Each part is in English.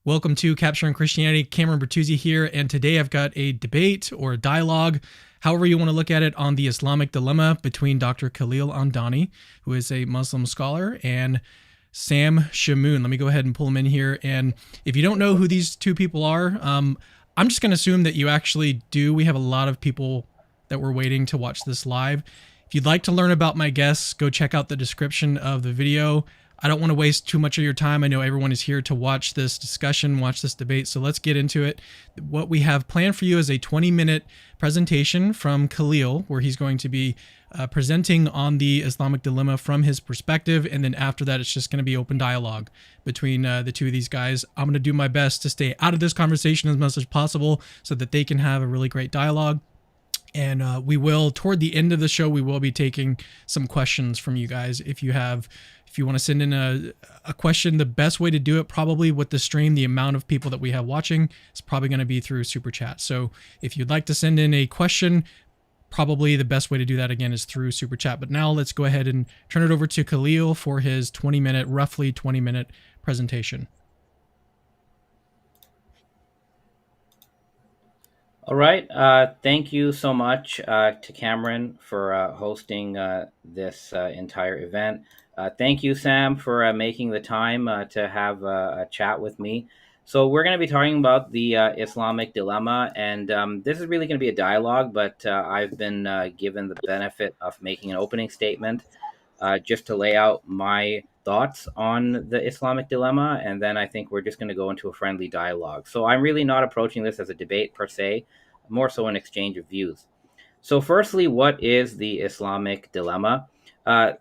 Welcome to Capturing Christianity. Cameron Bertuzzi here, and today I've got a debate or a dialogue, however you want to look at it, on the Islamic dilemma between Dr. Khalil Andani, who is a Muslim scholar, and Sam Shamoun. Let me go ahead and pull him in here. And if you don't know who these two people are, I'm just going to assume that you actually do. We have a lot of people that were waiting to watch this live. If you'd like to learn about my guests, go check out the description of the video. I don't want to waste too much of your time. I know everyone is here to watch this discussion, watch this debate, so let's get into it. What we have planned for you is a 20-minute presentation from Khalil, where he's going to be presenting on the Islamic dilemma from his perspective, and then after that, it's just going to be open dialogue between the two of these guys. I'm going to do my best to stay out of this conversation as much as possible so that they can have a really great dialogue. And we will, toward the end of the show, we will be taking some questions from you guys. If you want to send in a question, the best way to do it, probably with the stream, the amount of people that we have watching, is probably going to be through Super Chat. So if you'd like to send in a question, probably the best way to do that, again, is through Super Chat. But now let's go ahead and turn it over to Khalil for his roughly 20-minute presentation. All right. Thank you so much to Cameron for hosting this entire event. Thank you, Sam, for making the time to have a chat with me. So we're going to be talking about the Islamic dilemma, and this is really going to be a dialogue, but I've been given the benefit of making an opening statement just to lay out my thoughts on the Islamic dilemma, and then I think we're just going to go into a friendly dialogue. So I'm really not approaching this as a debate per se, more so an exchange of views. So firstly, what is the Islamic dilemma?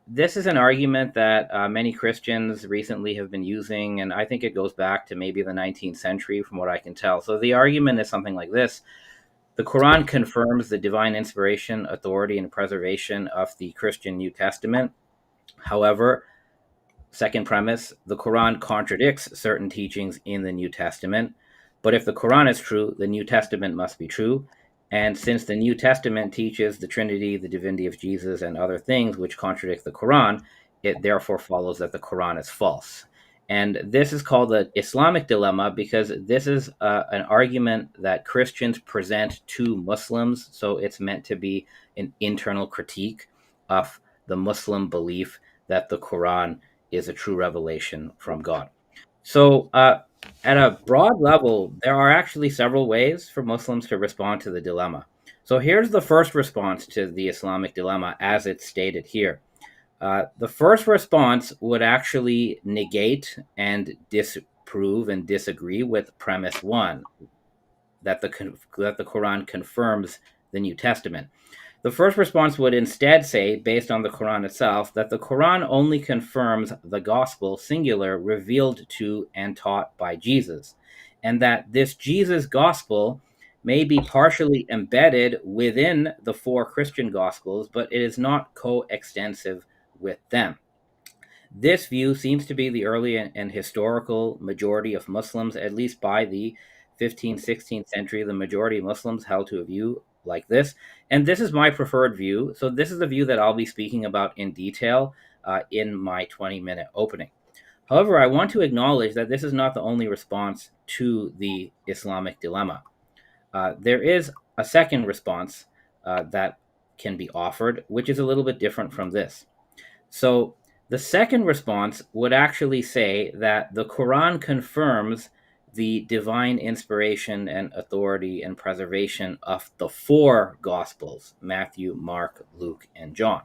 This is an argument that many Christians recently have been using, and I think it goes back to maybe the 19th century from what I can tell. So the argument is something like this. The Quran confirms the divine inspiration, authority, and preservation of the Christian New Testament. However, second premise, the Quran contradicts certain teachings in the New Testament. But if the Quran is true, the New Testament must be true. And since the New Testament teaches the Trinity, the divinity of Jesus, and other things which contradict the Quran, it therefore follows that the Quran is false. And this is called the Islamic dilemma because this is an argument that Christians present to Muslims. So it's meant to be an internal critique of the Muslim belief that the Quran is a true revelation from God. So, at a broad level, there are actually several ways for Muslims to respond to the dilemma. So, here's the first response to the Islamic dilemma as it's stated here. The first response would actually negate and disprove and disagree with premise one, that the Quran confirms the New Testament. The first response would instead say, based on the Quran itself, that the Quran only confirms the gospel, singular, revealed to and taught by Jesus, and that this Jesus gospel may be partially embedded within the four Christian gospels, but it is not coextensive with them. This view seems to be the early and historical majority of Muslims, at least by the 15th, 16th century. The majority of Muslims held to a view like this. And this is my preferred view. So this is the view that I'll be speaking about in detail in my 20-minute opening. However, I want to acknowledge that this is not the only response to the Islamic dilemma. There is a second response that can be offered, which is a little bit different from this. So the second response would actually say that the Quran confirms the divine inspiration and authority and preservation of the four Gospels: Matthew, Mark, Luke, and John.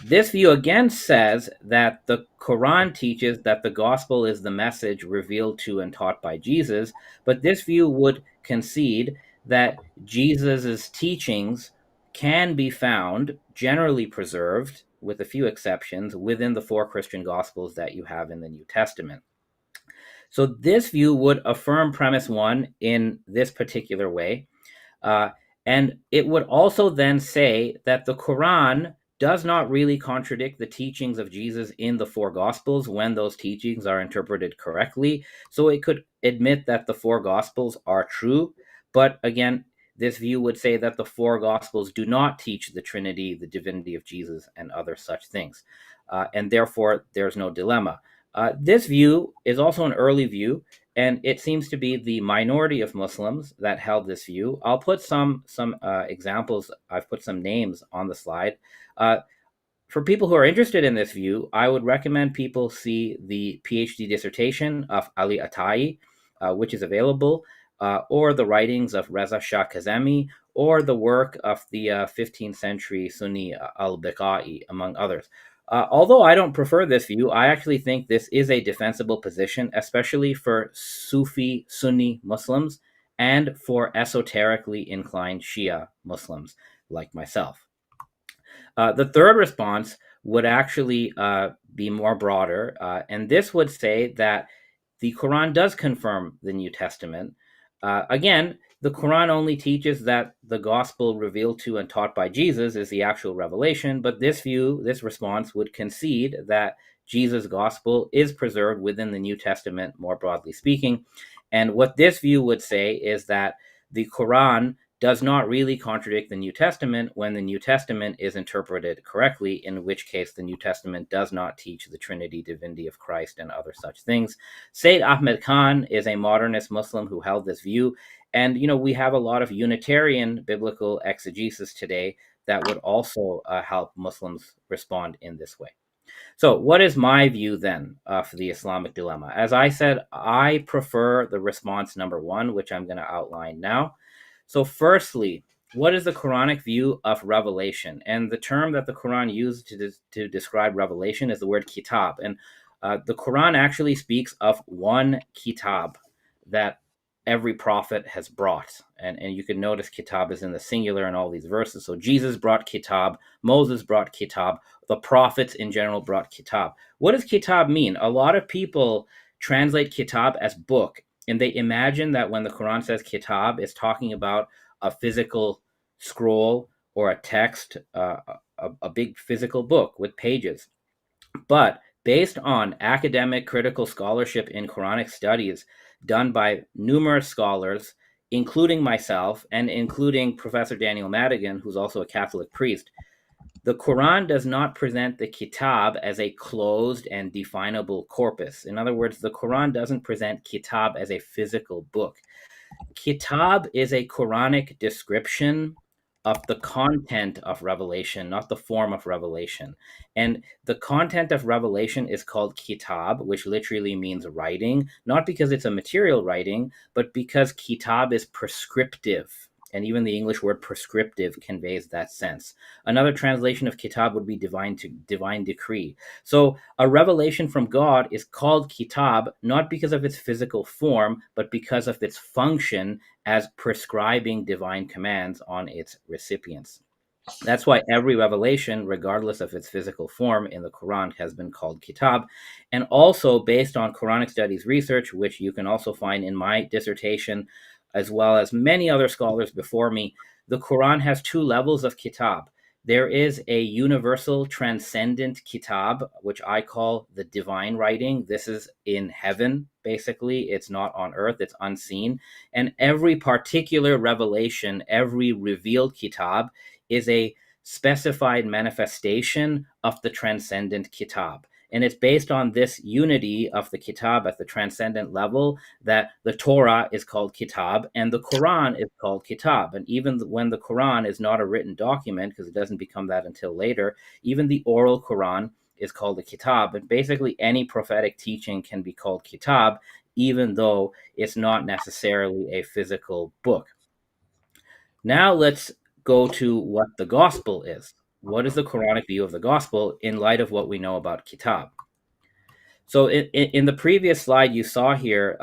This view again says that the Quran teaches that the Gospel is the message revealed to and taught by Jesus, but this view would concede that Jesus' teachings can be found, generally preserved, with a few exceptions, within the four Christian Gospels that you have in the New Testament. So this view would affirm premise one in this particular way. And it would also then say that the Quran does not really contradict the teachings of Jesus in the four Gospels when those teachings are interpreted correctly. So it could admit that the four Gospels are true. But again, this view would say that the four Gospels do not teach the Trinity, the divinity of Jesus, and other such things. And therefore, there's no dilemma. This view is also an early view, and it seems to be the minority of Muslims that held this view. I'll put some examples. I've put some names on the slide. Uh, for people who are interested in this view, I would recommend people see the PhD dissertation of Ali Atai, which is available, or the writings of Reza Shah Kazemi, or the work of the 15th century Sunni al-Biqai, among others. Although I don't prefer this view, I actually think this is a defensible position, especially for Sufi Sunni Muslims and for esoterically inclined Shia Muslims like myself. The third response would actually be more broader, and this would say that the Quran does confirm the New Testament. Again, the Quran only teaches that the gospel revealed to and taught by Jesus is the actual revelation, but this response would concede that Jesus' gospel is preserved within the New Testament, more broadly speaking. And what this view would say is that the Quran does not really contradict the New Testament when the New Testament is interpreted correctly, in which case the New Testament does not teach the Trinity, divinity of Christ, and other such things. Sayyid Ahmed Khan is a modernist Muslim who held this view. And, we have a lot of Unitarian biblical exegesis today that would also help Muslims respond in this way. So, what is my view then of the Islamic dilemma? As I said, I prefer the response number one, which I'm going to outline now. So, firstly, what is the Quranic view of revelation? And the term that the Quran used to describe revelation is the word kitab. And the Quran actually speaks of one kitab that every prophet has brought. And you can notice kitab is in the singular in all these verses. So Jesus brought kitab, Moses brought kitab, the prophets in general brought kitab. What does kitab mean? A lot of people translate kitab as book, and they imagine that when the Quran says kitab, it's talking about a physical scroll or a text, a big physical book with pages. But based on academic critical scholarship in Quranic studies done by numerous scholars, including myself and including Professor Daniel Madigan, who's also a Catholic priest, the Quran does not present the kitab as a closed and definable corpus. In other words, the Quran doesn't present kitab as a physical book. Kitab is a Quranic description of the content of revelation, not the form of revelation. And the content of revelation is called kitab, which literally means writing, not because it's a material writing, but because kitab is prescriptive. And even the English word prescriptive conveys that sense. Another translation of kitab would be divine decree. So a revelation from God is called kitab not because of its physical form, but because of its function as prescribing divine commands on its recipients. That's why every revelation, regardless of its physical form in the Quran, has been called kitab. And also, based on Quranic studies research, which you can also find in my dissertation, as well as many other scholars before me, the Quran has two levels of kitab. There is a universal transcendent kitab, which I call the divine writing. This is in heaven, basically. It's not on earth, it's unseen. And every particular revelation, every revealed kitab, is a specified manifestation of the transcendent kitab. And it's based on this unity of the kitab at the transcendent level that the Torah is called kitab and the Quran is called kitab. And even when the Quran is not a written document, because it doesn't become that until later, even the oral Quran is called a kitab. And basically, any prophetic teaching can be called kitab, even though it's not necessarily a physical book. Now let's go to what the gospel is. What is the Quranic view of the gospel in light of what we know about kitab? So in the previous slide, you saw here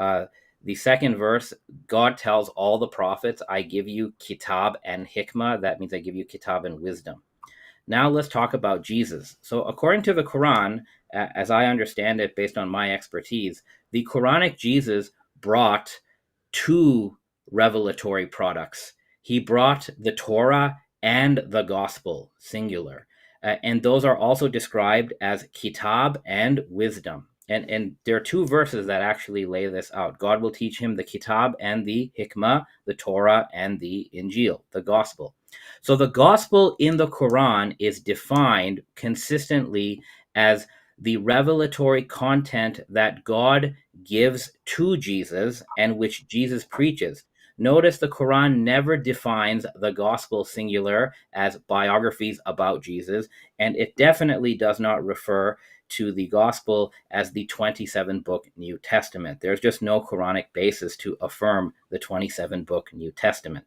the second verse, God tells all the prophets, I give you kitab and hikmah. That means I give you kitab and wisdom. Now let's talk about Jesus. So according to the Quran, as I understand it, based on my expertise, the Quranic Jesus brought two revelatory products. He brought the Torah and the gospel, singular. And those are also described as kitab and wisdom. And there are two verses that actually lay this out. God will teach him the kitab and the hikmah, the Torah and the Injeel, the gospel. So the gospel in the Quran is defined consistently as the revelatory content that God gives to Jesus and which Jesus preaches. Notice the Quran never defines the gospel singular as biographies about Jesus, and it definitely does not refer to the gospel as the 27 book New Testament. There's just no Quranic basis to affirm the 27 book New Testament.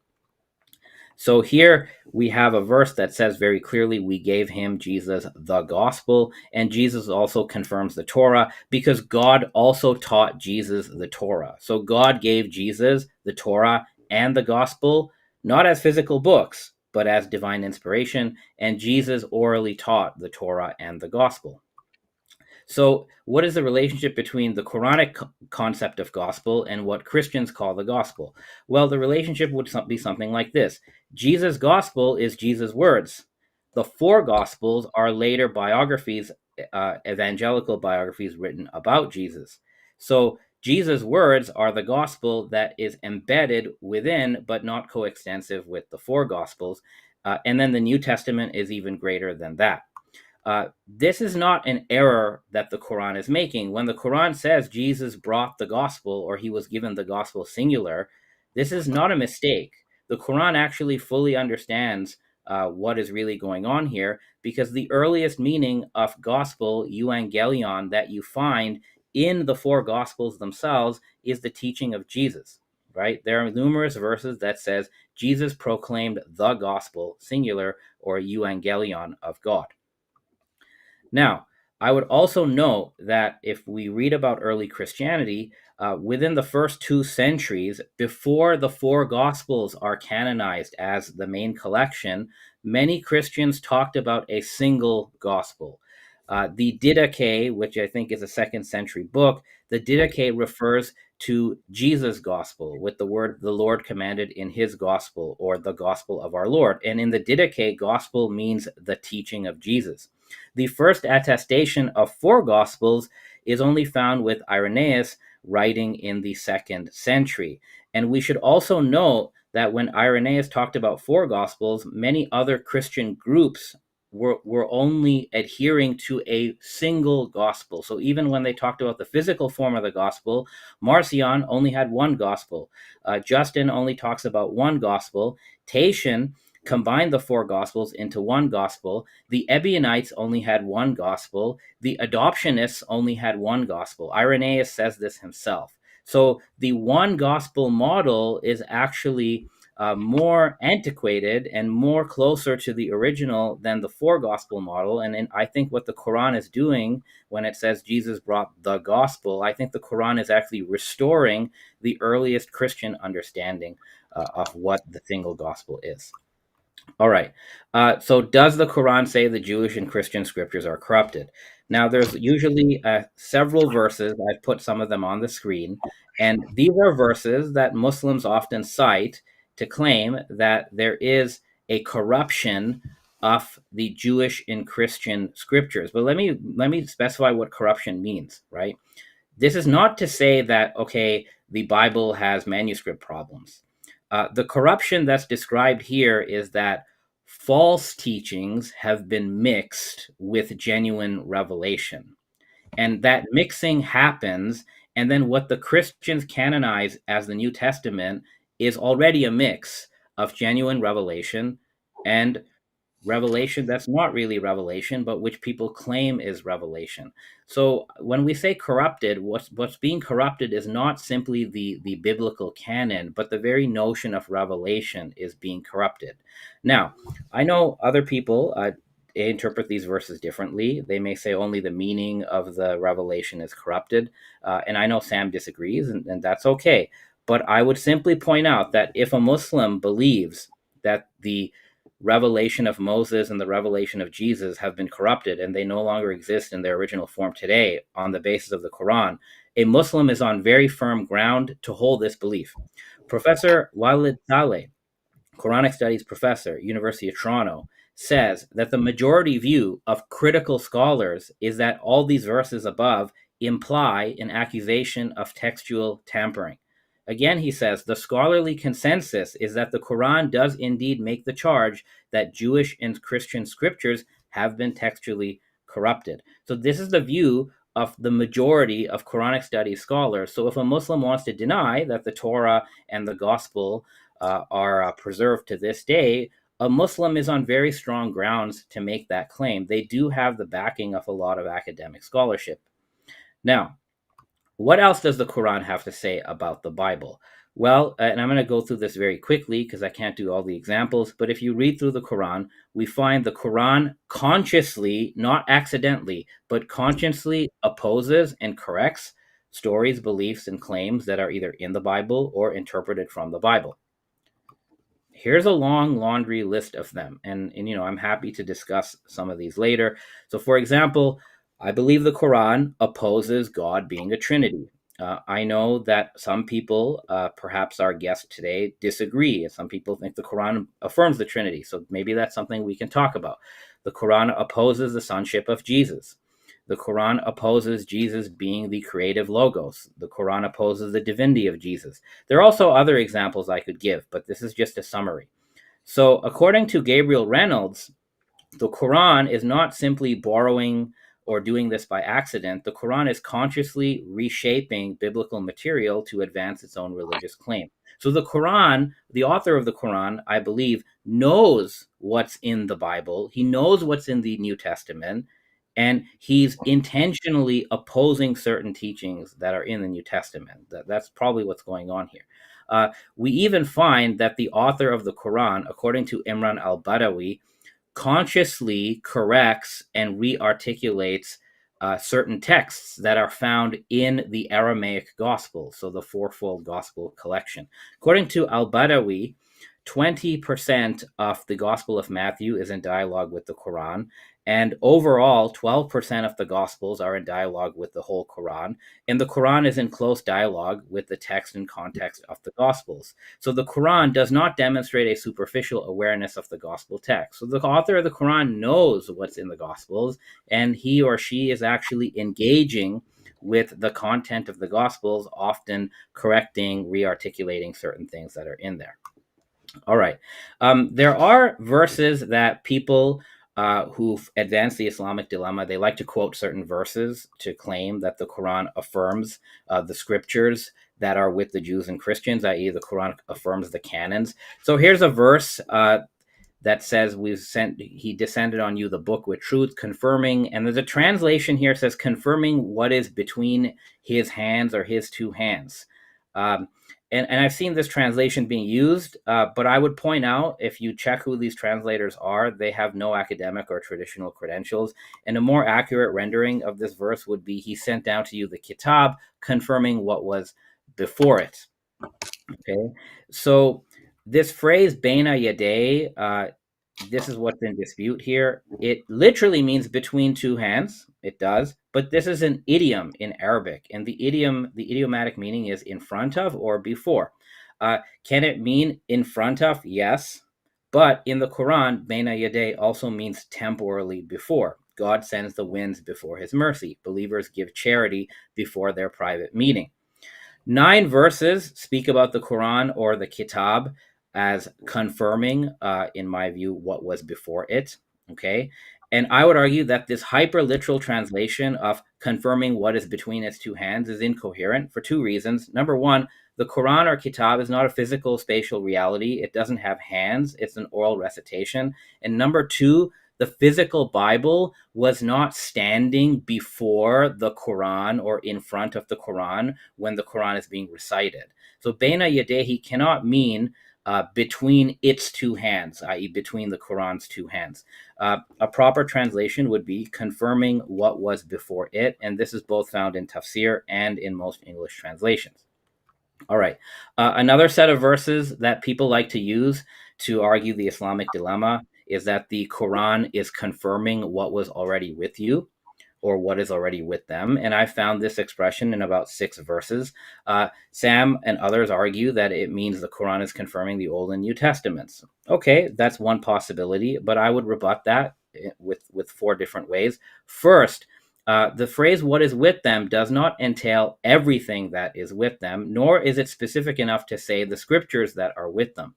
So here we have a verse that says very clearly, we gave him, Jesus, the gospel. And Jesus also confirms the Torah because God also taught Jesus the Torah. So God gave Jesus the Torah and the gospel, not as physical books, but as divine inspiration. And Jesus orally taught the Torah and the gospel. So, what is the relationship between the Quranic concept of gospel and what Christians call the gospel? Well, the relationship would be something like this: Jesus' gospel is Jesus' words. The four gospels are later biographies, evangelical biographies written about Jesus. So, Jesus' words are the gospel that is embedded within, but not coextensive with the four gospels. And then the New Testament is even greater than that. This is not an error that the Quran is making. When the Quran says Jesus brought the gospel or he was given the gospel singular, this is not a mistake. The Quran actually fully understands what is really going on here, because the earliest meaning of gospel, euangelion, that you find in the four gospels themselves is the teaching of Jesus. Right? There are numerous verses that says Jesus proclaimed the gospel singular or euangelion of God. Now, I would also note that if we read about early Christianity, within the first 2 centuries, before the four Gospels are canonized as the main collection, many Christians talked about a single Gospel. The Didache, which I think is a second-century book, the Didache refers to Jesus' Gospel, with the word the Lord commanded in his Gospel, or the Gospel of our Lord. And in the Didache, Gospel means the teaching of Jesus. The first attestation of four Gospels is only found with Irenaeus writing in the 2nd century. And we should also note that when Irenaeus talked about four Gospels, many other Christian groups were only adhering to a single gospel. So even when they talked about the physical form of the gospel, Marcion only had one gospel. Justin only talks about one gospel. Tatian combined the four gospels into one gospel. The Ebionites only had one gospel. The adoptionists only had one gospel. Irenaeus says this himself. So the one gospel model is actually more antiquated and more closer to the original than the four gospel model. And I think what the Quran is doing when it says Jesus brought the gospel, I think the Quran is actually restoring the earliest Christian understanding of what the single gospel is. All right. So does the Quran say the Jewish and Christian scriptures are corrupted? Now, there's usually several verses. I've put some of them on the screen. And these are verses that Muslims often cite to claim that there is a corruption of the Jewish and Christian scriptures. But let me specify what corruption means, right? This is not to say that, okay, the Bible has manuscript problems. The corruption that's described here is that false teachings have been mixed with genuine revelation. And that mixing happens, and then what the Christians canonize as the New Testament is already a mix of genuine revelation and revelation that's not really revelation, but which people claim is revelation. So when we say corrupted, what's being corrupted is not simply the biblical canon, but the very notion of revelation is being corrupted. Now, I know other people interpret these verses differently. They may say only the meaning of the revelation is corrupted, and I know Sam disagrees, and that's okay. But I would simply point out that if a Muslim believes that the revelation of Moses and the revelation of Jesus have been corrupted and they no longer exist in their original form today on the basis of the Quran, a Muslim is on very firm ground to hold this belief. Professor Walid Saleh, Quranic Studies professor, University of Toronto, says that the majority view of critical scholars is that all these verses above imply an accusation of textual tampering. Again, he says the scholarly consensus is that the Quran does indeed make the charge that Jewish and Christian scriptures have been textually corrupted. So this is the view of the majority of Quranic studies scholars. So if a Muslim wants to deny that the Torah and the Gospel are preserved to this day, a Muslim is on very strong grounds to make that claim. They do have the backing of a lot of academic scholarship. Now, what else does the Quran have to say about the Bible? Well, and I'm going to go through this very quickly because I can't do all the examples, but if you read through the Quran, we find the Quran consciously, not accidentally, but consciously opposes and corrects stories, beliefs, and claims that are either in the Bible or interpreted from the Bible. Here's a long laundry list of them, and I'm happy to discuss some of these later. So, for example, I believe the Quran opposes God being a Trinity. I know that some people, perhaps our guest today, disagree. Some people think the Quran affirms the Trinity. So maybe that's something we can talk about. The Quran opposes the sonship of Jesus. The Quran opposes Jesus being the creative logos. The Quran opposes the divinity of Jesus. There are also other examples I could give, but this is just a summary. So, according to Gabriel Reynolds, the Quran is not simply borrowing or doing this by accident. The Quran is consciously reshaping biblical material to advance its own religious claim. So the Quran, the author of the Quran, I believe, knows what's in the Bible. He knows what's in the New Testament, and he's intentionally opposing certain teachings that are in the New Testament. That's probably what's going on here. We even find that the author of the Quran, according to Imran al-Badawi, consciously corrects and re-articulates certain texts that are found in the Aramaic Gospel, so the fourfold Gospel collection. According to al-Badawi, 20% of the Gospel of Matthew is in dialogue with the Quran, and overall, 12% of the Gospels are in dialogue with the whole Quran, and the Quran is in close dialogue with the text and context of the Gospels. So the Quran does not demonstrate a superficial awareness of the Gospel text. So the author of the Quran knows what's in the Gospels, and he or she is actually engaging with the content of the Gospels, often correcting, re-articulating certain things that are in there. All right. There are verses that people who advance the Islamic dilemma, they like to quote certain verses to claim that the Quran affirms the scriptures that are with the Jews and Christians, i.e., the Quran affirms the canons. So here's a verse that says, he descended on you the book with truth, confirming, and there's a translation here that says, confirming what is between his hands or his two hands. And I've seen this translation being used, but I would point out, if you check who these translators are, they have no academic or traditional credentials. And a more accurate rendering of this verse would be, he sent down to you the kitab, confirming what was before it. Okay, so this phrase, Baina Yadeh, this is what's in dispute here. It literally means between two hands. It does, but this is an idiom in Arabic, and the idiomatic meaning is in front of or before. Can it mean in front of? Yes, but in the Quran, Baina Yadeh also means temporally before. God sends the winds before his mercy. Believers give charity before their private meeting. 9 verses speak about the Quran or the Kitab as confirming, in my view, what was before it. Okay. And I would argue that this hyper literal translation of confirming what is between its two hands is incoherent for 2 reasons. Number one, the Quran or Kitab is not a physical spatial reality. It doesn't have hands. It's an oral recitation. And number 2, the physical Bible was not standing before the Quran or in front of the Quran when the Quran is being recited. So Baina Yadehi cannot mean between its two hands, i.e., between the Quran's two hands. A proper translation would be confirming what was before it, and this is both found in Tafsir and in most English translations. All right. Another set of verses that people like to use to argue the Islamic dilemma is that the Quran is confirming what was already with you or what is already with them. And I found this expression in about 6 verses. Sam and others argue that it means the Quran is confirming the Old and New Testaments. Okay, that's one possibility, but I would rebut that with 4 different ways. First, the phrase what is with them does not entail everything that is with them, nor is it specific enough to say the scriptures that are with them.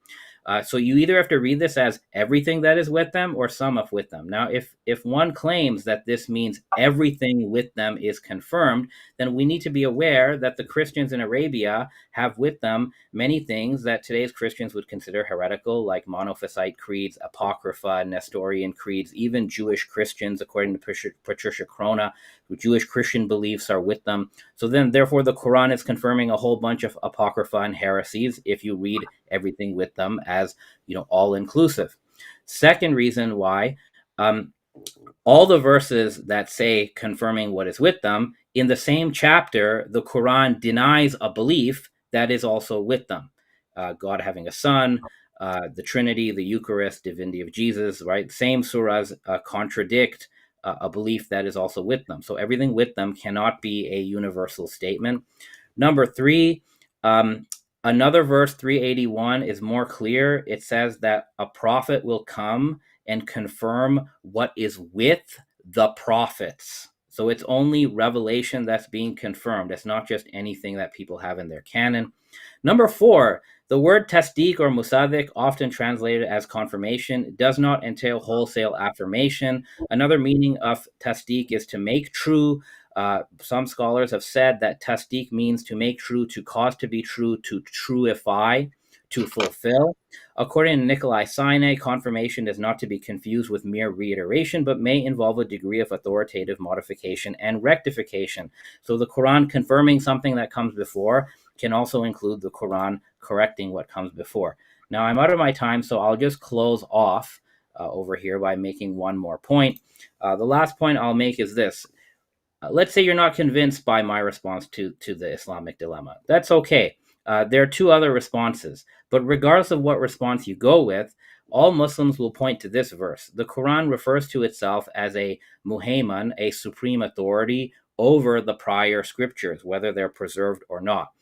So you either have to read this as everything that is with them or some of with them. Now, if one claims that this means everything with them is confirmed, then we need to be aware that the Christians in Arabia have with them many things that today's Christians would consider heretical, like Monophysite creeds, Apocrypha, Nestorian creeds, even Jewish Christians, according to Patricia Crona, who Jewish Christian beliefs are with them. So then, therefore, the Quran is confirming a whole bunch of Apocrypha and heresies if you read everything with them as, all inclusive. Second reason why, um, all the verses that say confirming what is with them, in the same chapter, the Quran denies a belief that is also with them. God having a son, the Trinity, the Eucharist, divinity of Jesus, right? Same surahs contradict a belief that is also with them. So everything with them cannot be a universal statement. Number three, another verse 381 is more clear. It says that a prophet will come and confirm what is with the prophets. So it's only revelation that's being confirmed. It's not just anything that people have in their canon. Number four, the word tasdeeq or musaddiq, often translated as confirmation, does not entail wholesale affirmation. Another meaning of tasdeeq is to make true. Some scholars have said that tasdeeq means to make true, to cause to be true, to truify, to fulfill. According to Nikolai Sinai, confirmation is not to be confused with mere reiteration, but may involve a degree of authoritative modification and rectification. So the Quran confirming something that comes before can also include the Quran correcting what comes before. Now, I'm out of my time, so I'll just close off over here by making one more point. The last point I'll make is this. Let's say you're not convinced by my response to the Islamic dilemma. That's okay. There are two other responses, but regardless of what response you go with, all Muslims will point to this verse. The Quran refers to itself as a muhayman, a supreme authority over the prior scriptures, whether they're preserved or not.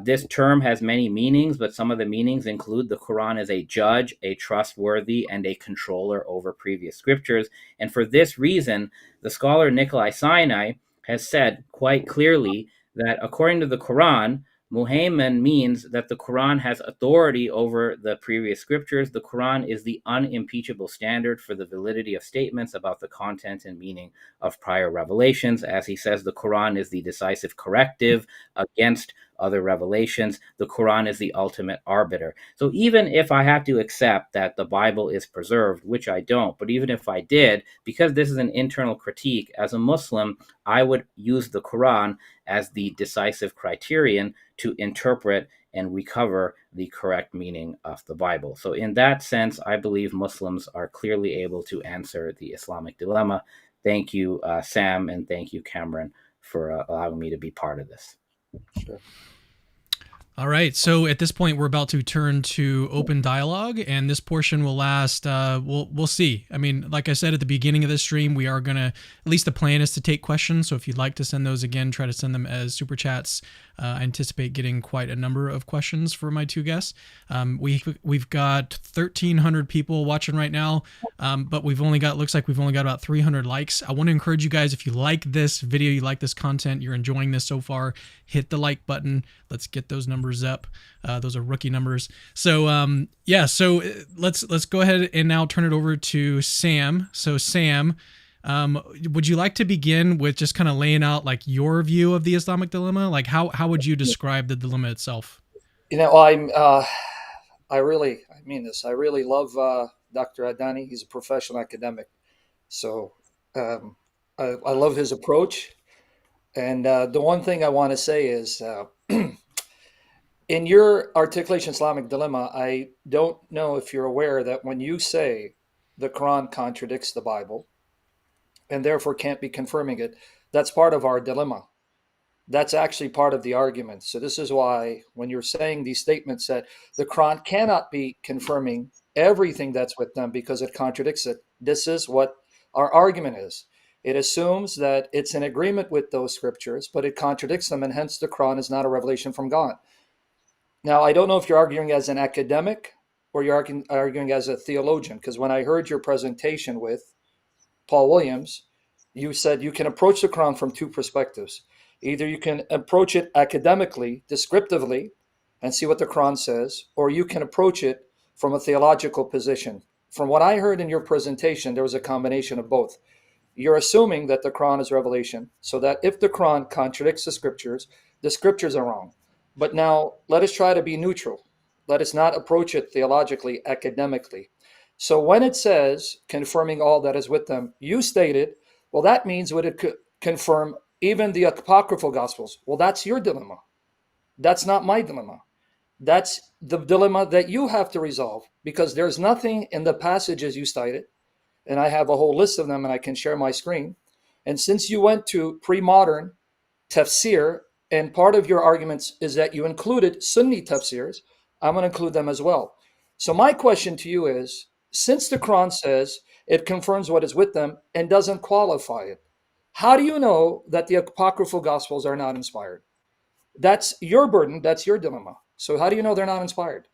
This term has many meanings, but some of the meanings include the Quran as a judge, a trustworthy, and a controller over previous scriptures. And for this reason, the scholar Nikolai Sinai has said quite clearly that according to the Quran, Muhayman means that the Quran has authority over the previous scriptures. The Quran is the unimpeachable standard for the validity of statements about the content and meaning of prior revelations. As he says, the Quran is the decisive corrective against other revelations. The Quran is the ultimate arbiter. So even if I have to accept that the Bible is preserved, which I don't, but even if I did, because this is an internal critique, as a Muslim, I would use the Quran as the decisive criterion to interpret and recover the correct meaning of the Bible. So in that sense, I believe Muslims are clearly able to answer the Islamic dilemma. Thank you, Sam, and thank you, Cameron, for allowing me to be part of this. Sure. All right. So at this point, we're about to turn to open dialogue, and this portion will last. We'll see. I mean, like I said at the beginning of this stream, we are gonna. At least the plan is to take questions. So if you'd like to send those again, try to send them as super chats. I anticipate getting quite a number of questions for my two guests. We've got 1,300 people watching right now, but looks like we've only got about 300 likes. I want to encourage you guys, if you like this video, you like this content, you're enjoying this so far, hit the like button. Let's get those numbers up. Those are rookie numbers. So so let's go ahead and now turn it over to Sam. So Sam, would you like to begin with just kind of laying out like your view of the Islamic dilemma? Like how would you describe the dilemma itself? I mean this. I really love Dr. Andani. He's a professional academic, so I love his approach. And the one thing I want to say is, in your articulation Islamic dilemma, I don't know if you're aware that when you say the Quran contradicts the Bible and therefore can't be confirming it, that's part of our dilemma. That's actually part of the argument. So this is why when you're saying these statements that the Quran cannot be confirming everything that's with them because it contradicts it, this is what our argument is. It assumes that it's in agreement with those scriptures, but it contradicts them, and hence the Quran is not a revelation from God. Now, I don't know if you're arguing as an academic or you're arguing as a theologian, because when I heard your presentation with Paul Williams, you said you can approach the Quran from two perspectives. Either you can approach it academically, descriptively, and see what the Quran says, or you can approach it from a theological position. From what I heard in your presentation, there was a combination of both. You're assuming that the Quran is revelation, so that if the Quran contradicts the scriptures are wrong. But now let us try to be neutral. Let us not approach it theologically, academically. So when it says confirming all that is with them, you stated, well, that means would it confirm even the apocryphal gospels? Well, that's your dilemma. That's not my dilemma. That's the dilemma that you have to resolve, because there's nothing in the passages you cited, and I have a whole list of them and I can share my screen. And since you went to pre-modern tafsir, and part of your arguments is that you included Sunni tafsirs, I'm going to include them as well. So my question to you is, since the Quran says it confirms what is with them and doesn't qualify it, how do you know that the apocryphal gospels are not inspired? That's your burden. That's your dilemma. So how do you know they're not inspired?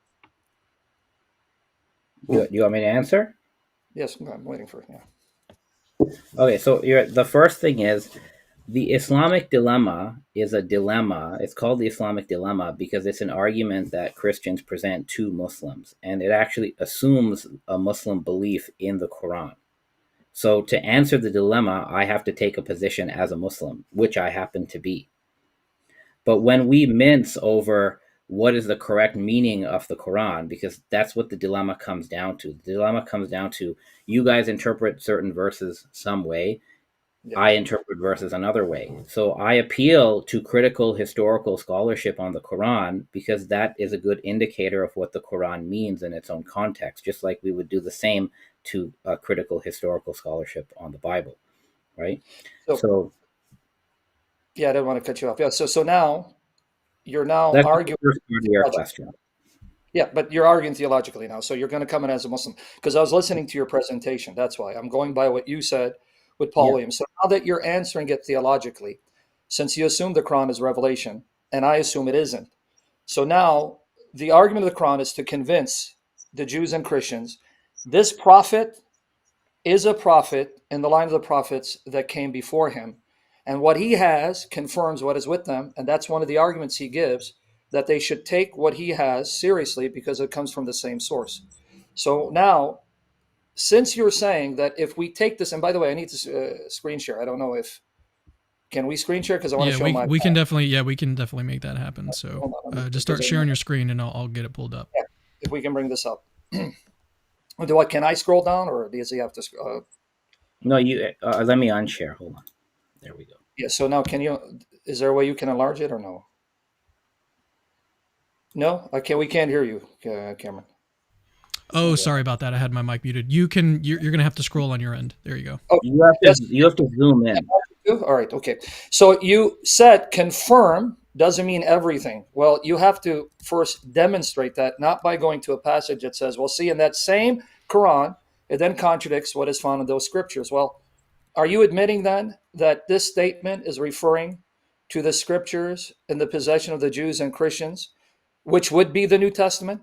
You want me to answer? Yes, I'm waiting for it. Yeah. Okay, so the first thing is the Islamic dilemma is a dilemma. It's called the Islamic dilemma because it's an argument that Christians present to Muslims, and it actually assumes a Muslim belief in the Quran. So to answer the dilemma, I have to take a position as a Muslim, which I happen to be. But when we mince over what is the correct meaning of the Quran, because that's what the dilemma comes down to. The dilemma comes down to you guys interpret certain verses some way, Yeah. I interpret verses another way. So I appeal to critical historical scholarship on the Quran because that is a good indicator of what the Quran means in its own context, just like we would do the same to critical historical scholarship on the Bible, right? So yeah, I didn't want to cut you off. Yeah, so now you're now that's the arguing. first part of your question. Yeah, but you're arguing theologically now. So you're going to come in as a Muslim. Because I was listening to your presentation. That's why I'm going by what you said with Paul Yeah. Williams. So now that you're answering it theologically, since you assume the Quran is revelation, and I assume it isn't. So now the argument of the Quran is to convince the Jews and Christians this prophet is a prophet in the line of the prophets that came before him. And what he has confirms what is with them. And that's one of the arguments he gives, that they should take what he has seriously because it comes from the same source. So now, since you're saying that if we take this, and by the way, I need to screen share. I don't know if, can we screen share? Because I want to Yeah, show my. we can definitely make that happen. So Hold on, just start sharing your screen and I'll get it pulled up. Yeah, if we can bring this up. Can I scroll down, or does he have to? No, you let me unshare. Hold on. There we go. Yeah. So now, is there a way you can enlarge it or no? No, okay, we can't hear you, Cameron. Oh, sorry about that. I had my mic muted. You're going to have to scroll on your end. There you go. Oh, You have to zoom in. all right, okay. So you said confirm doesn't mean everything. Well, you have to first demonstrate that, not by going to a passage that says, well, see, in that same Quran, it then contradicts what is found in those scriptures. Well, are you admitting then that this statement is referring to the scriptures in the possession of the Jews and Christians, which would be the New Testament?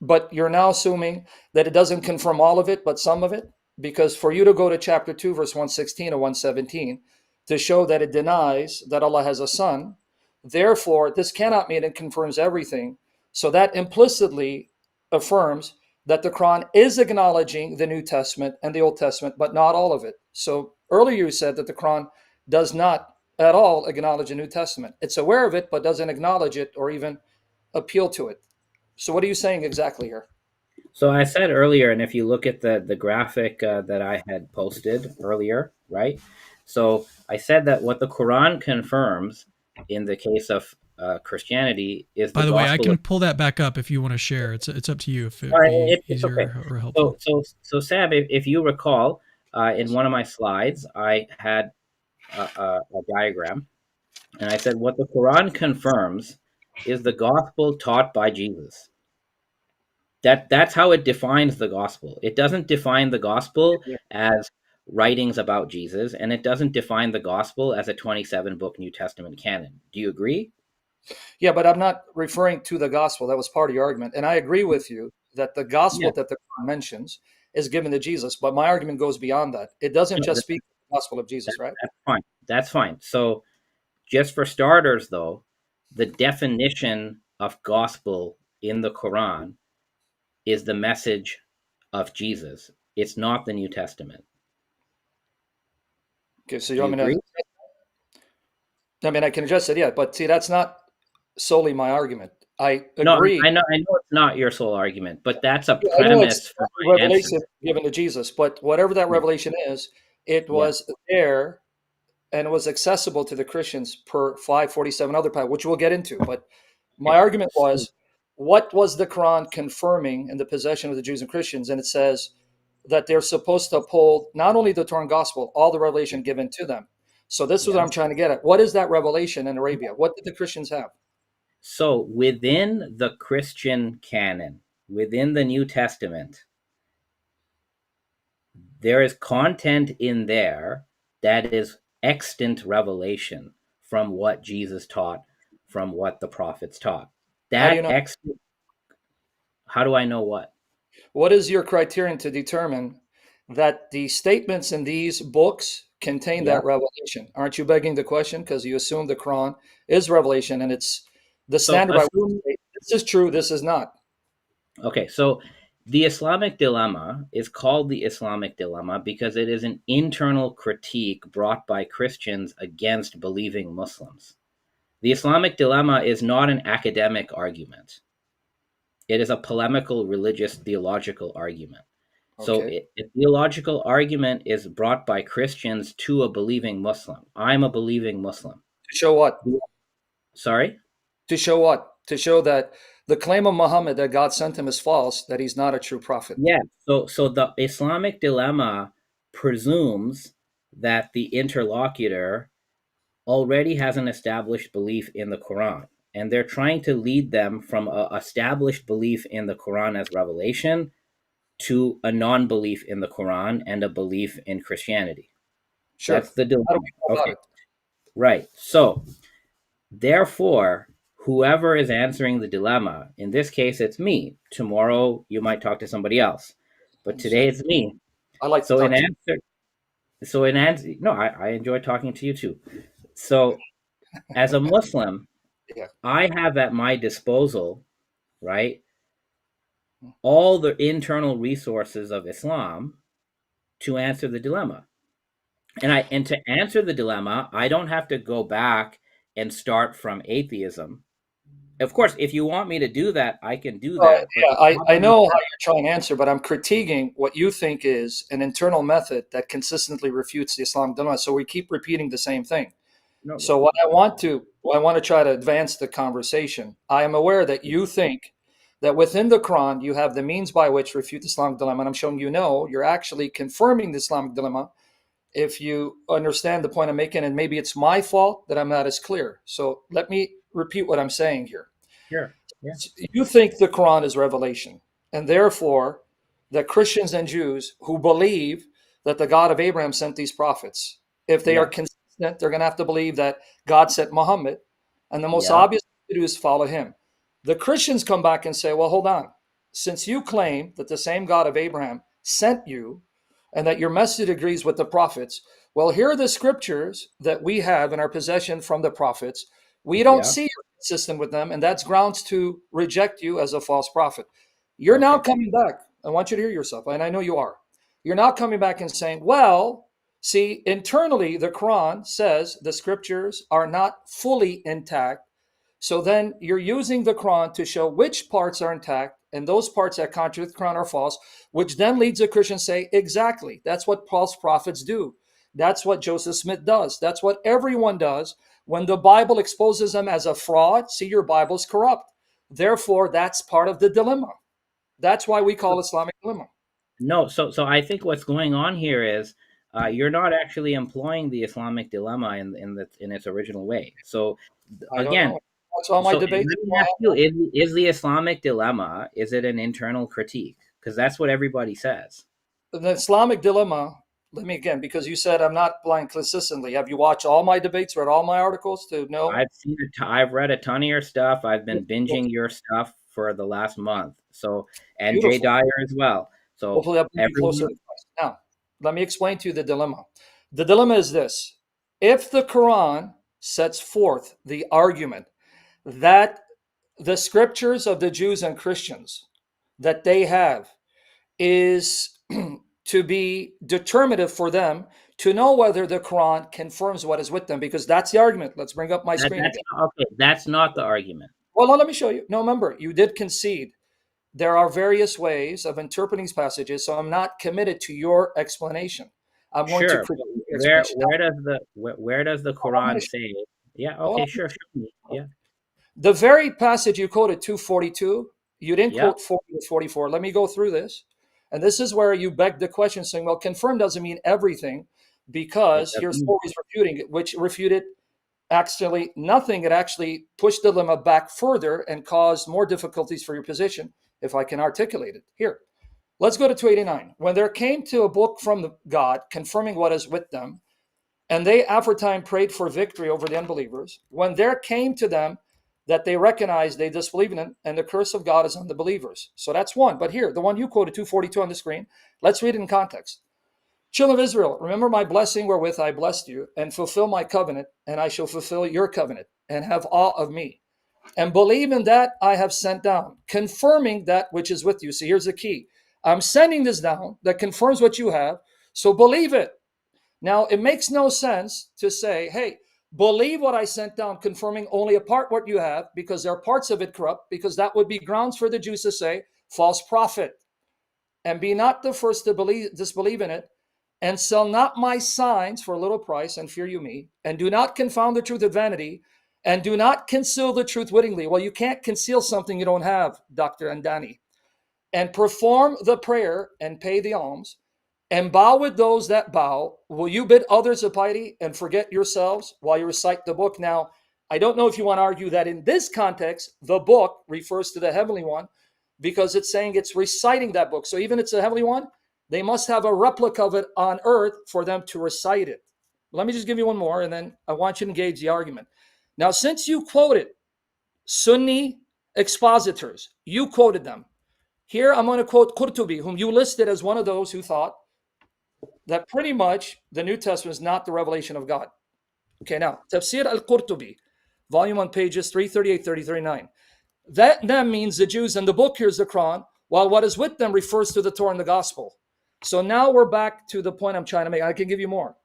But you're now assuming that it doesn't confirm all of it, but some of it? Because for you to go to chapter 2, verse 116 or 117 to show that it denies that Allah has a son, therefore, this cannot mean it confirms everything. So that implicitly affirms that the Quran is acknowledging the New Testament and the Old Testament, but not all of it. So earlier you said that the Quran does not at all acknowledge the New Testament. It's aware of it, but doesn't acknowledge it or even appeal to it. So what are you saying exactly here? So I said earlier, and if you look at the graphic that I had posted earlier, right? So I said that what the Quran confirms in the case of Christianity is the By the way, I gospel. can pull that back up if you want to share. It's up to you if it It's be easier okay. or helpful. So Sam, if you recall, in one of my slides, I had a diagram, and I said what the Quran confirms is the gospel taught by Jesus. That's how it defines the gospel. It doesn't define the gospel as writings about Jesus, and it doesn't define the gospel as a 27-book New Testament canon. Do you agree? Yeah, but I'm not referring to the gospel. That was part of your argument. And I agree with you that the gospel that the Quran mentions is given to Jesus. But my argument goes beyond that. It doesn't just speak the gospel of Jesus, right? That's fine. That's fine. So just for starters, though, the definition of gospel in the Quran is the message of Jesus. It's not the New Testament. Okay, so you Do you want me agree? to? I mean, I can address it, yeah, but see, that's not solely my argument. I No, agree. I know it's not your sole argument, but that's a Yeah, I know it's premise for a my answer. revelation given to Jesus, but whatever that Yeah, revelation is, it yeah, was there and it was accessible to the Christians per 547 other path, which we'll get into. But my okay. argument So, was, what was the Quran confirming in the possession of the Jews and Christians? And it says that they're supposed to uphold not only the Torah and Gospel, all the revelation given to them. So this is what yeah. I'm trying to get at. What is that revelation in Arabia? What did the Christians have? So within the Christian canon, within the New Testament, there is content in there that is extant revelation from what Jesus taught, from what the prophets taught. How do you That know? extant, how do I know what? What is your criterion to determine that the statements in these books contain Yeah. that revelation? Aren't you begging the question because you assume the Quran is revelation and it's the So standard by which assume, you say, this is true, this is not? okay, so the Islamic dilemma is called the Islamic dilemma because it is an internal critique brought by Christians against believing Muslims. The Islamic dilemma is not an academic argument. It is a polemical, religious, theological argument. So, Okay. a theological argument is brought by Christians to a believing Muslim. I'm a believing Muslim. To show what? Sorry? To show what? To show that the claim of Muhammad that God sent him is false, that he's not a true prophet. Yeah. So the Islamic dilemma presumes that the interlocutor already has an established belief in the Quran. And they're trying to lead them from a established belief in the Quran as revelation to a non-belief in the Quran and a belief in Christianity. Sure. That's the How do dilemma. we go about Okay, it? right. So, therefore, whoever is answering the dilemma, in this case, it's me. Tomorrow, you might talk to somebody else, but today it's me. I like to So, in talk to you. answer, no, I enjoy talking to you too. So, as a Muslim, Yeah. I have at my disposal, right, all the internal resources of Islam to answer the dilemma. And to answer the dilemma, I don't have to go back and start from atheism. Of course, if you want me to do that, I can do that. But Yeah, the I problem is know how that you're trying to answer, but I'm critiquing what you think is an internal method that consistently refutes the Islamic dilemma. So we keep repeating the same thing. no, So what I want to try to advance the conversation. I am aware that you think that within the Quran you have the means by which to refute the Islamic dilemma, and I'm showing you no, you're actually confirming the Islamic dilemma if you understand the point I'm making, and maybe it's my fault that I'm not as clear. So let me repeat what I'm saying here. sure, yeah, You think the Quran is revelation, and therefore that Christians and Jews who believe that the God of Abraham sent these prophets, if they are yeah, consistent, they're going to have to believe that God sent Muhammad, and the most yeah, obvious thing to do is follow him. The Christians come back and say, well, hold on. Since you claim that the same God of Abraham sent you and that your message agrees with the prophets, well, here are the scriptures that we have in our possession from the prophets. We don't yeah. see you're consistent with them, and that's grounds to reject you as a false prophet. You're now Okay, coming back. I want you to hear yourself, and I know you are. You're now coming back and saying, well, see, internally, the Quran says the scriptures are not fully intact. So then you're using the Quran to show which parts are intact, and those parts that contradict the Quran are false, which then leads a Christian to say, exactly, that's what false prophets do. That's what Joseph Smith does. That's what everyone does. When the Bible exposes them as a fraud, see, your Bible's corrupt. Therefore, that's part of the dilemma. That's why we call Islamic dilemma. no. So I think what's going on here is you're not actually employing the Islamic dilemma in its original way. So I don't again, know. That's all my so let debates. me ask you: is the Islamic dilemma, is it an internal critique? Because that's what everybody says. The Islamic dilemma, let me again, because you said I'm not blind consistently. Have you watched all my debates, read all my articles to know? I've read a ton of your stuff. I've been binging your stuff for the last month. So, and Jay Beautiful. Dyer as well. So Hopefully, I'll bring you closer everyone, to Christ. Now, let me explain to you the dilemma. The dilemma is this: if the Quran sets forth the argument that the scriptures of the Jews and Christians that they have is to be determinative for them to know whether the Quran confirms what is with them, because that's the argument. Let's bring up my screen That's again. okay. That's not the argument. Well, let me show you. No, remember, you did concede. There are various ways of interpreting these passages, so I'm not committed to your explanation. I'm going to Sure, but critique your explanation. where does the Now, I'm going Quran to say? Yeah, well, okay, sure, show me. Yeah, the very passage you quoted, 242, you didn't yeah, quote 40 to 44. Let me go through this. And this is where you beg the question saying, well, confirm doesn't mean everything, it because here's doesn't. Corey's refuting it, which refuted actually nothing. It actually pushed the dilemma back further and caused more difficulties for your position, if I can articulate it. Here, let's go to 289. When there came to a book from God confirming what is with them, and they aforetime prayed for victory over the unbelievers, when there came to them that they recognized they disbelieve in it, and the curse of God is on the believers. So that's one. But here, the one you quoted, 242 on the screen, let's read it in context. Children of Israel, remember my blessing wherewith I blessed you, and fulfill my covenant, and I shall fulfill your covenant, and have awe of me. And believe in that I have sent down, confirming that which is with you. See, here's the key. I'm sending this down that confirms what you have, so believe it. Now, it makes no sense to say, hey, believe what I sent down, confirming only a part what you have, because there are parts of it corrupt, because that would be grounds for the Jews to say, false prophet. And be not the first to disbelieve in it, and sell not my signs for a little price, and fear you me, and do not confound the truth with vanity, and do not conceal the truth wittingly. Well, you can't conceal something you don't have, Dr. Andani. And perform the prayer and pay the alms, and bow with those that bow. Will you bid others of piety and forget yourselves while you recite the book? Now, I don't know if you want to argue that in this context, the book refers to the heavenly one, because it's saying it's reciting that book. So even it's a heavenly one, they must have a replica of it on earth for them to recite it. Let me just give you one more, and then I want you to engage the argument. Now, since you quoted Sunni expositors, you quoted them. Here I'm going to quote Qurtubi, whom you listed as one of those who thought that pretty much the New Testament is not the revelation of God. Okay, now, Tafsir al-Qurtubi, volume 1, pages 338, 339. That then means the Jews, and the book here is the Quran, while what is with them refers to the Torah and the Gospel. So now we're back to the point I'm trying to make. I can give you more.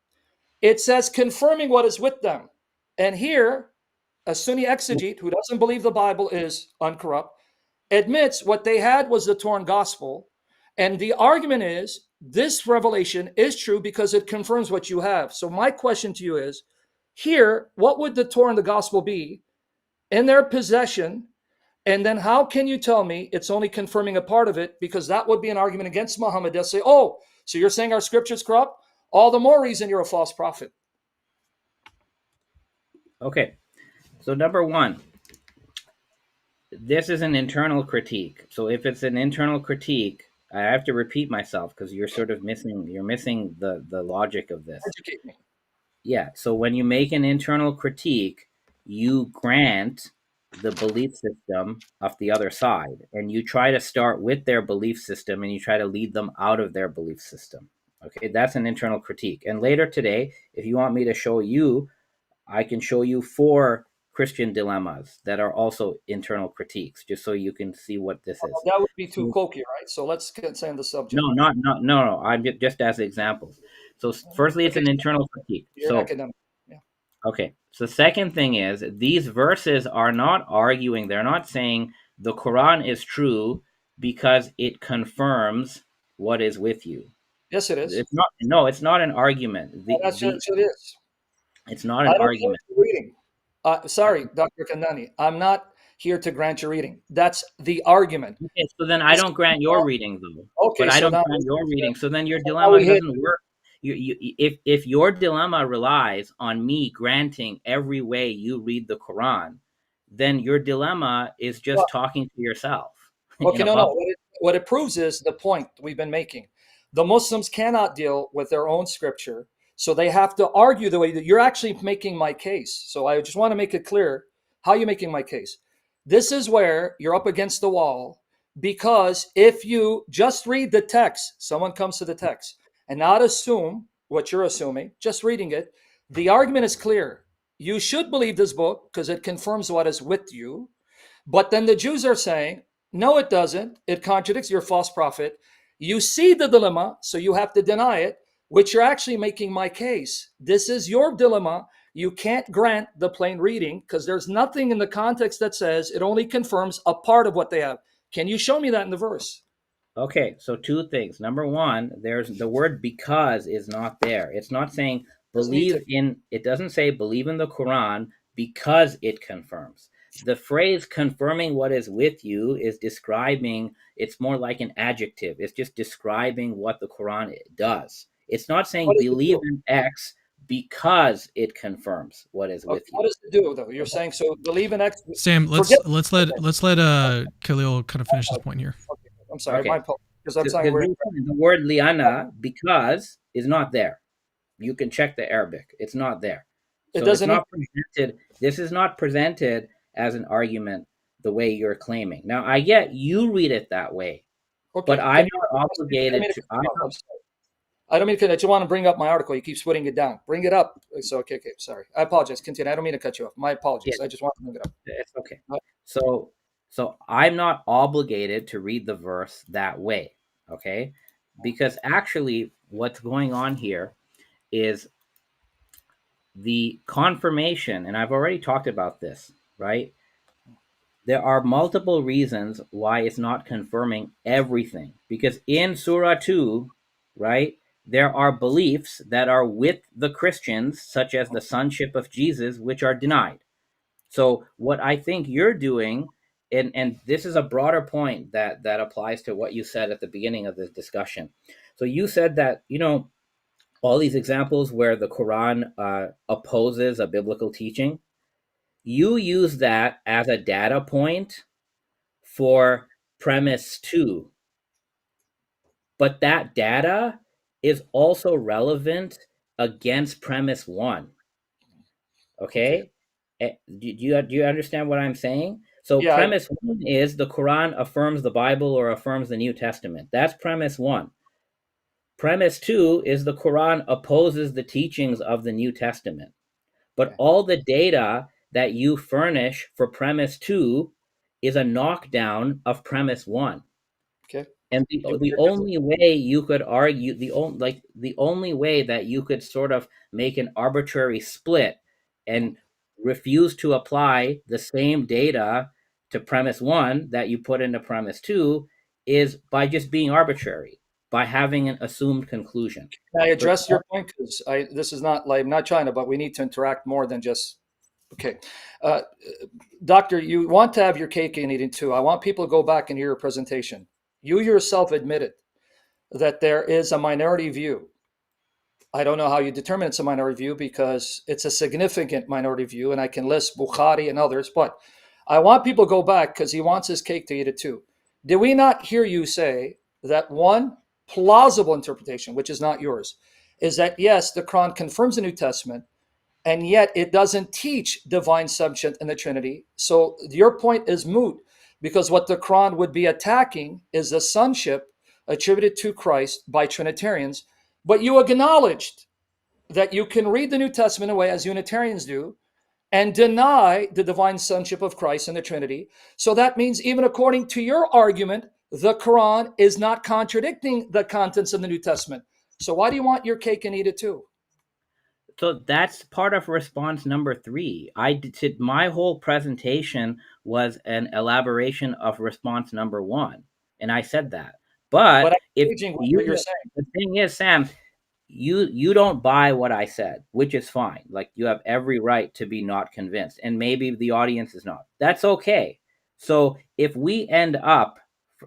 It says confirming what is with them. And here, a Sunni exegete who doesn't believe the Bible is uncorrupt admits what they had was the Torah and Gospel. And the argument is this revelation is true because it confirms what you have. So my question to you is, here, what would the Torah and the Gospel be in their possession? And then how can you tell me it's only confirming a part of it? Because that would be an argument against Muhammad. They'll say, oh, so you're saying our scripture's corrupt? All the more reason you're a false prophet. Okay. So number one, this is an internal critique. So if it's an internal critique, I have to repeat myself because you're sort of missing. You're missing the logic of this. Educate me. Yeah. So when you make an internal critique, you grant the belief system of the other side, and you try to start with their belief system, and you try to lead them out of their belief system. Okay, that's an internal critique. And later today, if you want me to show you, I can show you 4 Christian dilemmas that are also internal critiques, just so you can see what this is. That would be too cokey, right? So let's get on the subject. No. I'm just as examples. So firstly, it's an internal critique. You're academic. Yeah. Okay. So second thing is, these verses are not arguing. They're not saying the Quran is true because it confirms what is with you. Yes, it is. It's not. No, it's not an argument. That's what it is. It's not an argument. Reading. Sorry, Dr. Kandani. I'm not here to grant your reading. That's the argument. Okay, so then I don't grant your reading, though. Okay, but I don't grant your reading. So then your dilemma doesn't work. If your dilemma relies on me granting every way you read the Quran, then your dilemma is just talking to yourself. Okay, no. What it proves is the point we've been making. The Muslims cannot deal with their own scripture, so they have to argue the way that you're actually making my case. So I just want to make it clear how you're making my case. This is where you're up against the wall, because if you just read the text, someone comes to the text, and not assume what you're assuming, just reading it, the argument is clear. You should believe this book because it confirms what is with you. But then the Jews are saying, No, it doesn't. It contradicts your false prophet. You see the dilemma, so you have to deny it, which you're actually making my case. This is your dilemma. You can't grant the plain reading because there's nothing in the context that says it only confirms a part of what they have. Can you show me that in the verse? Okay, so two things. Number one, there's the word because is not there. It's not saying Doesn't need to. it doesn't say believe in the Quran because it confirms. The phrase confirming what is with you is describing, it's more like an adjective. It's just describing what the Quran does. It's not saying What does it believe do? in X because it confirms what is Okay, with you. what does it do though? You're saying so believe in X. Sam, Forget. let's let Khalil kind of finish this point here. Okay, I'm sorry, my Okay. apologies. Because I'm saying Because the word liana, because, is not there. You can check the Arabic. It's not there. it So it's doesn't need. not presented. This is not presented as an argument the way you're claiming. Now, I get you read it that way, but Okay, I'm can you? not I don't mean obligated to to. cut you off. I'm sorry. I don't mean to cut. I just want to bring up my article. You keep putting it down. Bring it up. So okay. Sorry. I apologize. Continue. I don't mean to cut you off. My apologies. Yeah, I just want to bring it up. it's okay. So, I'm not obligated to read the verse that way. Okay, because actually, what's going on here is the confirmation, and I've already talked about this, right? There are multiple reasons why it's not confirming everything. Because in Surah 2, right, there are beliefs that are with the Christians, such as the sonship of Jesus, which are denied. So, what I think you're doing, and this is a broader point that applies to what you said at the beginning of this discussion. So, you said that, all these examples where the Quran opposes a biblical teaching, you use that as a data point for premise two, but that data is also relevant against premise one. Okay. Okay. Do you understand what I'm saying? So Yeah. premise one is the Quran affirms the Bible or affirms the New Testament. That's premise one. Premise two is the Quran opposes the teachings of the New Testament. But Okay. all the data that you furnish for premise two is a knockdown of premise one. Okay. And the only way you could argue the only way that you could sort of make an arbitrary split Mhm. and refuse to apply the same data to premise one that you put into premise two is by just being arbitrary, by having an assumed conclusion. Can I So address your point? Because this is not like I'm not trying to, but we need to interact more than just. Okay, uh, Doctor, you want to have your cake and eat it too. I want people to go back and hear your presentation. You yourself admitted that there is a minority view. I don't know how you determine it's a minority view because it's a significant minority view, and I can list Bukhari and others, but I want people to go back because he wants his cake to eat it too. Did we not hear you say that one plausible interpretation, which is not yours, is that yes, the Quran confirms the New Testament, and yet it doesn't teach divine sonship in the Trinity. So your point is moot because what the Quran would be attacking is the sonship attributed to Christ by Trinitarians. But you acknowledged that you can read the New Testament away as Unitarians do and deny the divine sonship of Christ in the Trinity. So that means, even according to your argument, the Quran is not contradicting the contents of the New Testament. So why do you want your cake and eat it too? that's part of response number three. My whole presentation was an elaboration of response number one, and I said that. But But I'm if engaging with you, what you're saying. the thing is, Sam, you don't buy what I said, which is fine. Like, you have every right to be not convinced, and maybe the audience is not. That's okay. So if we end up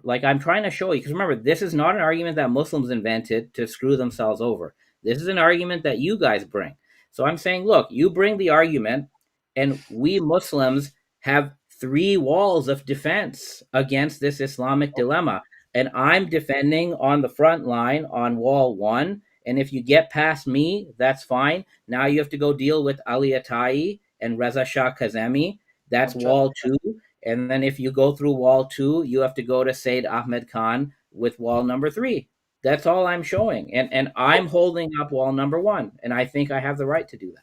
like I'm trying to show you, because remember, this is not an argument that Muslims invented to screw themselves over. This is an argument that you guys bring. So I'm saying, look, you bring the argument, and we Muslims have three walls of defense against this Islamic dilemma. And I'm defending on the front line on wall one. And if you get past me, that's fine. Now you have to go deal with Ali Atai and Reza Shah Kazemi. That's I'm trying. wall two. And then if you go through wall two, you have to go to Said Ahmed Khan with wall number three. That's all I'm showing. And I'm holding up wall number one. And I think I have the right to do that.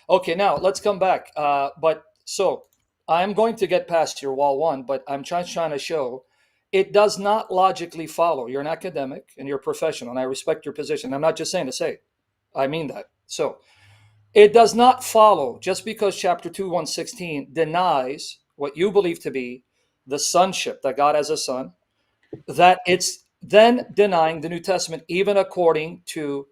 Okay, now let's come back. But so I'm going to get past your wall one, but I'm trying to show it does not logically follow. You're an academic and you're a professional, and I respect your position. I'm not just saying to say it. I mean that. So it does not follow just because chapter 2, 116 denies what you believe to be the sonship, that God has a son, that it's then denying the New Testament, even according to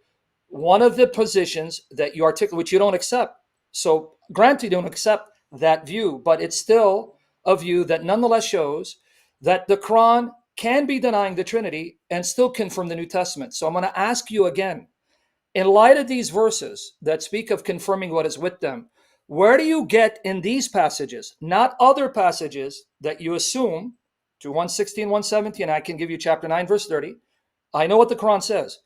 one of the positions that you articulate, which you don't accept. So, granted, you don't accept that view, but it's still a view that nonetheless shows that the Quran can be denying the Trinity and still confirm the New Testament. So, I'm going to ask you again, in light of these verses that speak of confirming what is with them, where do you get in these passages, not other passages that you assume to 116, 117, I can give you chapter 9, verse 30. I know what the Quran says.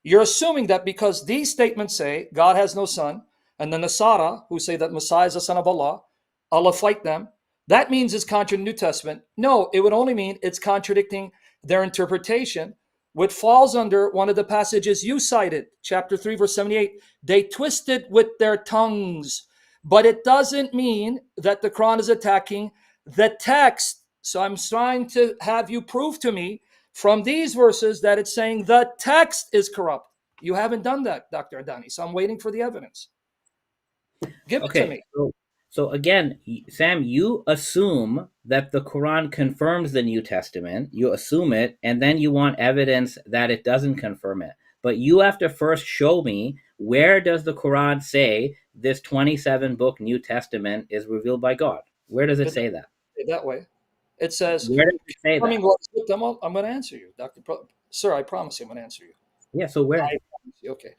You're assuming that because these statements say God has no son, and the Nasara, who say that Messiah is the son of Allah, Allah fight them, that means it's contradicting the New Testament. No, it would only mean it's contradicting their interpretation, which falls under one of the passages you cited, chapter 3, verse 78. They twisted with their tongues, but it doesn't mean that the Quran is attacking the text. So I'm trying to have you prove to me from these verses that it's saying the text is corrupt. You haven't done that, Dr. Adani, so I'm waiting for the evidence. Give it to Okay, me. so again, Sam, you assume that the Quran confirms the New Testament. You assume it, and then you want evidence that it doesn't confirm it. But you have to first show me, where does the Quran say this 27 book New Testament is revealed by God? Where does it It say that? that way. It says, Where does it say confirming that? what's with them. I'm going to answer you, Sir, I promise you I'm going to answer you. Yeah, so where? I promise you. Okay.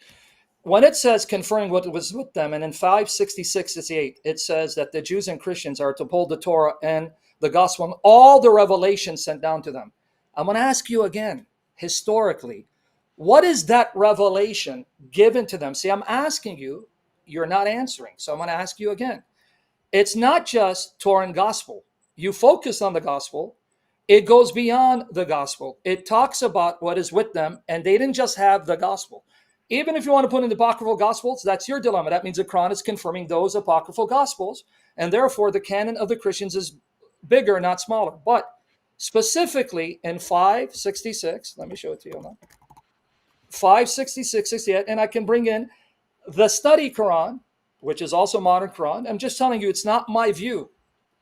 When it says confirming what was with them, and in 566 68, it says that the Jews and Christians are to uphold the Torah and the gospel and all the revelations sent down to them. I'm going to ask you again, historically, what is that revelation given to them? See, I'm asking you, you're not answering. So I'm going to ask you again. It's not just Torah and gospel. You focus on the gospel, it goes beyond the gospel. It talks about what is with them, and they didn't just have the gospel. Even if you want to put in the apocryphal gospels, that's your dilemma. That means the Quran is confirming those apocryphal gospels, and therefore the canon of the Christians is bigger, not smaller. But specifically in 566, let me show it to you now. 566, 68, and I can bring in the study Quran, which is also modern Quran. I'm just telling you, it's not my view.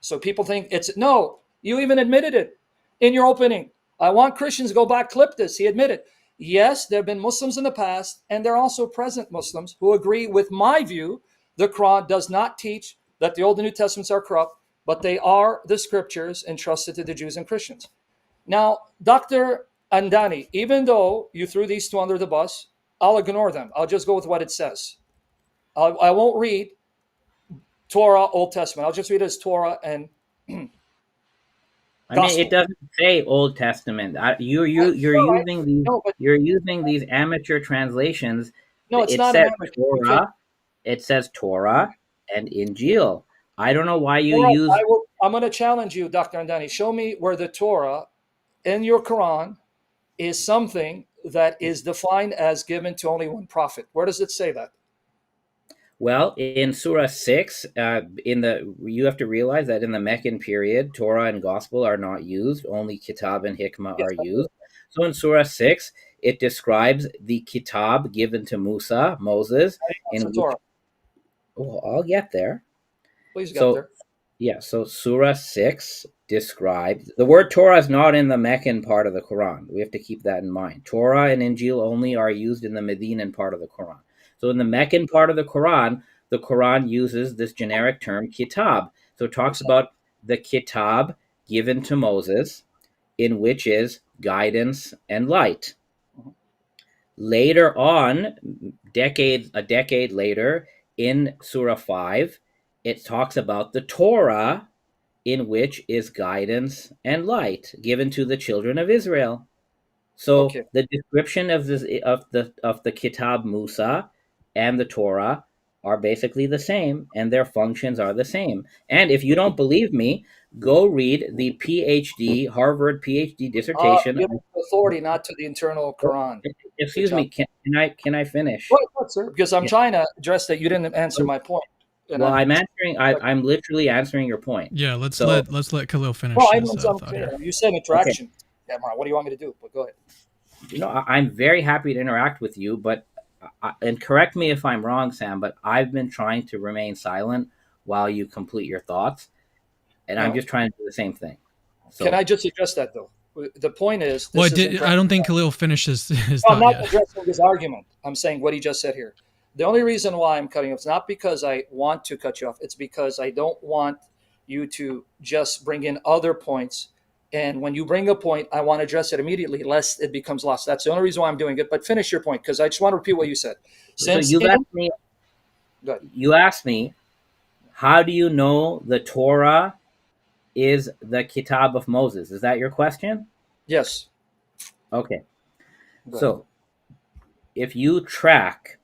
So people think it's no, you even admitted it in your opening. I want Christians to go back, clip this. He admitted, yes, there have been Muslims in the past, and there are also present Muslims who agree with my view. The Quran does not teach that the Old and New Testaments are corrupt, but they are the scriptures entrusted to the Jews and Christians. Now, Dr. Andani, even though you threw these two under the bus, I'll ignore them. I'll just go with what it says. I won't read Torah, Old Testament. I'll just read it as Torah and I mean, it Gospel. doesn't say Old Testament. You're All right. using these No, but you're using these amateur translations. no, it's It not an says amateur. You can. Torah, it says Torah and Injeel. I don't know why you All right, use. I'm going to challenge you, Dr. Andani. Show me where the Torah in your Quran is something that is defined as given to only one prophet. Where does it say that? Well, in Surah 6, you have to realize that in the Meccan period, Torah and Gospel are not used; only Kitab and Hikmah Yes, are I do. used. So in Surah 6, it describes the Kitab given to Moses, What's in the which, Torah? oh, I'll get there. Please get So there. yeah, so Surah 6 describes the word Torah is not in the Meccan part of the Quran. We have to keep that in mind. Torah and Injil only are used in the Medinan part of the Quran. So in the Meccan part of the Quran uses this generic term kitab. So it talks about the kitab given to Moses, in which is guidance and light. Mhm. Later on, a decade later, in Surah 5, it talks about the Torah, in which is guidance and light given to the children of Israel. So Okay. the description of the Kitab Musa and the Torah are basically the same, and their functions are the same. And if you don't believe me, go read the Harvard PhD dissertation. You have authority not to the internal Oh, Quran to excuse me, challenge. can I Go finish? ahead, sir, because I'm Yeah. trying to address that. You didn't answer my point. And Well, I'm I'm answering. I'm literally answering your point. Yeah, So, let's let Khalil well, finish I his know it's thought unfair. here. You said okay, interaction. Yeah, Mark, what do you want me to do? But go ahead. I'm very happy to interact with you, but and correct me if I'm wrong, Sam, but I've been trying to remain silent while you complete your thoughts, and I'm No, just trying to do the same thing. can So, I just address that though? The point is, Well, this is I don't interaction. think Khalil finished his No, I'm thought not yet. addressing his argument. I'm saying what he just said here. The only reason why I'm cutting off is not because I want to cut you off. It's because I don't want you to just bring in other points. And when you bring a point, I want to address it immediately, lest it becomes lost. That's the only reason why I'm doing it. But finish your point, because I just want to repeat what you said. so Since in, good. you asked me, how do you know the Torah is the Kitab of Moses? Is that your question? Yes, Okay. good. So, if you track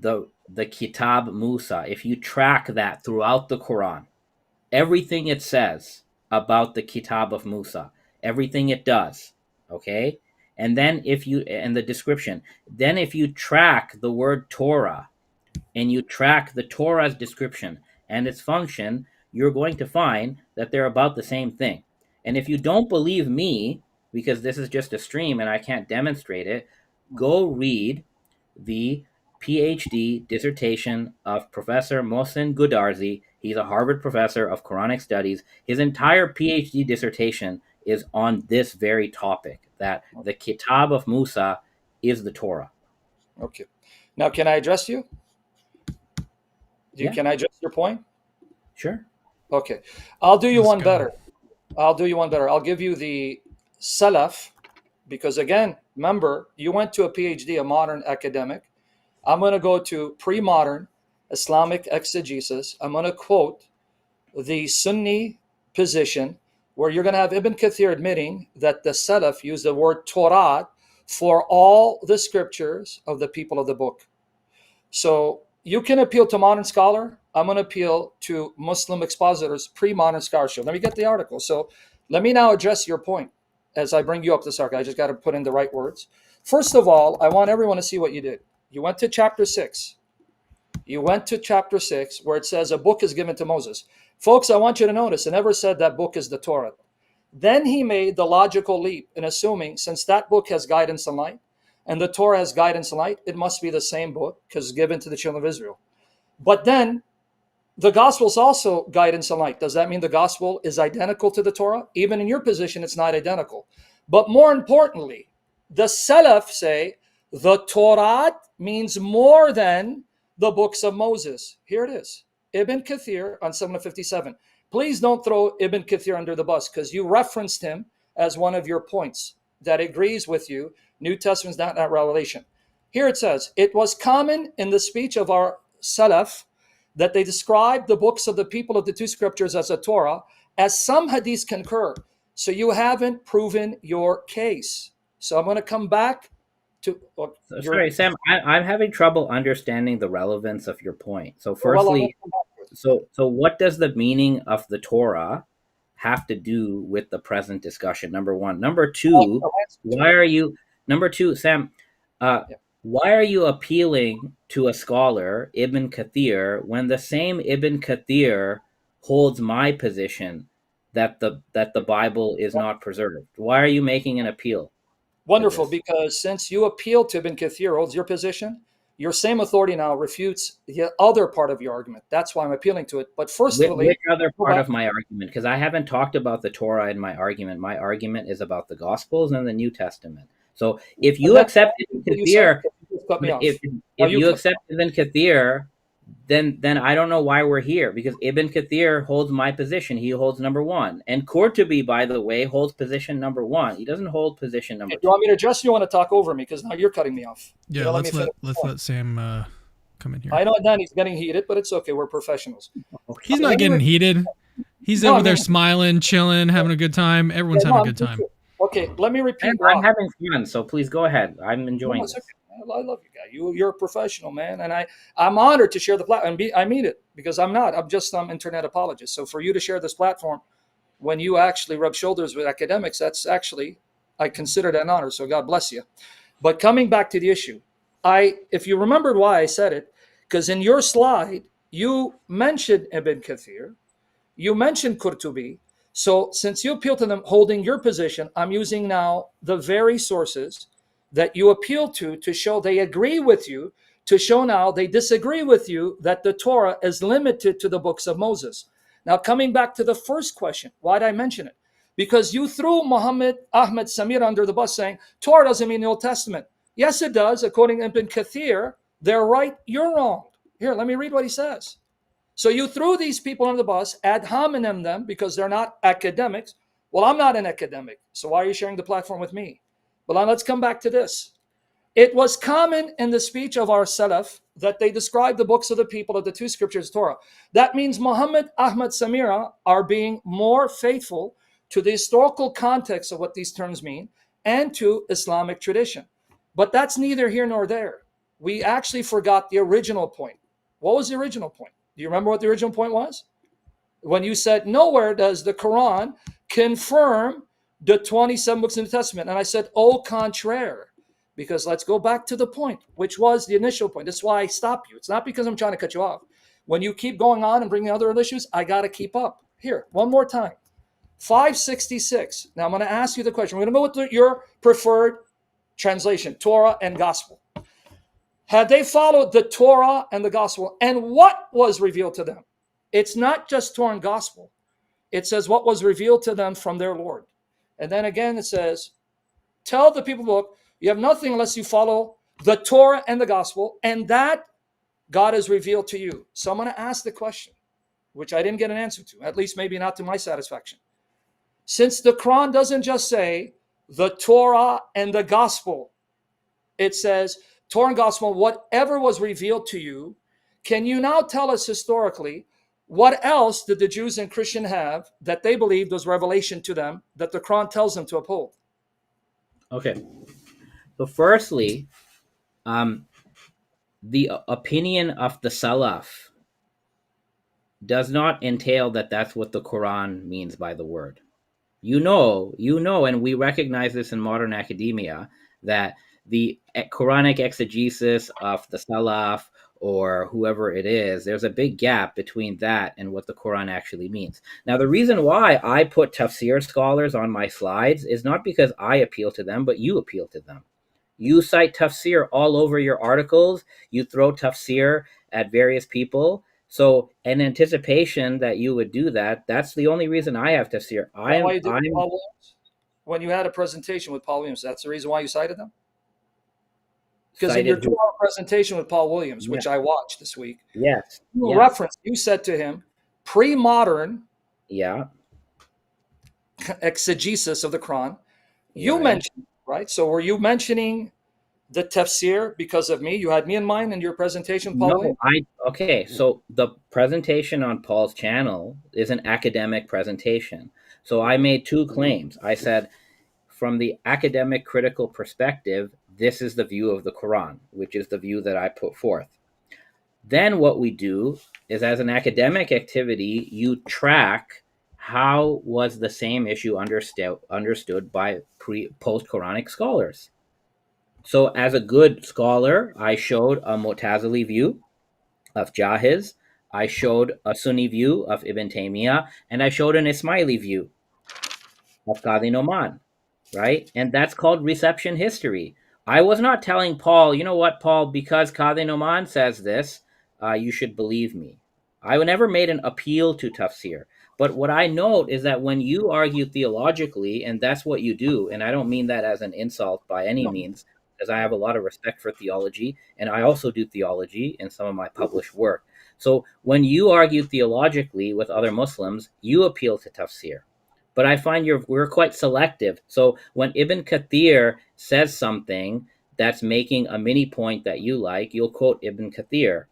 the Kitab Musa, if you track that throughout the Quran, everything it says about the Kitab of Musa, everything it does, okay? And then if you and the description, then if you track the word Torah and you track the Torah's description and its function, you're going to find that they're about the same thing. And if you don't believe me, because this is just a stream and I can't demonstrate it, go read the PhD dissertation of Professor Mohsen Goodarzi. He's a Harvard professor of Quranic studies. His entire PhD dissertation is on this very topic, that the Kitab of Musa is the Torah. Okay. Now, can I address you? Yeah, Can I address your point? sure. Okay. I'll do you Let's one go. better. I'll give you the Salaf, because again, remember, you went to a PhD, a modern academic. I'm going to go to pre-modern Islamic exegesis. I'm going to quote the Sunni position, where you're going to have Ibn Kathir admitting that the Salaf used the word Torah for all the scriptures of the people of the book. So you can appeal to modern scholar. I'm going to appeal to Muslim expositors, pre-modern scholarship. Let me get the article. So let me now address your point as I bring you up this article. I just got to put in the right words. First of all, I want everyone to see what you did. You went to chapter 6. You went to chapter 6 where it says a book is given to Moses. Folks, I want you to notice it never said that book is the Torah. Then he made the logical leap in assuming, since that book has guidance and light, and the Torah has guidance and light, it must be the same book because it's given to the children of Israel. But then the gospel is also guidance and light. Does that mean the gospel is identical to the Torah? Even in your position, it's not identical. But more importantly, the Salaf say the Torah means more than the books of Moses. Here it is. Ibn Kathir on 757. Please don't throw Ibn Kathir under the bus, because you referenced him as one of your points that agrees with you. New Testament's not revelation. Here it says, it was common in the speech of our Salaf that they describe the books of the people of the two scriptures as a Torah, as some hadiths concur. So you haven't proven your case. So I'm going to come back to your. Sorry, Sam. I'm having trouble understanding the relevance of your point. So, Well, I'm going firstly, to come back to it. so what does the meaning of the Torah have to do with the present discussion? Number one. Number two, I'll answer to why it. are you? Number two, Sam. Uh, Yeah. why are you appealing to a scholar, Ibn Kathir, when the same Ibn Kathir holds my position that the Bible is not preserved? Why are you making an appeal to Wonderful, this? because since you appeal to Ibn Kathir, holds your position, your same authority now refutes the other part of your argument. That's why I'm appealing to it. But Which firstly, other go part back. of my argument? Because I haven't talked about the Torah in my argument. My argument is about the Gospels and the New Testament. So if And you then accept Ibn you said, Kathir, you just cut me but if off. Now if you you cut. accept Ibn Kathir, then I don't know why we're here, because Ibn Kathir holds my position. He holds number one, and Qurtubi, by the way, holds position number one. He doesn't hold position number If you want two. me to address, you want to talk over me because now you're cutting me off. You Yeah, know, let me finish the let's point. let Sam come in here. I know Danny's getting heated, but it's okay. We're professionals. He's So not let me getting repeat. heated. He's No, I over there mean, smiling, chilling, having a good time. yeah, Everyone's no, having a I'm good good time. too. Okay, let me I'm, repeat I'm why. having fun, so please go ahead. I'm No, no, enjoying it's this. okay. I love you, guy. You're a professional, man, and I'm honored to share the platform. I mean it because I'm not. I'm just some internet apologist. So for you to share this platform when you actually rub shoulders with academics, that's actually I consider that an honor. So God bless you. But coming back to the issue, if you remembered why I said it, because in your slide you mentioned Ibn Kathir, you mentioned Qurtubi. So since you appeal to them holding your position, I'm using now the very sources that you appeal to show they agree with you, to show now they disagree with you that the Torah is limited to the books of Moses. Now, coming back to the first question, why did I mention it? Because you threw Muhammad Ahmad Samir under the bus saying Torah doesn't mean the Old Testament. Yes, it does. According to Ibn Kathir, they're right, you're wrong. Here, let me read what he says. So you threw these people under the bus, ad hominem them, because they're not academics. Well, I'm not an academic, so why are you sharing the platform with me? But now let's come back to this. It was common in the speech of our Salaf that they described the books of the people of the two scriptures, Torah. That means Muhammad Ahmad Samira are being more faithful to the historical context of what these terms mean and to Islamic tradition. But that's neither here nor there. We actually forgot the original point. What was the original point? Do you remember what the original point was? When you said, nowhere does the Quran confirm the 27 books in the Testament. And I said, au contraire, because let's go back to the point, which was the initial point. That's why I stop you. It's not because I'm trying to cut you off. When you keep going on and bringing other issues, I got to keep up. Here, one more time. 566. Now I'm going to ask you the question. We're going to go with your preferred translation, Torah and Gospel. Had they followed the Torah and the Gospel, and what was revealed to them? It's not just Torah and Gospel. It says what was revealed to them from their Lord. And then again it says, tell the people, look, you have nothing unless you follow the Torah and the Gospel, and that God has revealed to you. So I'm going to ask the question, which I didn't get an answer to, at least maybe not to my satisfaction. Since the Quran doesn't just say the Torah and the Gospel, it says Torah and Gospel, whatever was revealed to you, can you now tell us historically what else did the Jews and Christians have that they believed was revelation to them that the Quran tells them to uphold? Okay. So firstly, the opinion of the Salaf does not entail that that's what the Quran means by the word. You know, and we recognize this in modern academia, that the Quranic exegesis of the Salaf or whoever it is, there's a big gap between that and what the Quran actually means. Now, the reason why I put tafsir scholars on my slides is not because I appeal to them, but you appeal to them. You cite tafsir all over your articles. You throw tafsir at various people. So, in anticipation that you would do that, that's the only reason I have tafsir. Why you did Paul Williams? When you had a presentation with Paul Williams, that's the reason why you cited them? Because in your 2-hour presentation with Paul Williams, which I watched this week, you said to him, pre-modern exegesis of the Quran. You mentioned, right? So were you mentioning the tafsir because of me? You had me in mind in your presentation, Paul Williams? Okay, so the presentation on Paul's channel is an academic presentation. So I made 2 claims. I said, from the academic critical perspective, this is the view of the Quran, which is the view that I put forth. Then what we do is, as an academic activity, you track how was the same issue understood by post-Quranic scholars. So as a good scholar, I showed a Mu'tazili view of Jahiz, I showed a Sunni view of Ibn Taymiyyah, and I showed an Ismaili view of Qadi Noman, right? And that's called reception history. I was not telling Paul, you know what, Paul, because Qadi Noman says this, you should believe me. I never made an appeal to tafsir. But what I note is that when you argue theologically, and that's what you do, and I don't mean that as an insult by any means, because I have a lot of respect for theology, and I also do theology in some of my published work. So when you argue theologically with other Muslims, you appeal to tafsir. But I find we're quite selective. So when Ibn Kathir says something that's making a mini point that you like, you'll quote Ibn Kathir.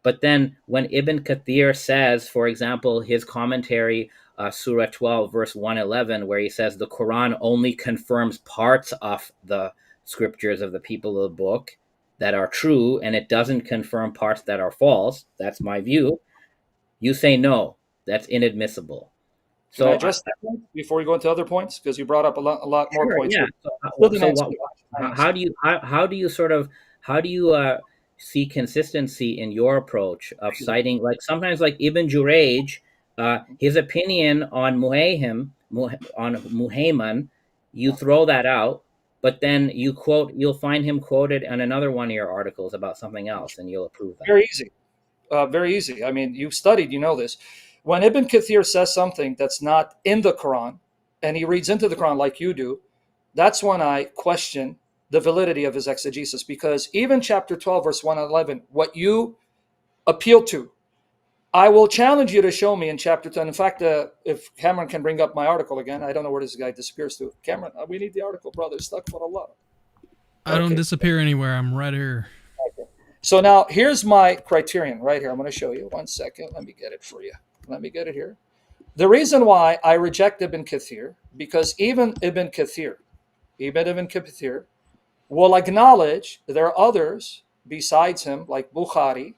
But then when Ibn Kathir says, for example, his commentary, Surah 12, verse 111, where he says the Quran only confirms parts of the scriptures of the people of the book that are true, and it doesn't confirm parts that are false, that's my view, you say no, that's inadmissible. So can I address that point before we go into other points? Because you brought up a lot more points. Yeah. How do you see consistency in your approach of citing, like sometimes like Ibn Jurayj, his opinion on Muhayman, you throw that out, but then you'll find him quoted in another one of your articles about something else, and you'll approve that. Very easy. Very easy. I mean, you've studied, you know this. When Ibn Kathir says something that's not in the Quran, and he reads into the Quran like you do, that's when I question the validity of his exegesis. Because even chapter 12, verse 111, what you appeal to, I will challenge you to show me in chapter 10. In fact, if Cameron can bring up my article again, I don't know where this guy disappears to. Cameron, we need the article, brother. Astaghfirullah. I don't Okay. disappear anywhere. I'm right here. Okay. So now here's my criterion right here. I'm going to show you. 1 second. Let me get it for you. Let me get it here. The reason why I reject Ibn Kathir, because even Ibn Kathir will acknowledge there are others besides him, like Bukhari,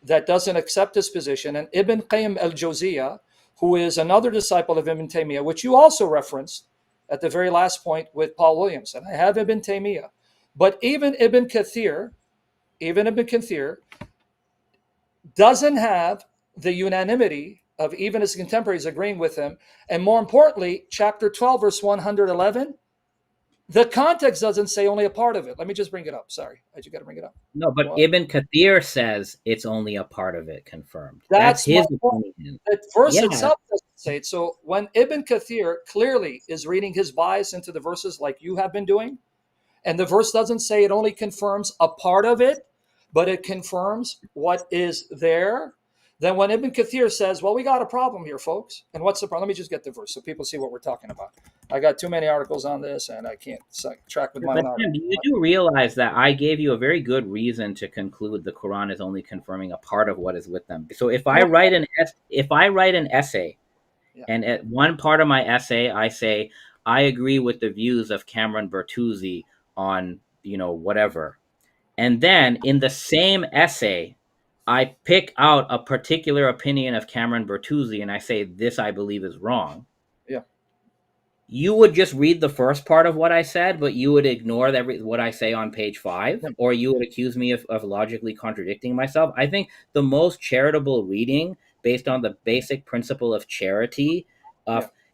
that doesn't accept his position, and Ibn Qayyim al-Jawziyah, who is another disciple of Ibn Taymiyyah, which you also referenced at the very last point with Paul Williams. And I have Ibn Taymiyyah. But even Ibn Kathir doesn't have the unanimity of even his contemporaries agreeing with him. And more importantly, chapter 12, verse 111, the context doesn't say only a part of it. Let me just bring it up. Sorry, I just got to bring it up. No, but Ibn Kathir says it's only a part of it confirmed. That's his opinion. The verse itself doesn't say it. So when Ibn Kathir clearly is reading his bias into the verses like you have been doing, and the verse doesn't say it only confirms a part of it, but it confirms what is there, then when Ibn Kathir says, well, we got a problem here, folks. And what's the problem? Let me just get the verse so people see what we're talking about. I got too many articles on this, and I can't track with my own article. You do realize that I gave you a very good reason to conclude the Quran is only confirming a part of what is with them. So if I write an essay, and at one part of my essay I say I agree with the views of Cameron Bertuzzi on whatever, and then in the same essay I pick out a particular opinion of Cameron Bertuzzi and I say this I believe is wrong. Yeah. You would just read the first part of what I said, but you would ignore what I say on page 5, or you would accuse me of logically contradicting myself. I think the most charitable reading, based on the basic principle of charity,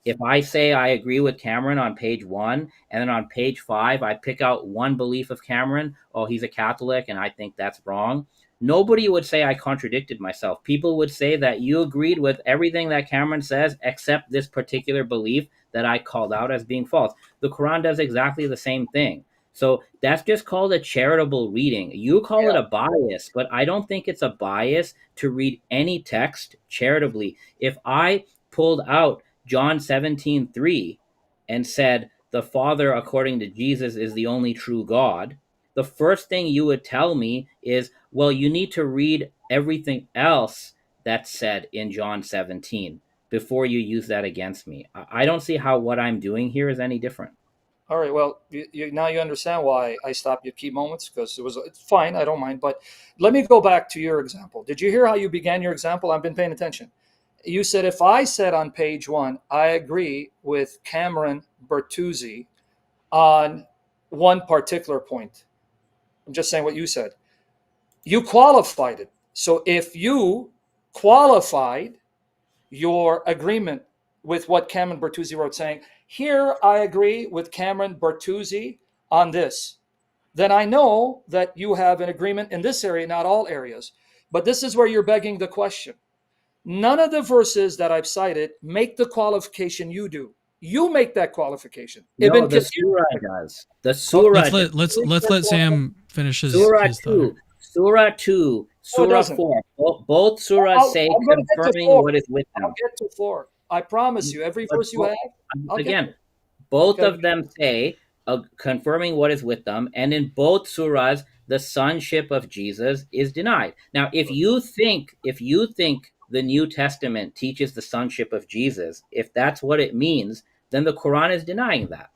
if I say I agree with Cameron on page 1, and then on page 5 I pick out one belief of Cameron, he's a Catholic and I think that's wrong, nobody would say I contradicted myself. People would say that you agreed with everything that Cameron says except this particular belief that I called out as being false. The Quran does exactly the same thing. So that's just called a charitable reading. You call it a bias, but I don't think it's a bias to read any text charitably. If I pulled out John 17:3 and said the Father, according to Jesus, is the only true God, the first thing you would tell me is, well, you need to read everything else that's said in John 17 before you use that against me. I don't see how what I'm doing here is any different. All right. Well, now you understand why I stopped you at key moments, because it's fine. I don't mind. But let me go back to your example. Did you hear how you began your example? I've been paying attention. You said, if I said on page 1, I agree with Cameron Bertuzzi on one particular point. I'm just saying what you said. You qualified it. So if you qualified your agreement with what Cameron Bertuzzi wrote, saying, here I agree with Cameron Bertuzzi on this, then I know that you have an agreement in this area, not all areas. But this is where you're begging the question. None of the verses that I've cited make the qualification you do. You make that qualification. No, the surah does. The surah. Let's let Sam finish his Surah his 2, Surah 2, Surah 4. Both surahs say confirming what is with them. I'll get to 4. I promise you. Every verse you have. Again, both of them say confirming what is with them, and in both surahs, the sonship of Jesus is denied. Now, if you think the New Testament teaches the sonship of Jesus, if that's what it means, then the Quran is denying that.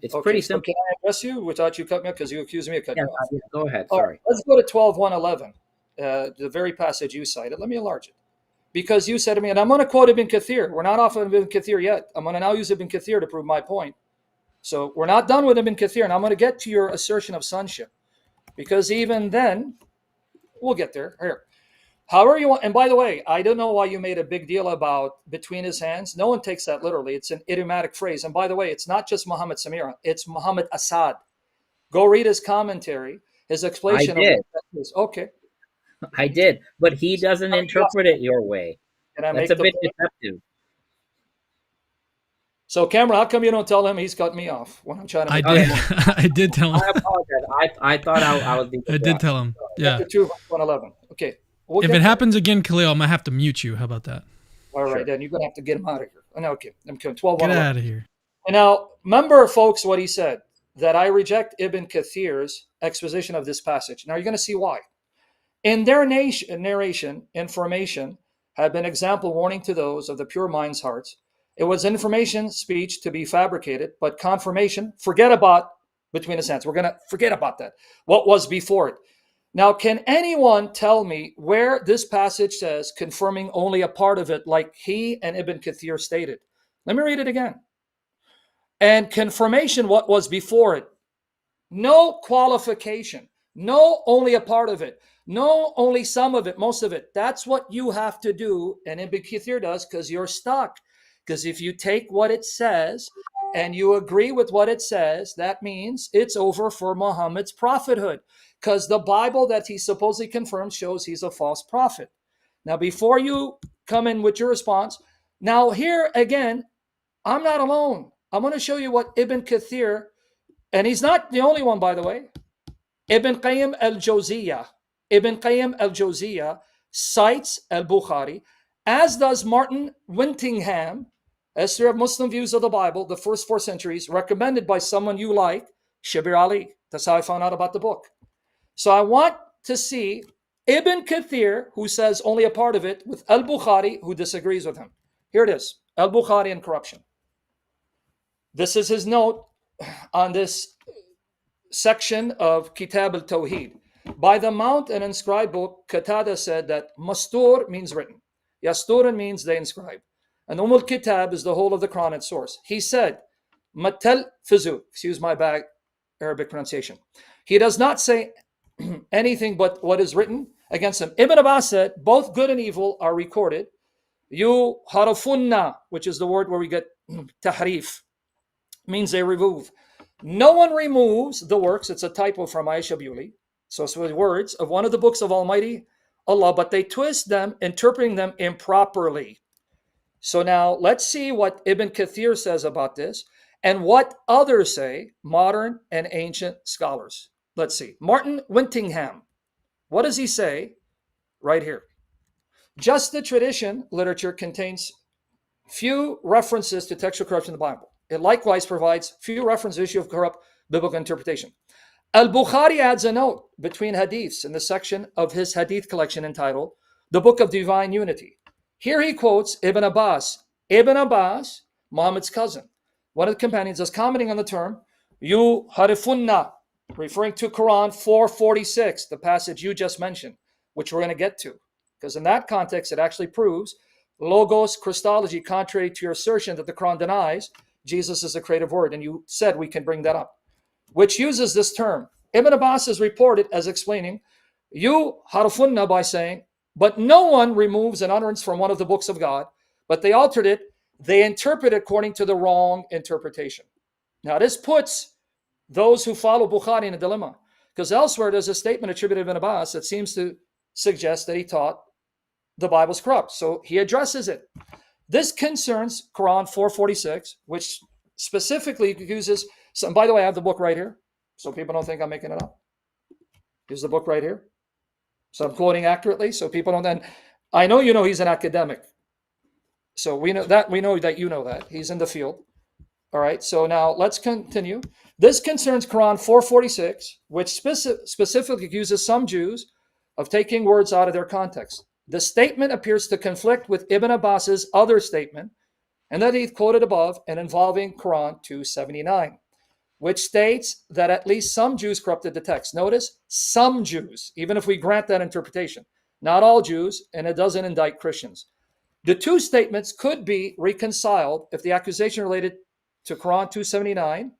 It's pretty simple. Can I address you without you cutting me off? Because you accused me of cutting you off. Yeah, go ahead. Sorry. Let's go to 12:111, the very passage you cited. Let me enlarge it. Because you said to me, and I'm going to quote Ibn Kathir. We're not off of Ibn Kathir yet. I'm going to now use Ibn Kathir to prove my point. So we're not done with Ibn Kathir, and I'm going to get to your assertion of sonship. Because even then, we'll get there. Here. However you want, and by the way, I don't know why you made a big deal about between his hands. No one takes that literally. It's an idiomatic phrase. And by the way, it's not just Muhammad Samira, it's Muhammad Assad. Go read his commentary, his I explanation of did. what that is. Okay. I did. But he doesn't interpret it your way. Can I That's make a the bit point? deceptive. So, Cameron, how come you don't tell him he's cut me off when I'm trying to I make did. the point? I did tell I him. apologize. I thought I was being I did tell him. Yeah. Chapter 2, verse 111. Okay. We'll If get it there. happens again, Khalil, I'm gonna have to mute you. How about that? All right, Sure. then you're going to have to get him out of here. Oh, no, okay. I'm coming. 12, Get 111. out of here. And now, remember, folks, what he said, that I reject Ibn Kathir's exposition of this passage. Now, you're going to see why. In their narration, information had been example warning to those of the pure mind's hearts. It was information speech to be fabricated, but confirmation, forget about between his hands. We're going to forget about that. What was before it? Now, can anyone tell me where this passage says confirming only a part of it, like he and Ibn Kathir stated? Let me read it again. And confirmation, what was before it. No qualification. No only a part of it. No only some of it, most of it. That's what you have to do. And Ibn Kathir does, because you're stuck. Because if you take what it says and you agree with what it says, that means it's over for Muhammad's prophethood. Because the Bible that he supposedly confirmed shows he's a false prophet. Now, before you come in with your response, now here again, I'm not alone. I'm going to show you what Ibn Kathir, and he's not the only one, by the way. Ibn Qayyim al-Jawziyah. Ibn Qayyim al-Jawziyah cites al-Bukhari, as does Martin Wintingham, History of Muslim Views of the Bible, the first 4 centuries, recommended by someone you like, Shabir Ali. That's how I found out about the book. So I want to see Ibn Kathir, who says only a part of it, with al-Bukhari, who disagrees with him. Here it is, al-Bukhari and corruption. This is his note on this section of Kitab al-Tawheed. By the Mount and Inscribed book, Qatada said that Mastur means written. Yasturan means they inscribe. And Kitab is the whole of the Quran at source. He said, Matel Fizu, excuse my bad Arabic pronunciation. He does not say anything but what is written against him. Ibn Abbas said, both good and evil are recorded. You harafunna, which is the word where we get tahrif, means they remove. No one removes the works. It's a typo from Aisha Bewley. So it's the words of one of the books of Almighty Allah, but they twist them, interpreting them improperly. So now let's see what Ibn Kathir says about this and what others say, modern and ancient scholars. Let's see. Martin Wintingham. What does he say? Right here. Just the tradition literature contains few references to textual corruption in the Bible. It likewise provides few references to the issue of corrupt biblical interpretation. Al-Bukhari adds a note between hadiths in the section of his hadith collection entitled The Book of Divine Unity. Here he quotes Ibn Abbas. Ibn Abbas, Muhammad's cousin, one of the companions, is commenting on the term "yu harifunna," referring to Quran 446, the passage you just mentioned, which we're going to get to. Because in that context, it actually proves Logos Christology, contrary to your assertion that the Quran denies Jesus is a creative word. And you said we can bring that up, which uses this term. Ibn Abbas is reported as explaining "yu harifunna" by saying, but no one removes an utterance from one of the books of God, but they altered it. They interpret it according to the wrong interpretation. Now, this puts those who follow Bukhari in a dilemma, because elsewhere there's a statement attributed to Ibn Abbas that seems to suggest that he taught the Bible's corrupt. So he addresses it. This concerns Quran 446, which specifically uses, and by the way, I have the book right here, so people don't think I'm making it up. Here's the book right here. So I'm quoting accurately, so people don't then. I know you know he's an academic. So we know that you know that. He's in the field. All right, so now let's continue. This concerns Quran 446, which specifically accuses some Jews of taking words out of their context. The statement appears to conflict with Ibn Abbas's other statement, and that he quoted above, and involving Quran 279. Which states that at least some Jews corrupted the text. Notice, some Jews, even if we grant that interpretation. Not all Jews, and it doesn't indict Christians. The two statements could be reconciled if the accusation related to Quran 279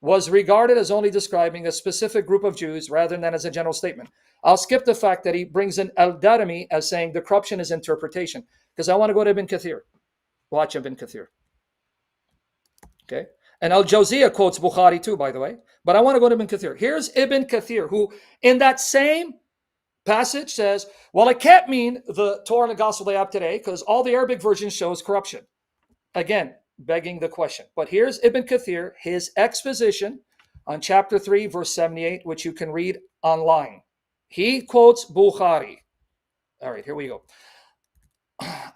was regarded as only describing a specific group of Jews rather than as a general statement. I'll skip the fact that he brings in Al-Darimi as saying the corruption is interpretation, because I want to go to Ibn Kathir. Watch Ibn Kathir. Okay. And Al-Jawziyah quotes Bukhari too, by the way. But I want to go to Ibn Kathir. Here's Ibn Kathir, who in that same passage says, well, it can't mean the Torah and the Gospel they have today because all the Arabic version shows corruption. Again, begging the question. But here's Ibn Kathir, his exposition on chapter 3, verse 78, which you can read online. He quotes Bukhari. All right, here we go.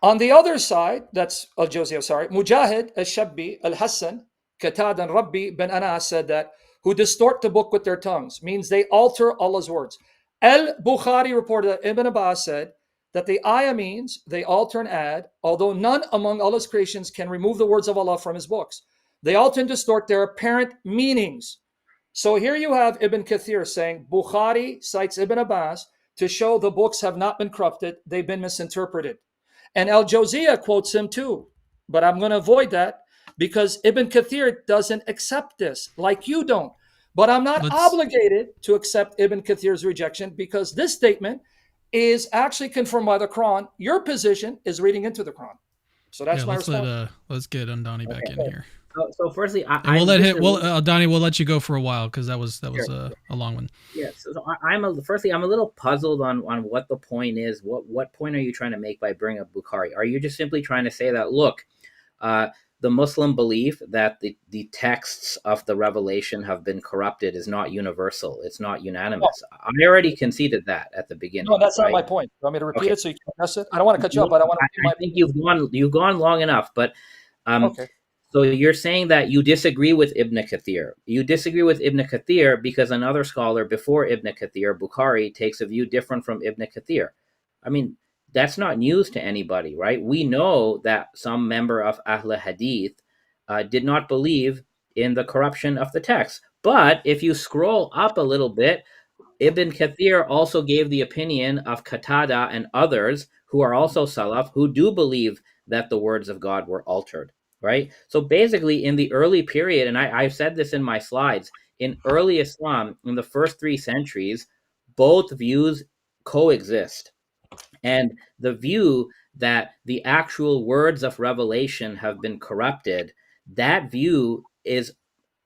On the other side, that's Al-Jawziyah, sorry, Mujahid, Al-Shabbi, Al-Hassan, Qatada, and Rabbi bin Anas said that who distort the book with their tongues means they alter Allah's words. Al-Bukhari reported that Ibn Abbas said that the ayah means they alter and add, although none among Allah's creations can remove the words of Allah from his books. They alter and distort their apparent meanings. So here you have Ibn Kathir saying Bukhari cites Ibn Abbas to show the books have not been corrupted, they've been misinterpreted. And Al-Jawziyah quotes him too. But I'm going to avoid that because Ibn Kathir doesn't accept this like you don't. But I'm not obligated to accept Ibn Kathir's rejection because this statement is actually confirmed by the Quran. Your position is reading into the Quran. So that's my response. Let's get Andani back in here. So firstly, we'll let him. Andani, we'll let you go for a while because that was a long one. Yes. Yeah, so I'm a little puzzled on what the point is. What point are you trying to make by bringing up Bukhari? Are you just simply trying to say that look, the Muslim belief that the texts of the revelation have been corrupted is not universal. It's not unanimous. I already conceded that at the beginning. No, that's not my point. You want me to repeat it so you can address it? I don't want to cut you off, but I want to. I think you've gone long enough, but okay. So you're saying that you disagree with Ibn Kathir. You disagree with Ibn Kathir because another scholar before Ibn Kathir, Bukhari, takes a view different from Ibn Kathir. I mean, that's not news to anybody, right? We know that some member of Ahl Hadith did not believe in the corruption of the text. But if you scroll up a little bit, Ibn Kathir also gave the opinion of Qatada and others who are also Salaf who do believe that the words of God were altered. Right. So basically, in the early period, and I've said this in my slides, in early Islam, in the first 3 centuries, both views coexist. And the view that the actual words of revelation have been corrupted, that view is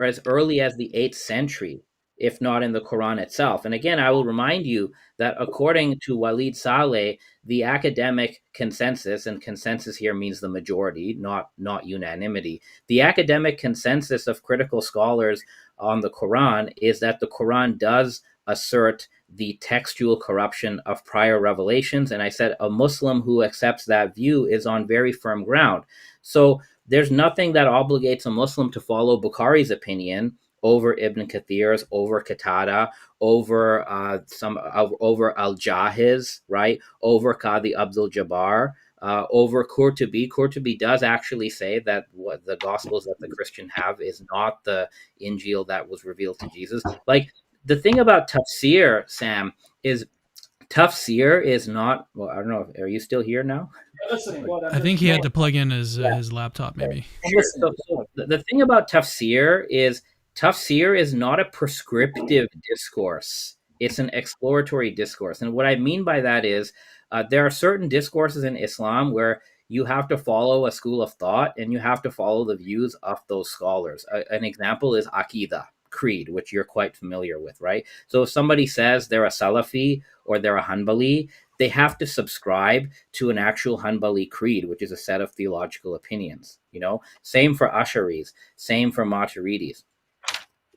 as early as the 8th century, if not in the Quran itself. And again, I will remind you that according to Walid Saleh, the academic consensus, and consensus here means the majority, not unanimity. The academic consensus of critical scholars on the Quran is that the Quran does assert the textual corruption of prior revelations. And I said a Muslim who accepts that view is on very firm ground. So there's nothing that obligates a Muslim to follow Bukhari's opinion over Ibn Kathir's, over Qatada, over over Al-Jahiz, right? Over Qadi Abdul Jabbar, over Qurtubi. Qurtubi does actually say that what the Gospels that the Christian have is not the Injeel that was revealed to Jesus. Like the thing about tafsir, Sam, is tafsir is not. Well, I don't know. Are you still here now? I think he had to plug in his laptop, maybe. Sure. So the thing about tafsir is not a prescriptive discourse. It's an exploratory discourse. And what I mean by that is there are certain discourses in Islam where you have to follow a school of thought and you have to follow the views of those scholars. An example is Aqidah, creed, which you're quite familiar with, right? So if somebody says they're a Salafi or they're a Hanbali, they have to subscribe to an actual Hanbali creed, which is a set of theological opinions. Same for Asharis, same for Maturidis.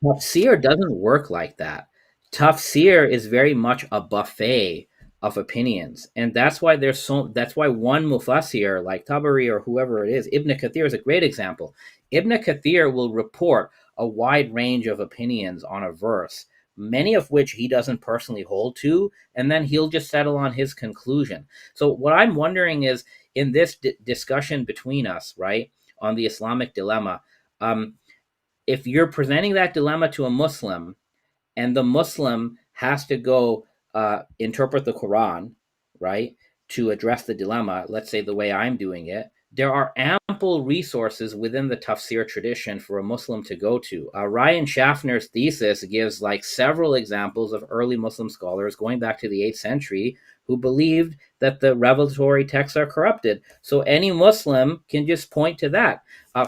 Tafsir doesn't work like that. Tafsir is very much a buffet of opinions, and that's why one mufassir like Tabari or whoever it is, Ibn Kathir is a great example. Ibn Kathir will report a wide range of opinions on a verse, many of which he doesn't personally hold to, and then he'll just settle on his conclusion. So what I'm wondering is, in this discussion between us, right, on the Islamic dilemma, if you're presenting that dilemma to a Muslim and the Muslim has to go interpret the Quran, right, to address the dilemma, let's say the way I'm doing it, there are ample resources within the tafsir tradition for a Muslim to go to. Ryan Schaffner's thesis gives like several examples of early Muslim scholars going back to the 8th century who believed that the revelatory texts are corrupted. So any Muslim can just point to that.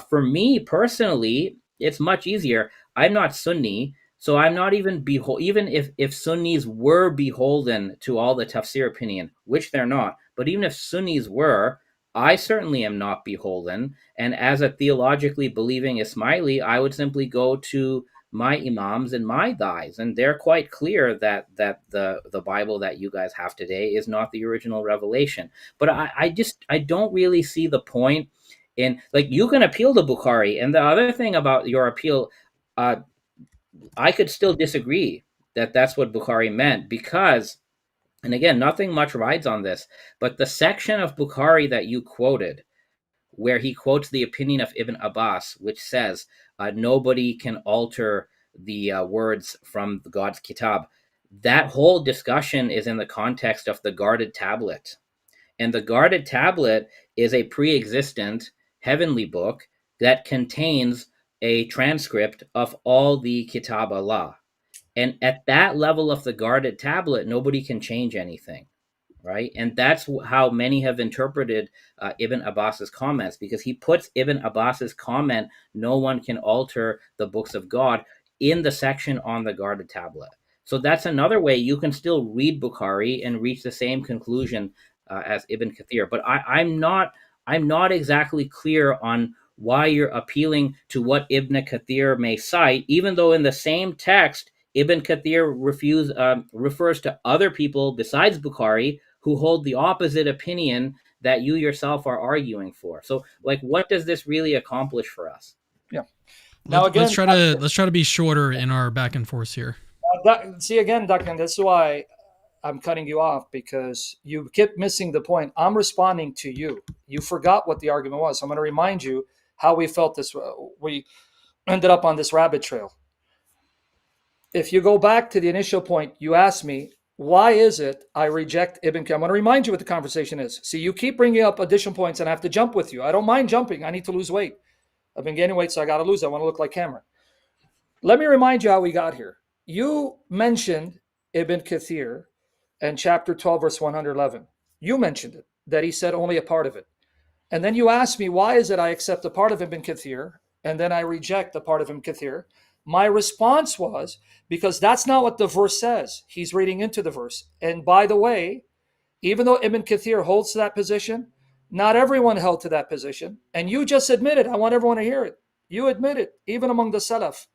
For me personally, it's much easier. I'm not Sunni, so I'm not even even if Sunnis were beholden to all the tafsir opinion, which they're not, but even if Sunnis were, I certainly am not beholden. And as a theologically believing Ismaili, I would simply go to my imams and my guys, and they're quite clear that the Bible that you guys have today is not the original revelation. But I don't really see the point in, like, you can appeal to Bukhari, and the other thing about your appeal, uh, I could still disagree that that's what Bukhari meant, because, and again, nothing much rides on this, but the section of Bukhari that you quoted, where he quotes the opinion of Ibn Abbas, which says nobody can alter the words from God's kitab, that whole discussion is in the context of the guarded tablet. And the guarded tablet is a pre existent heavenly book that contains a transcript of all the kitab Allah. And at that level of the guarded tablet, nobody can change anything, right? And that's how many have interpreted Ibn Abbas's comments, because he puts Ibn Abbas's comment, no one can alter the books of God, in the section on the guarded tablet. So that's another way you can still read Bukhari and reach the same conclusion as Ibn Kathir. But I'm not exactly clear on why you're appealing to what Ibn Kathir may cite, even though in the same text Ibn Kathir refers to other people besides Bukhari who hold the opposite opinion that you yourself are arguing for. So, like, what does this really accomplish for us? Yeah. Now again, let's try to be shorter in our back and forth here. See again, Duncan. That's why I'm cutting you off, because you kept missing the point. I'm responding to you. You forgot what the argument was. I'm going to remind you how we felt this. We ended up on this rabbit trail. If you go back to the initial point, you asked me, why is it I reject Ibn Kathir? I'm going to remind you what the conversation is. See, you keep bringing up additional points, and I have to jump with you. I don't mind jumping. I need to lose weight. I've been gaining weight, so I got to lose. I want to look like Cameron. Let me remind you how we got here. You mentioned Ibn Kathir and chapter 12, verse 111. You mentioned it, that he said only a part of it. And then you asked me, why is it I accept a part of Ibn Kathir and then I reject the part of Ibn Kathir? My response was, because that's not what the verse says. He's reading into the verse. And by the way, even though Ibn Kathir holds to that position, not everyone held to that position. And you just admitted, I want everyone to hear it. You admitted, even among the Salaf,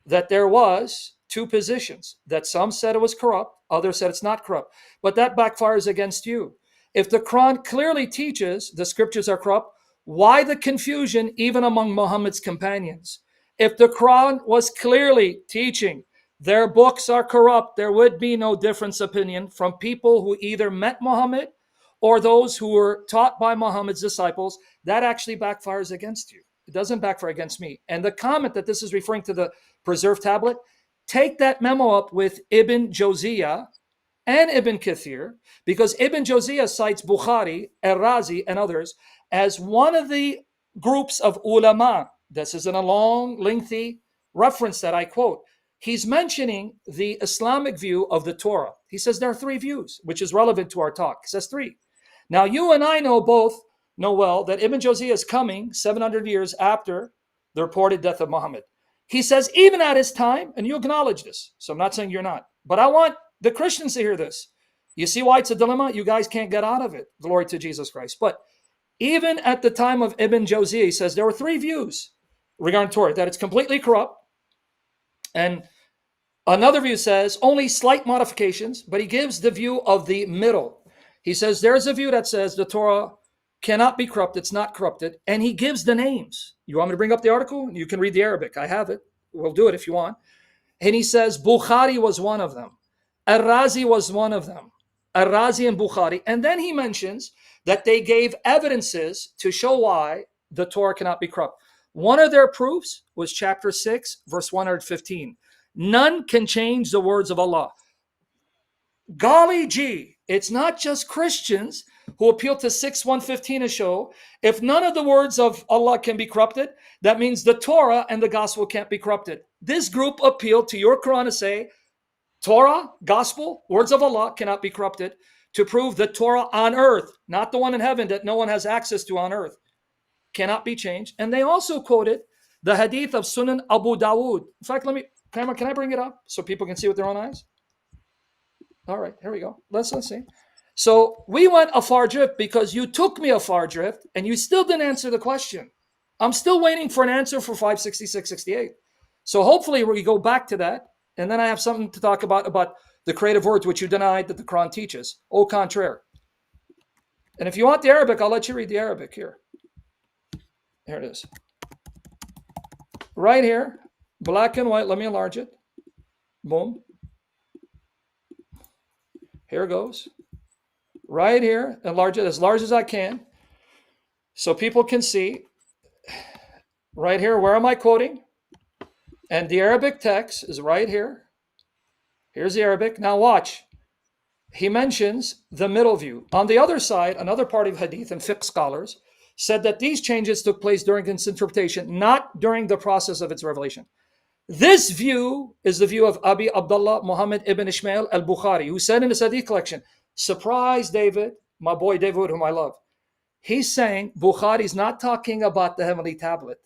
that there was two positions, that some said it was corrupt, others said it's not corrupt. But that backfires against you. If the Quran clearly teaches the scriptures are corrupt, why the confusion even among Muhammad's companions? If the Quran was clearly teaching their books are corrupt, there would be no difference opinion from people who either met Muhammad or those who were taught by Muhammad's disciples. That actually backfires against you. It doesn't backfire against me. And the comment that this is referring to the preserved tablet, take that memo up with Ibn Jawziyah and Ibn Kathir, because Ibn Jawziyah cites Bukhari, Al-Razi, and others as one of the groups of ulama. This is in a long, lengthy reference that I quote. He's mentioning the Islamic view of the Torah. He says there are three views, which is relevant to our talk. He says three. Now, you and I know well that Ibn Jawziyah is coming 700 years after the reported death of Muhammad. He says, even at his time, and you acknowledge this, so I'm not saying you're not, but I want the Christians to hear this. You see why it's a dilemma? You guys can't get out of it. Glory to Jesus Christ. But even at the time of Ibn Jawziyah, he says there were three views regarding Torah, that it's completely corrupt. And another view says only slight modifications, but he gives the view of the middle. He says there's a view that says the Torah cannot be corrupt, it's not corrupted, and he gives the names. You want me to bring up the article? You can read the Arabic. I have it. We'll do it if you want. And he says Bukhari was one of them. Al-Razi was one of them. Al-Razi and Bukhari. And then he mentions that they gave evidences to show why the Torah cannot be corrupt. One of their proofs was chapter 6, verse 115. None can change the words of Allah. Golly gee, it's not just Christians who appeal to 6:115 and show if none of the words of Allah can be corrupted, that means the Torah and the gospel can't be corrupted. This group appealed to your Quran to say Torah, gospel, words of Allah cannot be corrupted, to prove the Torah on earth, not the one in heaven that no one has access to on earth, cannot be changed. And they also quoted the hadith of Sunan Abu Dawood. In fact, can I bring it up so people can see with their own eyes? All right, here we go. Let's see. So we went a far drift because you took me a far drift and you still didn't answer the question. I'm still waiting for an answer for 566-68. So hopefully we go back to that. And then I have something to talk about the creative words, which you denied that the Quran teaches. Au contraire. And if you want the Arabic, I'll let you read the Arabic here. Here it is. Right here, black and white. Let me enlarge it. Boom. Here it goes. Right here, enlarge it as large as I can so people can see. Right here, where am I quoting? And the Arabic text is right here. Here's the Arabic. Now watch. He mentions the middle view. On the other side, another party of hadith and fiqh scholars said that these changes took place during its interpretation, not during the process of its revelation. This view is the view of Abi Abdullah Muhammad ibn Ishmael al-Bukhari, who said in his hadith collection, surprise, David, my boy David, whom I love. He's saying Bukhari's not talking about the heavenly tablet.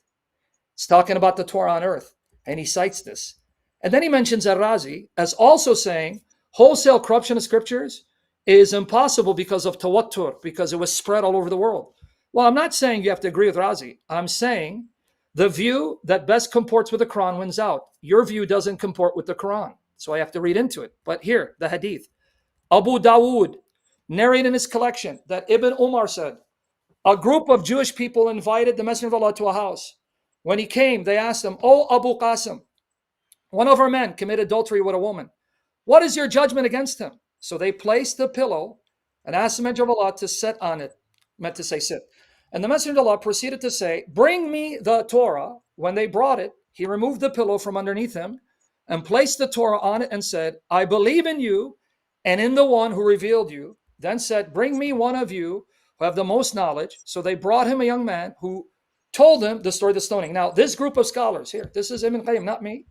It's talking about the Torah on earth. And he cites this. And then he mentions Ar-Razi as also saying wholesale corruption of scriptures is impossible because of tawattur, because it was spread all over the world. Well, I'm not saying you have to agree with Razi. I'm saying the view that best comports with the Quran wins out. Your view doesn't comport with the Quran. So I have to read into it. But here, the hadith. Abu Dawood narrated in his collection that Ibn Umar said, a group of Jewish people invited the Messenger of Allah to a house. When he came, they asked him, "O Abu Qasim, one of our men committed adultery with a woman. What is your judgment against him?" So they placed the pillow and asked the Messenger of Allah to sit on it, meant to say sit. And the Messenger of Allah proceeded to say, "Bring me the Torah." When they brought it, he removed the pillow from underneath him and placed the Torah on it and said, "I believe in you and in the one who revealed you." Then said, "Bring me one of you who have the most knowledge." So they brought him a young man who told him the story of the stoning. Now, this group of scholars here, this is Ibn Qayyim, not me.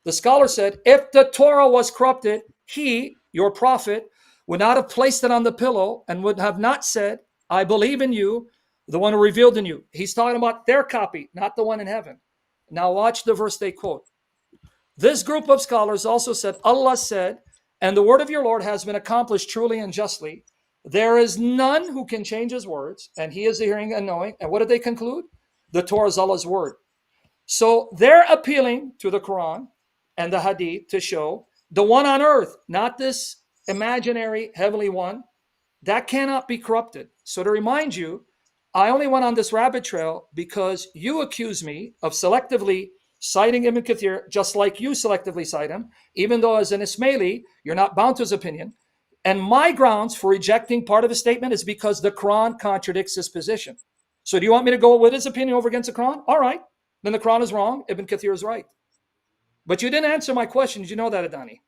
The scholar said, if the Torah was corrupted, he, your prophet, would not have placed it on the pillow and would have not said, "I believe in you, the one who revealed in you." He's talking about their copy, not the one in heaven. Now watch the verse they quote. This group of scholars also said, Allah said, "And the word of your Lord has been accomplished truly and justly. There is none who can change his words, and he is the hearing and knowing." And what did they conclude? The Torah is Allah's word. So they're appealing to the Quran and the Hadith to show the one on earth, not this imaginary heavenly one, that cannot be corrupted. So to remind you, I only went on this rabbit trail because you accuse me of selectively citing Ibn Kathir, just like you selectively cite him, even though as an Ismaili, you're not bound to his opinion. And my grounds for rejecting part of his statement is because the Quran contradicts his position. So do you want me to go with his opinion over against the Quran? All right. Then the Quran is wrong. Ibn Kathir is right. But you didn't answer my question. Did you know that, Adani?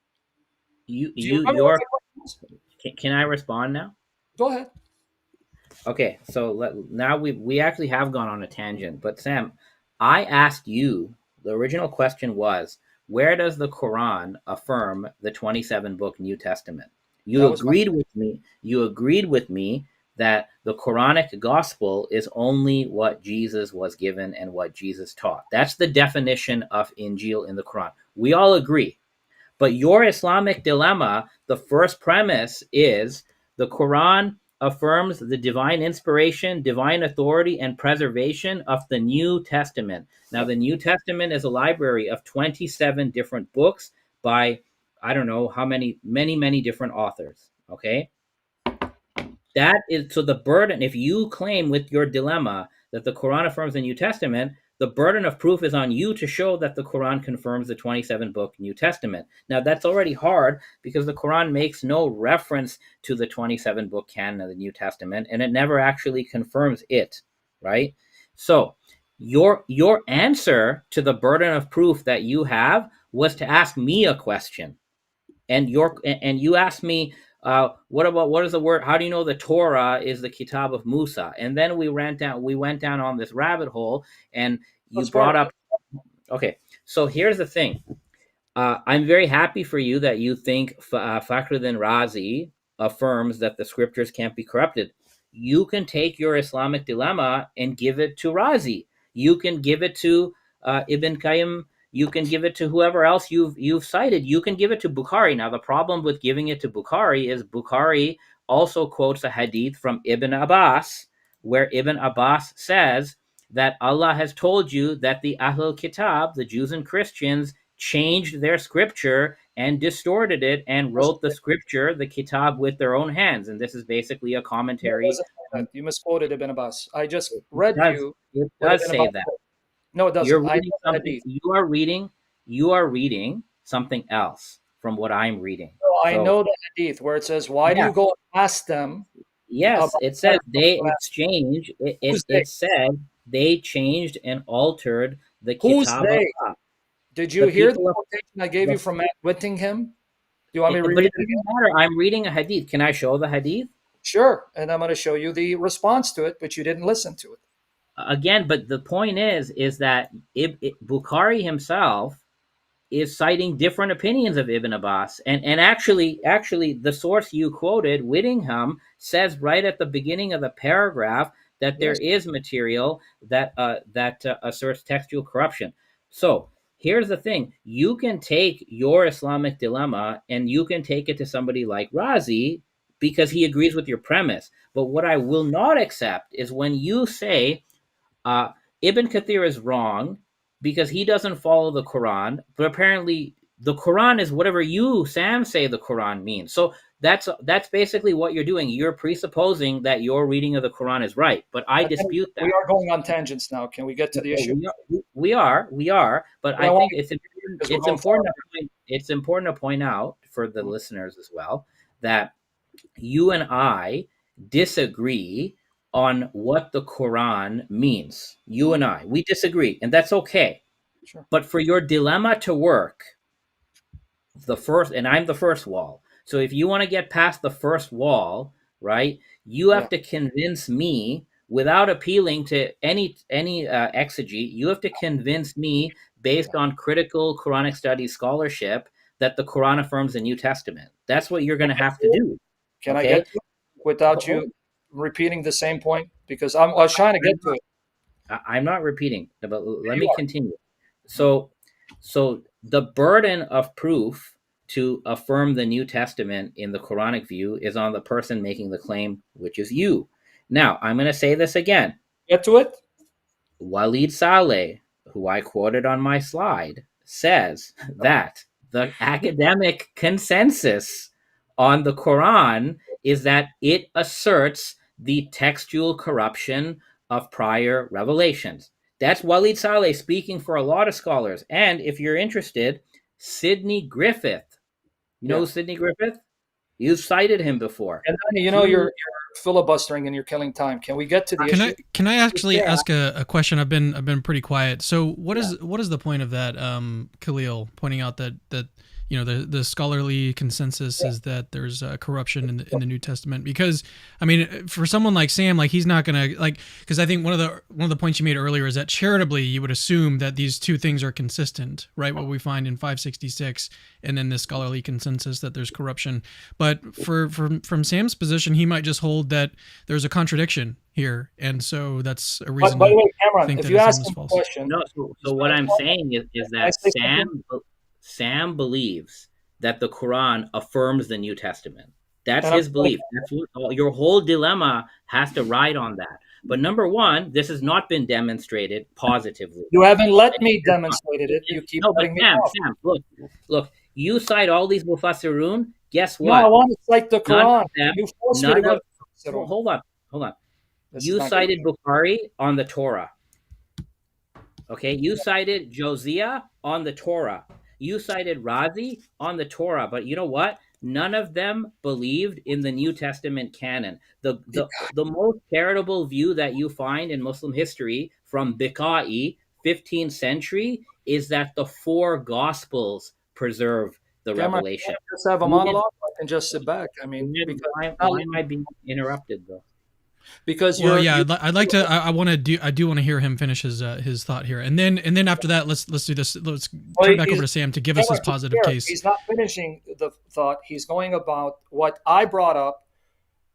Can I respond now? Go ahead. Okay, so now we actually have gone on a tangent. But Sam, I asked you, the original question was, where does the Quran affirm the 27-book New Testament? You agreed with me that the Quranic gospel is only what Jesus was given and what Jesus taught. That's the definition of Injeel in the Quran. We all agree. But your Islamic dilemma, the first premise is the Quran affirms the divine inspiration, divine authority, and preservation of the New Testament. Now, the New Testament is a library of 27 different books by, I don't know how many different authors, okay? That is, so the burden, if you claim with your dilemma that the Quran affirms the New Testament, the burden of proof is on you to show that the Quran confirms the 27-book New Testament. Now, that's already hard because the Quran makes no reference to the 27-book canon of the New Testament, and it never actually confirms it, right? So your answer to the burden of proof that you have was to ask me a question. And you asked me, What is the word? How do you know the Torah is the Kitab of Musa? And then we went down on this rabbit hole, and you That's part brought of up. Okay, so here's the thing. I'm very happy for you that you think Fakhruddin Razi affirms that the scriptures can't be corrupted. You can take your Islamic dilemma and give it to Razi. You can give it to Ibn Qayyim. You can give it to whoever else you've cited. You can give it to Bukhari. Now, the problem with giving it to Bukhari is Bukhari also quotes a hadith from Ibn Abbas, where Ibn Abbas says that Allah has told you that the Ahlul Kitab, the Jews and Christians, changed their scripture and distorted it and it. wrote the scripture, the kitab, with their own hands. And this is basically a No, it commentary. doesn't say that. You misquoted Ibn Abbas. I just It read does. you It what does Ibn say Abbas that. said. No, it You're doesn't. I know reading the something. hadith. You are reading something else from what I'm reading. No, I So know the hadith where it says, "Why do yeah, you go and ask them yes, about it says matters of they Quran?" exchanged. Who's they? It said they changed and altered the Who's kitab of they? Allah. Did The you hear the people of quotation I gave the, you from Matt Whittingham? Do you want me to but read it it again? doesn't matter. I'm reading a hadith. Can I show the hadith? Sure. And I'm going to show you the response to it, but you didn't listen to it. Again, but the point is that Bukhari himself is citing different opinions of Ibn Abbas, and actually, the source you quoted, Whittingham, says right at the beginning of the paragraph that there Yes. is material that asserts textual corruption. So here's the thing: you can take your Islamic dilemma and you can take it to somebody like Razi because he agrees with your premise. But what I will not accept is when you say uh, Ibn Kathir is wrong because he doesn't follow the Quran, but apparently the Quran is whatever you, Sam, say the Quran means. So that's basically what you're doing. You're presupposing that your reading of the Quran is right, but I I think dispute we that. are going on tangents now. Can we get to the issue? We are, but But I I want think because we're it's going far. important to point out for the listeners as well that you and I disagree on what the Quran means. You and I, we disagree, and that's okay. Sure. But for your dilemma to work, and I'm the first wall. So if you want to get past the first wall, right, you Yeah. have to convince me without appealing to any exegete. You have to convince me based Yeah. on critical Quranic studies scholarship that the Quran affirms the New Testament. That's what you're going to have to do. Can I Okay. get to it without you repeating the same point? Because I was trying to get to it. I'm not repeating, but let You me are. continue. So the burden of proof to affirm the New Testament in the Quranic view is on the person making the claim, which is you. Now, I'm going to say this again. Get to it? Walid Saleh, who I quoted on my slide, says that the academic consensus on the Quran is that it asserts the textual corruption of prior revelations. That's Walid Saleh speaking for a lot of scholars. And if you're interested, Sidney Griffith. You know Yeah. who Sidney Griffith? You've cited him before. And then, He you're filibustering and you're killing time. Can we get to the issue? Can I actually ask a question? I've been pretty quiet. So what is the point of that, Khalil, pointing out that the scholarly consensus is that there's corruption in the New Testament? Because I mean, for someone like Sam, like he's not gonna because I think one of the points you made earlier is that charitably you would assume that these two things are consistent, right? What we find in 566 and then the scholarly consensus that there's corruption. But from Sam's position, he might just hold that there's a contradiction here, and so that's a reason. By the way, to Cameron, think if that you it's ask almost him a false. question, No, so what I'm saying is I that say something? Sam believes that the Quran affirms the New Testament. That's And his belief. That's what your whole dilemma has to ride on that. But number one, this has not been demonstrated positively. you haven't let me demonstrate it. You keep No, but cutting me off. Sam, look. You cite all these mufassirun. Guess No, I what? want to cite the None Quran. of them. You forced me to None go of. to Quran. Hold on. This is You not cited good. Bukhari on the Torah. Okay, you cited Josiah on the Torah. You cited Razi on the Torah, but you know what? None of them believed in the New Testament canon. The most charitable view that you find in Muslim history from Biqai, 15th century, is that the four Gospels preserve the Cameron, revelation. just have a You did, monologue. I can just sit back. I mean, why am I being interrupted though? because Well, you're yeah, you. I'd like to. I do want to hear him finish his thought here, and then after that, let's do this. Let's Well, turn back over to Sam to give us his Cameron, to be positive fair, case. he's not finishing the thought. He's going about what I brought up,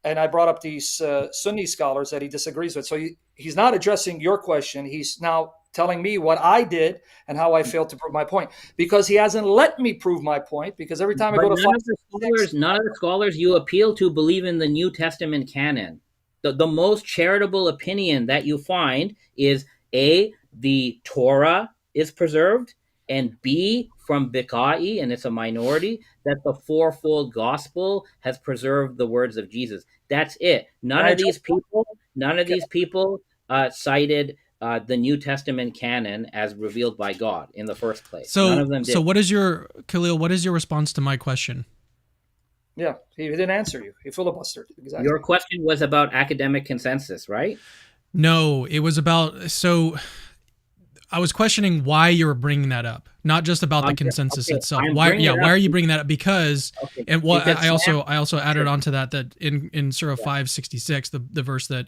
and I brought up these Sunni scholars that he disagrees with. So he's not addressing your question. He's now telling me what I did and how I failed to prove my point, because he hasn't let me prove my point. Because every time I But go to none of the scholars you appeal to believe in the New Testament canon. The most charitable opinion that you find is A, the Torah is preserved, and B, from Bikai, and it's a minority, that the fourfold gospel has preserved the words of Jesus. That's it. None of these people cited the New Testament canon as revealed by God in the first place. None of them did. So what is your Khalil? What is your response to my question? Yeah, he didn't answer you. He filibustered. Exactly. Your question was about academic consensus, right? No, it was about. So I was questioning why you were bringing that up, not just about the consensus itself. Why are you bringing that up? Because and what I also added onto that in Surah 566, the verse that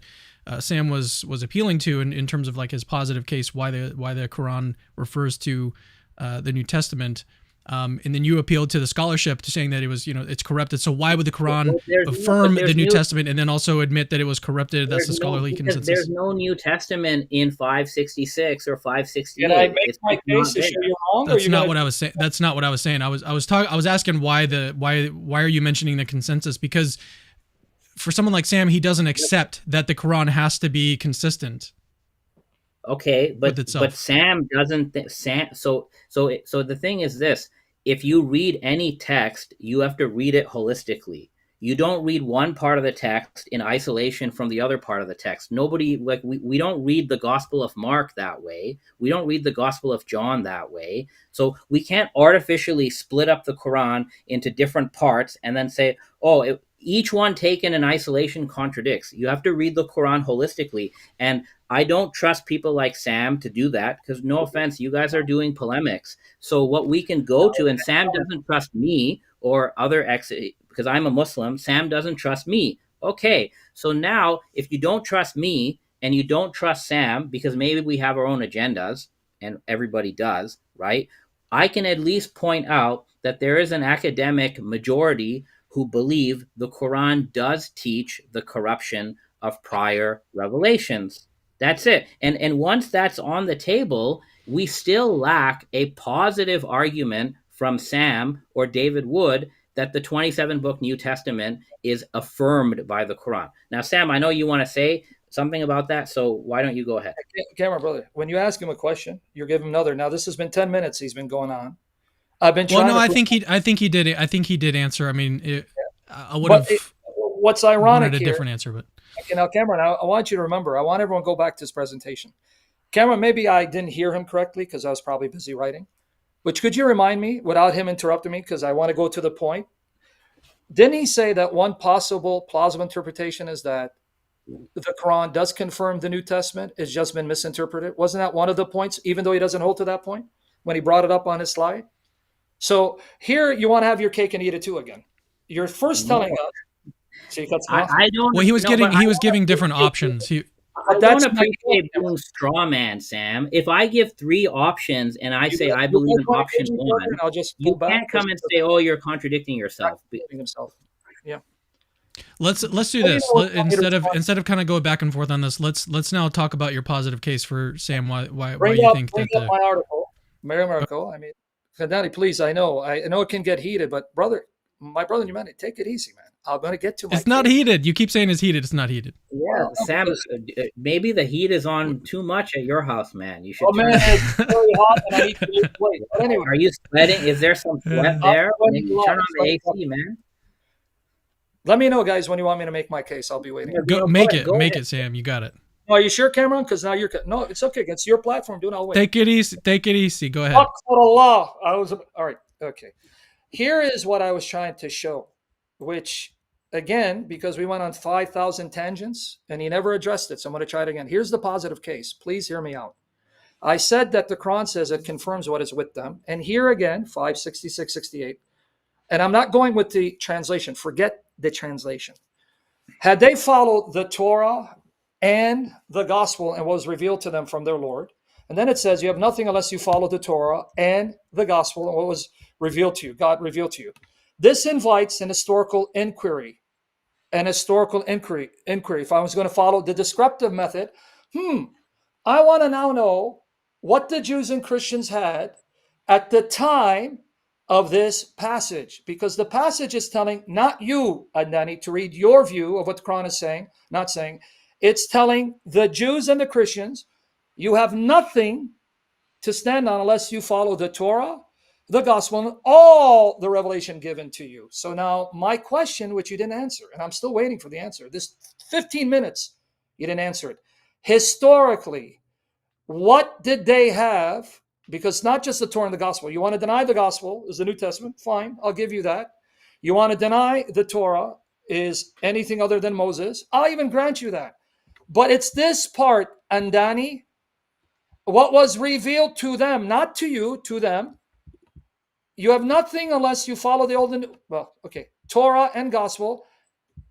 Sam was appealing to in terms of like his positive case, why the Quran refers to the New Testament. And then you appealed to the scholarship to saying that it was, it's corrupted. So why would the Quran affirm the New Testament and then also admit that it was corrupted? That's the scholarly consensus. There's no New Testament in 566 or 568. Can I make my case to show you wrong? That's not what I was saying. That's not what I was saying. I was asking why are you mentioning the consensus? Because for someone like Sam, he doesn't accept that the Quran has to be consistent. Okay, but Sam doesn't. So the thing is this: if you read any text, you have to read it holistically. You don't read one part of the text in isolation from the other part of the text. Nobody, like, we don't read the Gospel of Mark that way. We don't read the Gospel of John that way. So we can't artificially split up the Quran into different parts and then say, each one taken in isolation contradicts. You have to read the Quran holistically. And I don't trust people like Sam to do that because, no offense, you guys are doing polemics. So what we can go to, and Sam doesn't trust me or other because I'm a Muslim, Sam doesn't trust me. Okay, so now if you don't trust me and you don't trust Sam, because maybe we have our own agendas, and everybody does, right? I can at least point out that there is an academic majority who believe the Quran does teach the corruption of prior revelations. That's it. And once that's on the table, we still lack a positive argument from Sam or David Wood that the 27-book New Testament is affirmed by the Quran. Now, Sam, I know you want to say something about that, so why don't you go ahead? Cameron, brother, when you ask him a question, you're giving him another. Now, this has been 10 minutes he's been going on. I've been trying I think he did answer. I mean, I would have what's ironic wanted a different answer, but okay, now, Cameron, I want you to remember, I want everyone to go back to his presentation. Cameron, maybe I didn't hear him correctly because I was probably busy writing. But could you remind me, without him interrupting me, because I want to go to the point, didn't he say that one possible plausible interpretation is that the Quran does confirm the New Testament? It's just been misinterpreted. Wasn't that one of the points, even though he doesn't hold to that point when he brought it up on his slide? So here you want to have your cake and eat it too again. You're first telling us. So I don't. Well, he was giving different options. I don't appreciate doing straw man, Sam. If I give 3 options and I say I believe in option 1, you can't come and say, you're contradicting yourself. Yeah. Let's do this. Instead of kind of going back and forth on this, let's now talk about your positive case for Sam. Why you think that? Bring up my article. I mean, Andani, please. I know it can get heated, but my brother in humanity, take it easy, man. I'm going to get to my. It's not heated. You keep saying it's heated. It's not heated. Yeah, Sam. Maybe the heat is on too much at your house, man. You should. Oh man, it's very hot, and I need to lose weight. But anyway, are you sweating? Is there some sweat there? Turn on the AC, man. Let me know, guys, when you want me to make my case. I'll be waiting. Make it, Sam. You got it. Oh, are you sure, Cameron? Because now no, it's okay. It's your platform. I'll wait. Take it easy. Go ahead. All right. Okay. Here is what I was trying to show, which, again, because we went on 5,000 tangents and he never addressed it. So I'm going to try it again. Here's the positive case. Please hear me out. I said that the Quran says it confirms what is with them. And here again, 566, 68, And I'm not going with the translation. Forget the translation. Had they followed the Torah and the gospel and what was revealed to them from their Lord, and then it says you have nothing unless you follow the Torah and the gospel and what was revealed to you, God revealed to you. This invites an historical inquiry. An historical inquiry. If I was going to follow the descriptive method, I want to now know what the Jews and Christians had at the time of this passage, because the passage is telling not you, Adnani, to read your view of what the Quran is saying, not saying. It's telling the Jews and the Christians, you have nothing to stand on unless you follow the Torah, the gospel, and all the revelation given to you. So now my question, which you didn't answer, and I'm still waiting for the answer, this 15 minutes, you didn't answer it. Historically, what did they have? Because not just the Torah and the gospel. You want to deny the gospel is the New Testament? Fine, I'll give you that. You want to deny the Torah is anything other than Moses? I'll even grant you that. But it's this part, Andani, what was revealed to them, not to you, to them. You have nothing unless you follow the old and Torah and gospel,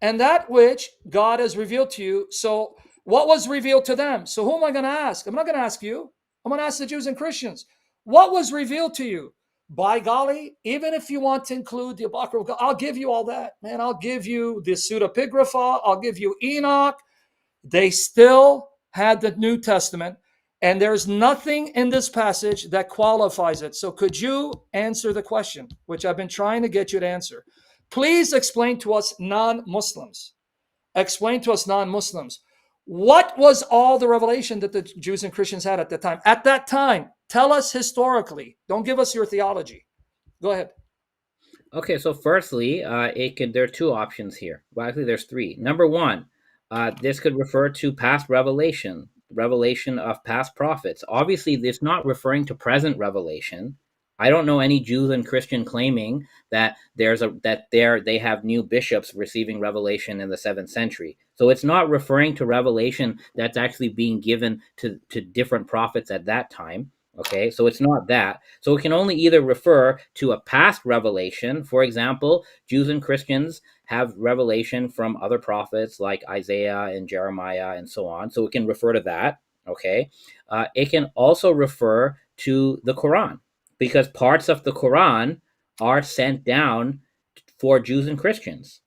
and that which God has revealed to you. So what was revealed to them? So who am I going to ask? I'm not going to ask you. I'm going to ask the Jews and Christians. What was revealed to you? By golly, even if you want to include the Apocrypha, I'll give you all that, man. I'll give you the pseudepigrapha. I'll give you Enoch. They still had the New Testament, and there's nothing in this passage that qualifies it. So could you answer the question, which I've been trying to get you to answer? Please explain to us non-Muslims. Explain to us non-Muslims. What was all the revelation that the Jews and Christians had at that time? At that time, tell us historically. Don't give us your theology. Go ahead. Okay, so firstly, there are two options here. Well, actually, there's three. Number one, this could refer to past revelation of past prophets. Obviously, it's not referring to present revelation. I don't know any Jews and Christian claiming that they have new bishops receiving revelation in the 7th century. So it's not referring to revelation that's actually being given to different prophets at that time. Okay, so it's not that. So it can only either refer to a past revelation. For example, Jews and Christians have revelation from other prophets like Isaiah and Jeremiah and so on. So it can refer to that. Okay, it can also refer to the Quran, because parts of the Quran are sent down for Jews and Christians.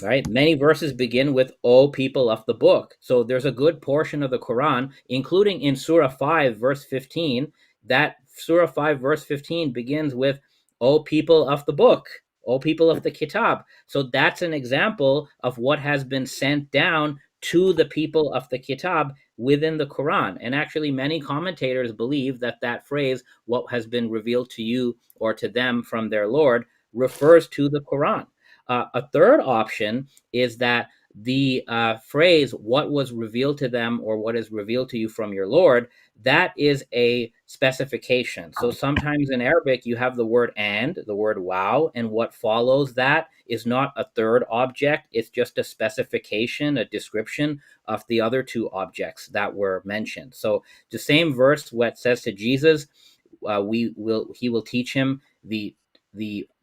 Right? Many verses begin with, O people of the book. So there's a good portion of the Quran, including in Surah 5, verse 15, that Surah 5, verse 15 begins with, O people of the book, O people of the Kitab. So that's an example of what has been sent down to the people of the Kitab within the Quran. And actually, many commentators believe that phrase, what has been revealed to you or to them from their Lord, refers to the Quran. A third option is that the phrase, what was revealed to them or what is revealed to you from your Lord, that is a specification. So sometimes in Arabic, you have the word and, the word wow, and what follows that is not a third object. It's just a specification, a description of the other two objects that were mentioned. So the same verse, what says to Jesus, he will teach him the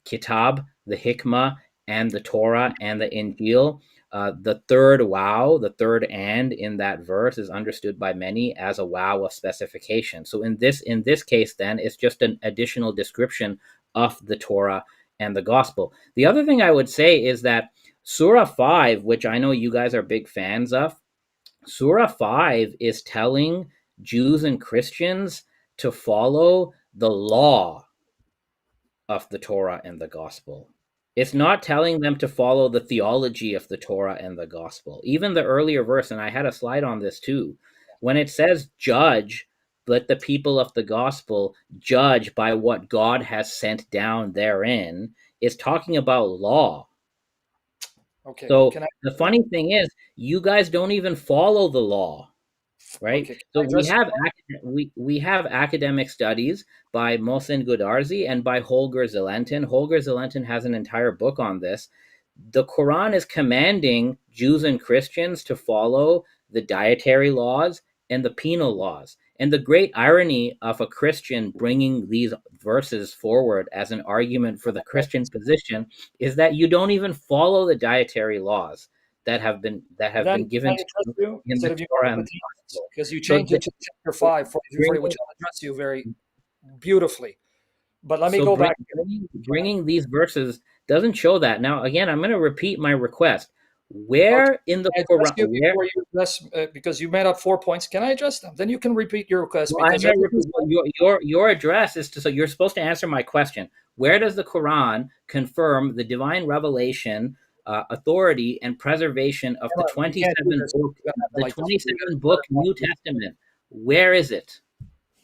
kitab, the hikmah, and the Torah and the Injeel. The third wow, the third and in that verse is understood by many as a wow of specification. So in this case, then, it's just an additional description of the Torah and the gospel. The other thing I would say is that Surah 5, which I know you guys are big fans of, Surah 5 is telling Jews and Christians to follow the law of the Torah and the gospel. It's not telling them to follow the theology of the Torah and the gospel. Even the earlier verse, and I had a slide on this too, when it says judge, let the people of the gospel judge by what God has sent down therein, is talking about law. Okay. So the funny thing is, you guys don't even follow the law. Right. Okay. So we have academic studies by Mohsen Goodarzi and by Holger Zelentin. Holger Zelentin has an entire book on this. The Quran is commanding Jews and Christians to follow the dietary laws and the penal laws. And the great irony of a Christian bringing these verses forward as an argument for the Christian position is that you don't even follow the dietary laws that have Then been can I given to address you you in the instead of you Torah going and with the the Gospel. because you So, changed it to chapter 5, 43, 40, which bringing I'll address you very beautifully. But let me so go bring, back. bringing these verses doesn't show that. Now, again, I'm going to repeat my request. Okay. Where in the Can I address Quran? you Where? before you address, because you made up 4 points. Can I address them? Then you can repeat your request Well, because everything's well, your address is to, so you're supposed to answer my question. Where does the Quran confirm the divine revelation, authority, and preservation of the you can't do 27 this. book, You gotta have it the like this. 27 book New Testament? Where is it?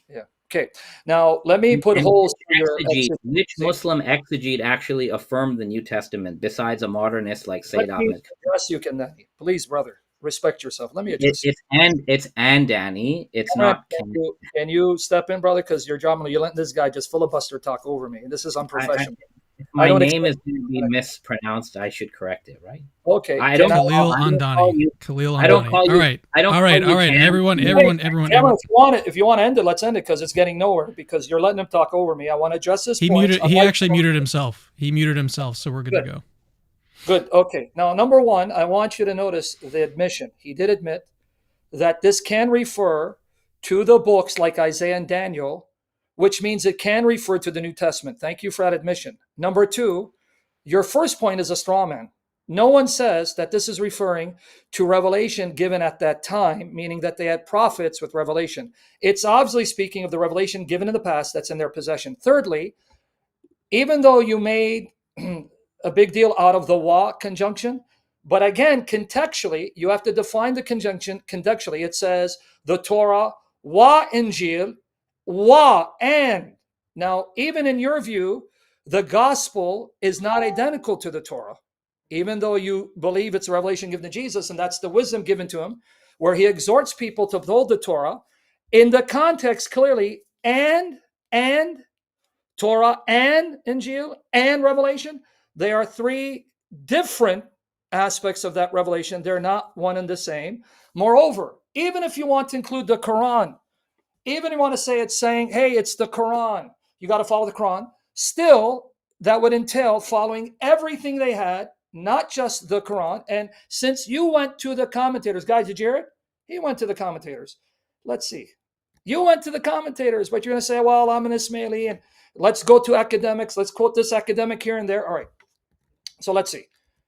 Yeah. Okay. Now let me put And holes through your which exit. Muslim exegete actually affirmed the New Testament besides a modernist like Let Sayyid me Ahmed? address you, Kennedy. Please, brother, respect yourself. Let me address you. It's and Danny. It's Cameron, not Ken. can you step in, brother? Because you're letting this guy just filibuster talk over me. This is I, unprofessional. if I my don't name expect. is going to be mispronounced, I should correct it, right? Okay. I Can don't I? Khalil I don't call Andani. you. Khalil I don't Andani. call All you. right. I don't All call right. you All right. Cam. Everyone, Hey, everyone. Cameron, if you want to end it, let's end it because it's getting nowhere. Because you're letting him talk over me. I want to address his He points. muted. He actually muted himself. He muted himself. So we're good to Good. go. Good. Okay. Now, number one, I want you to notice the admission. He did admit that this can refer to the books like Isaiah and Daniel, which means it can refer to the New Testament. Thank you for that admission. Number two, your first point is a straw man. No one says that this is referring to revelation given at that time, meaning that they had prophets with revelation. It's obviously speaking of the revelation given in the past that's in their possession. Thirdly, even though you made a big deal out of the wa conjunction, but again, contextually, you have to define the conjunction contextually. It says the Torah, wa Injeel, wa and. Now, even in your view, the gospel is not identical to the Torah, even though you believe it's a revelation given to Jesus, and that's the wisdom given to him, where he exhorts people to uphold the Torah. In the context, clearly, and Torah and Injeel and Revelation, they are three different aspects of that revelation. They're not one and the same. Moreover, even if you want to include the Quran, even if you want to say it's saying, hey, it's the Quran, you got to follow the Quran, still, that would entail following everything they had, not just the Quran. And since you went to the commentators, guys, did you hear it? He went to the commentators. Let's see. You went to the commentators, but you're going to say, well, I'm an Ismaili, and let's go to academics. Let's quote this academic here and there. All right. So let's see.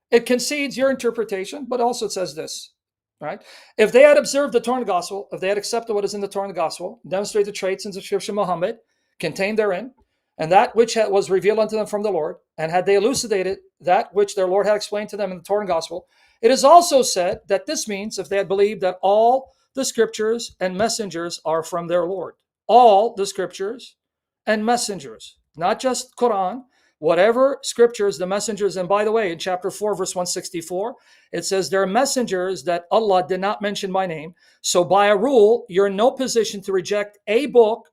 It concedes your interpretation, but also it says this, right? If they had observed the Torah and Gospel, if they had accepted what is in the Torah and Gospel, demonstrate the traits and description of Muhammad contained therein, and that which was revealed unto them from the Lord, and had they elucidated that which their Lord had explained to them in the Torah and Gospel, it is also said that this means if they had believed that all the scriptures and messengers are from their Lord. All the scriptures and messengers, not just Quran, whatever scriptures the messengers, and by the way, in chapter 4, verse 164, it says there are messengers that Allah did not mention by name. So by a rule, you're in no position to reject a book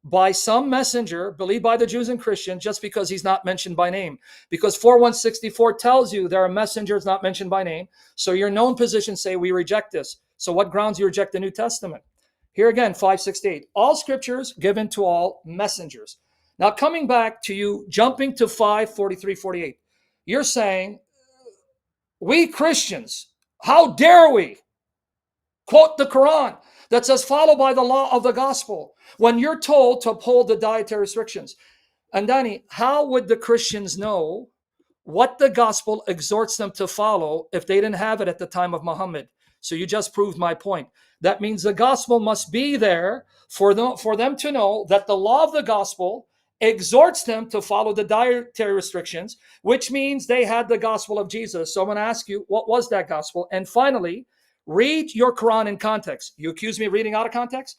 by some messenger believed by the Jews and Christians just because he's not mentioned by name. Because 4164 tells you there are messengers not mentioned by name. So you're in no position to say we reject this. So what grounds you reject the New Testament? Here again, 568. All scriptures given to all messengers. Now coming back to you, jumping to 543, 48. You're saying, we Christians, how dare we quote the Quran that says follow by the law of the gospel when you're told to uphold the dietary restrictions. And Danny, how would the Christians know what the gospel exhorts them to follow if they didn't have it at the time of Muhammad? So you just proved my point. That means the gospel must be there for them to know that the law of the gospel exhorts them to follow the dietary restrictions, which means they had the gospel of Jesus. So I'm going to ask you, what was that gospel? And finally, read your Quran in context. You accuse me of reading out of context?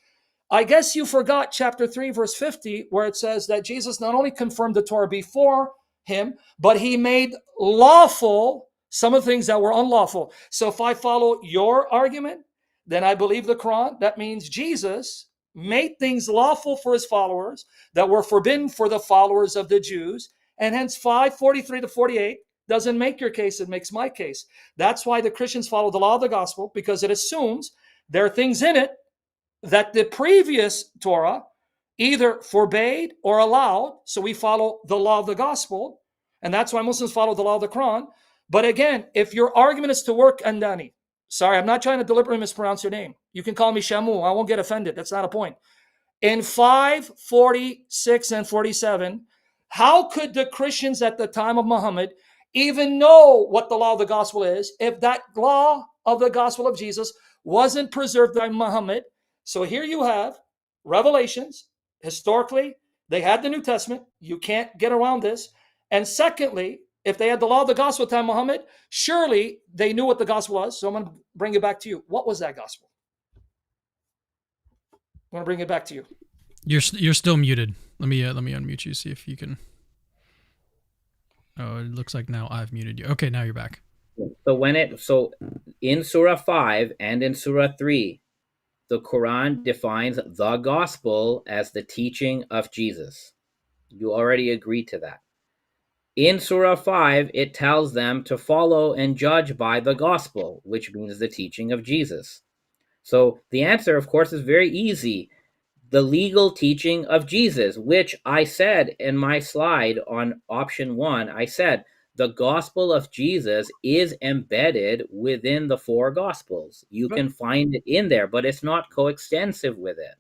I guess you forgot chapter 3, verse 50, where it says that Jesus not only confirmed the Torah before him, but he made lawful some of the things that were unlawful. So if I follow your argument, then I believe the Quran. That means Jesus made things lawful for his followers that were forbidden for the followers of the Jews. And hence 543 to 48 doesn't make your case, it makes my case. That's why the Christians follow the law of the gospel, because it assumes there are things in it that the previous Torah either forbade or allowed. So we follow the law of the gospel, and that's why Muslims follow the law of the Quran. But again, if your argument is to work, Andani, sorry, I'm not trying to deliberately mispronounce your name. You can call me Shamoun. I won't get offended. That's not a point. In 546 and 47, how could the Christians at the time of Muhammad even know what the law of the gospel is if that law of the gospel of Jesus wasn't preserved by Muhammad? So here you have Revelations. Historically, they had the New Testament. You can't get around this. And secondly, if they had the law of the gospel at the time of Muhammad, surely they knew what the gospel was. So I'm going to bring it back to you. What was that gospel? I'm going to bring it back to you. You're still muted. Let me unmute you. See if you can. Oh, it looks like now I've muted you. Okay, now you're back. So in Surah 5 and in Surah 3, the Quran defines the gospel as the teaching of Jesus. You already agreed to that. In Surah 5, it tells them to follow and judge by the gospel, which means the teaching of Jesus. So the answer, of course, is very easy. The legal teaching of Jesus, which I said in my slide on option 1, I said the gospel of Jesus is embedded within the 4 gospels. You can find it in there, but it's not coextensive with it.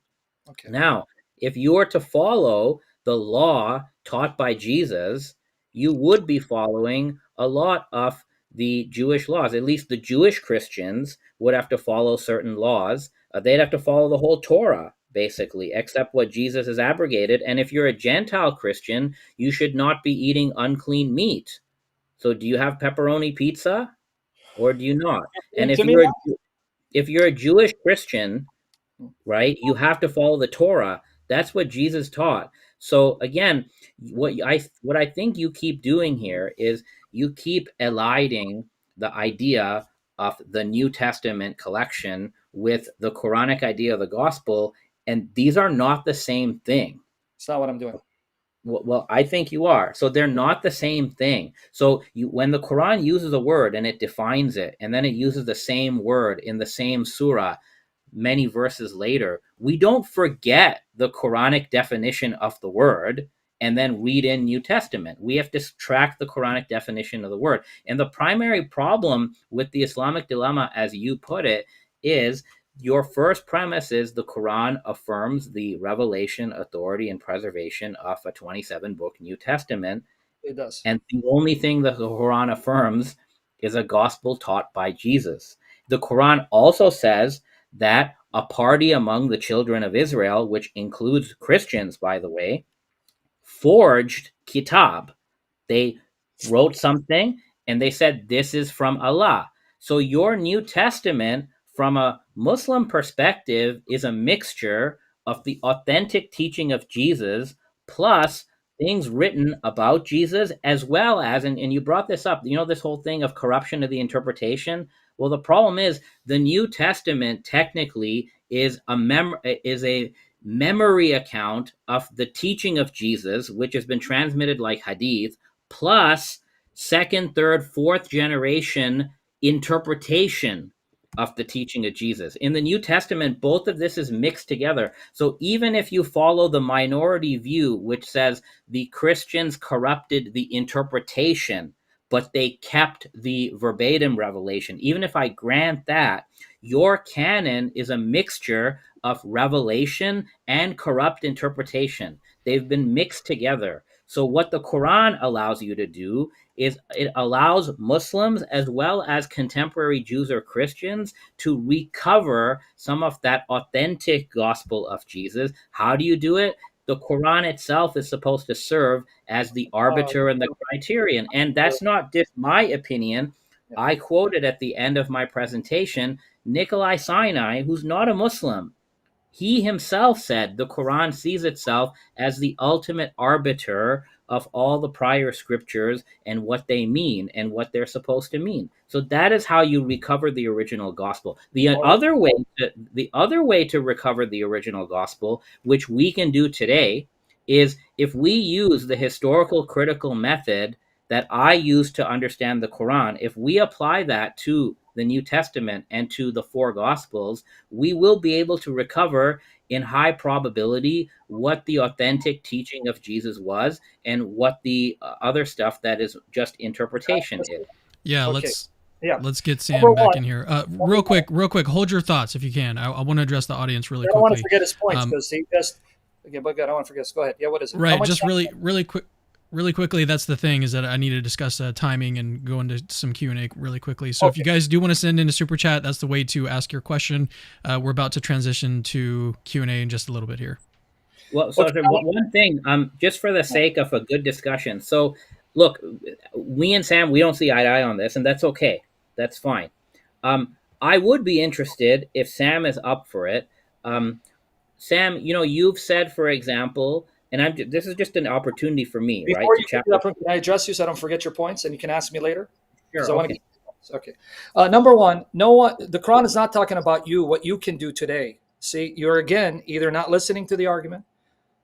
Okay. Now, if you were to follow the law taught by Jesus, you would be following a lot of the Jewish laws. At least the Jewish Christians would have to follow certain laws. They'd have to follow the whole Torah, basically, except what Jesus has abrogated. And if you're a Gentile Christian, you should not be eating unclean meat. So do you have pepperoni pizza or do you not? And if you're a Jewish Christian, right, you have to follow the Torah. That's what Jesus taught. So again, what I think you keep doing here is you keep eliding the idea of the New Testament collection with the Quranic idea of the gospel, and these are not the same thing. It's not what I'm doing. Well, I think you are. So they're not the same thing. So when the Quran uses a word and it defines it, and then it uses the same word in the same surah many verses later, we don't forget the Quranic definition of the word and then read in New Testament. We have to track the Quranic definition of the word. And the primary problem with the Islamic dilemma, as you put it, is your first premise is the Quran affirms the revelation, authority, and preservation of a 27-book New Testament. It does. And the only thing that the Quran affirms is a gospel taught by Jesus. The Quran also says that a party among the children of Israel, which includes Christians, by the way, forged kitab. They wrote something and they said, this is from Allah. So your New Testament, from a Muslim perspective, is a mixture of the authentic teaching of Jesus plus things written about Jesus, as well as, and you brought this up, this whole thing of corruption of the interpretation. Well, the problem is the New Testament technically is a memory account of the teaching of Jesus, which has been transmitted like hadith, plus second, third, fourth generation interpretation of the teaching of Jesus. In the New Testament, both of this is mixed together. So even if you follow the minority view, which says the Christians corrupted the interpretation, but they kept the verbatim revelation, even if I grant that, your canon is a mixture of revelation and corrupt interpretation. They've been mixed together. So what the Quran allows you to do is it allows Muslims as well as contemporary Jews or Christians to recover some of that authentic gospel of Jesus. How do you do it? The Quran itself is supposed to serve as the arbiter and the criterion. And that's not just my opinion. I quoted at the end of my presentation Nikolai Sinai, who's not a Muslim. He himself said the Quran sees itself as the ultimate arbiter of all the prior scriptures and what they mean and what they're supposed to mean. So that is how you recover the original gospel. The other way to recover the original gospel, which we can do today, is if we use the historical critical method that I use to understand the Quran, if we apply that to the New Testament and to the four Gospels, we will be able to recover in high probability what the authentic teaching of Jesus was and what the other stuff that is just interpretation is. Yeah, Okay. let's Yeah. get Number Sam back one, in here. number one. Real quick, hold your thoughts if you can. I want to address the audience really I don't want to quickly. forget his points Um, because he just. Okay, but good. I don't want to forget. Go ahead. Yeah. What is it? How right, much just time? really quickly. That's the thing, is that I need to discuss timing and go into some Q&A really quickly. So if you Okay. guys do want to send in a super chat, that's the way to ask your question. We're about to transition to Q&A in just a little bit here. Well, so Okay. one thing, just for the sake of a good discussion. So, look, we and Sam, we don't see eye to eye on this, and that's okay. That's fine. I would be interested if Sam is up for it. Sam, you've said, for example, and this is just an opportunity for me, right, Before to you pick chat it with. up, can I address you so I don't forget your points and you can ask me later? Because Sure, I want to okay. get your points. Okay. Number one, no one. The Quran is not talking about you, what you can do today. See, you're again either not listening to the argument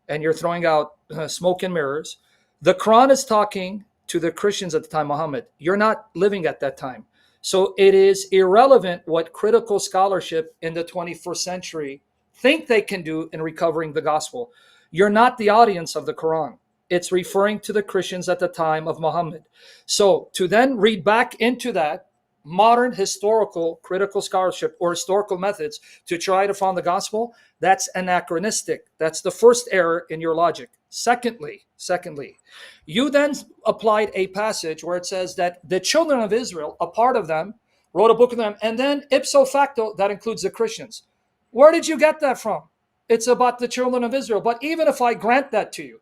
and you're throwing out smoke and mirrors. The Quran is talking to the Christians at the time, Muhammad. You're not living at that time. So it is irrelevant what critical scholarship in the 21st century think they can do in recovering the gospel. You're not the audience of the Quran. It's referring to the Christians at the time of Muhammad. So to then read back into that modern historical critical scholarship or historical methods to try to find the gospel, that's anachronistic. That's the first error in your logic. Secondly, you then applied a passage where it says that the children of Israel, a part of them, wrote a book of them, and then ipso facto, that includes the Christians. Where did you get that from? It's about the children of Israel. But even if I grant that to you,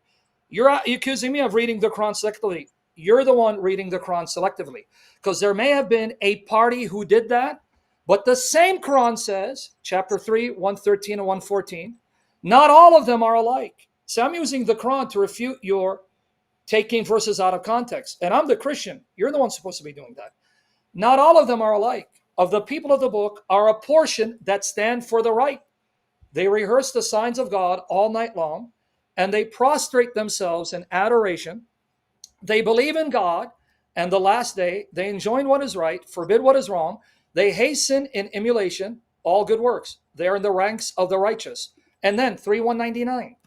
you're accusing me of reading the Quran selectively. You're the one reading the Quran selectively. Because there may have been a party who did that, but the same Quran says, chapter 3, 113 and 114, not all of them are alike. So I'm using the Quran to refute your taking verses out of context. And I'm the Christian. You're the one supposed to be doing that. Not all of them are alike. Of the people of the book are a portion that stand for the right. They rehearse the signs of God all night long, and they prostrate themselves in adoration. They believe in God and the last day. They enjoin what is right, forbid what is wrong. They hasten in emulation all good works. They are in the ranks of the righteous. And then 3199.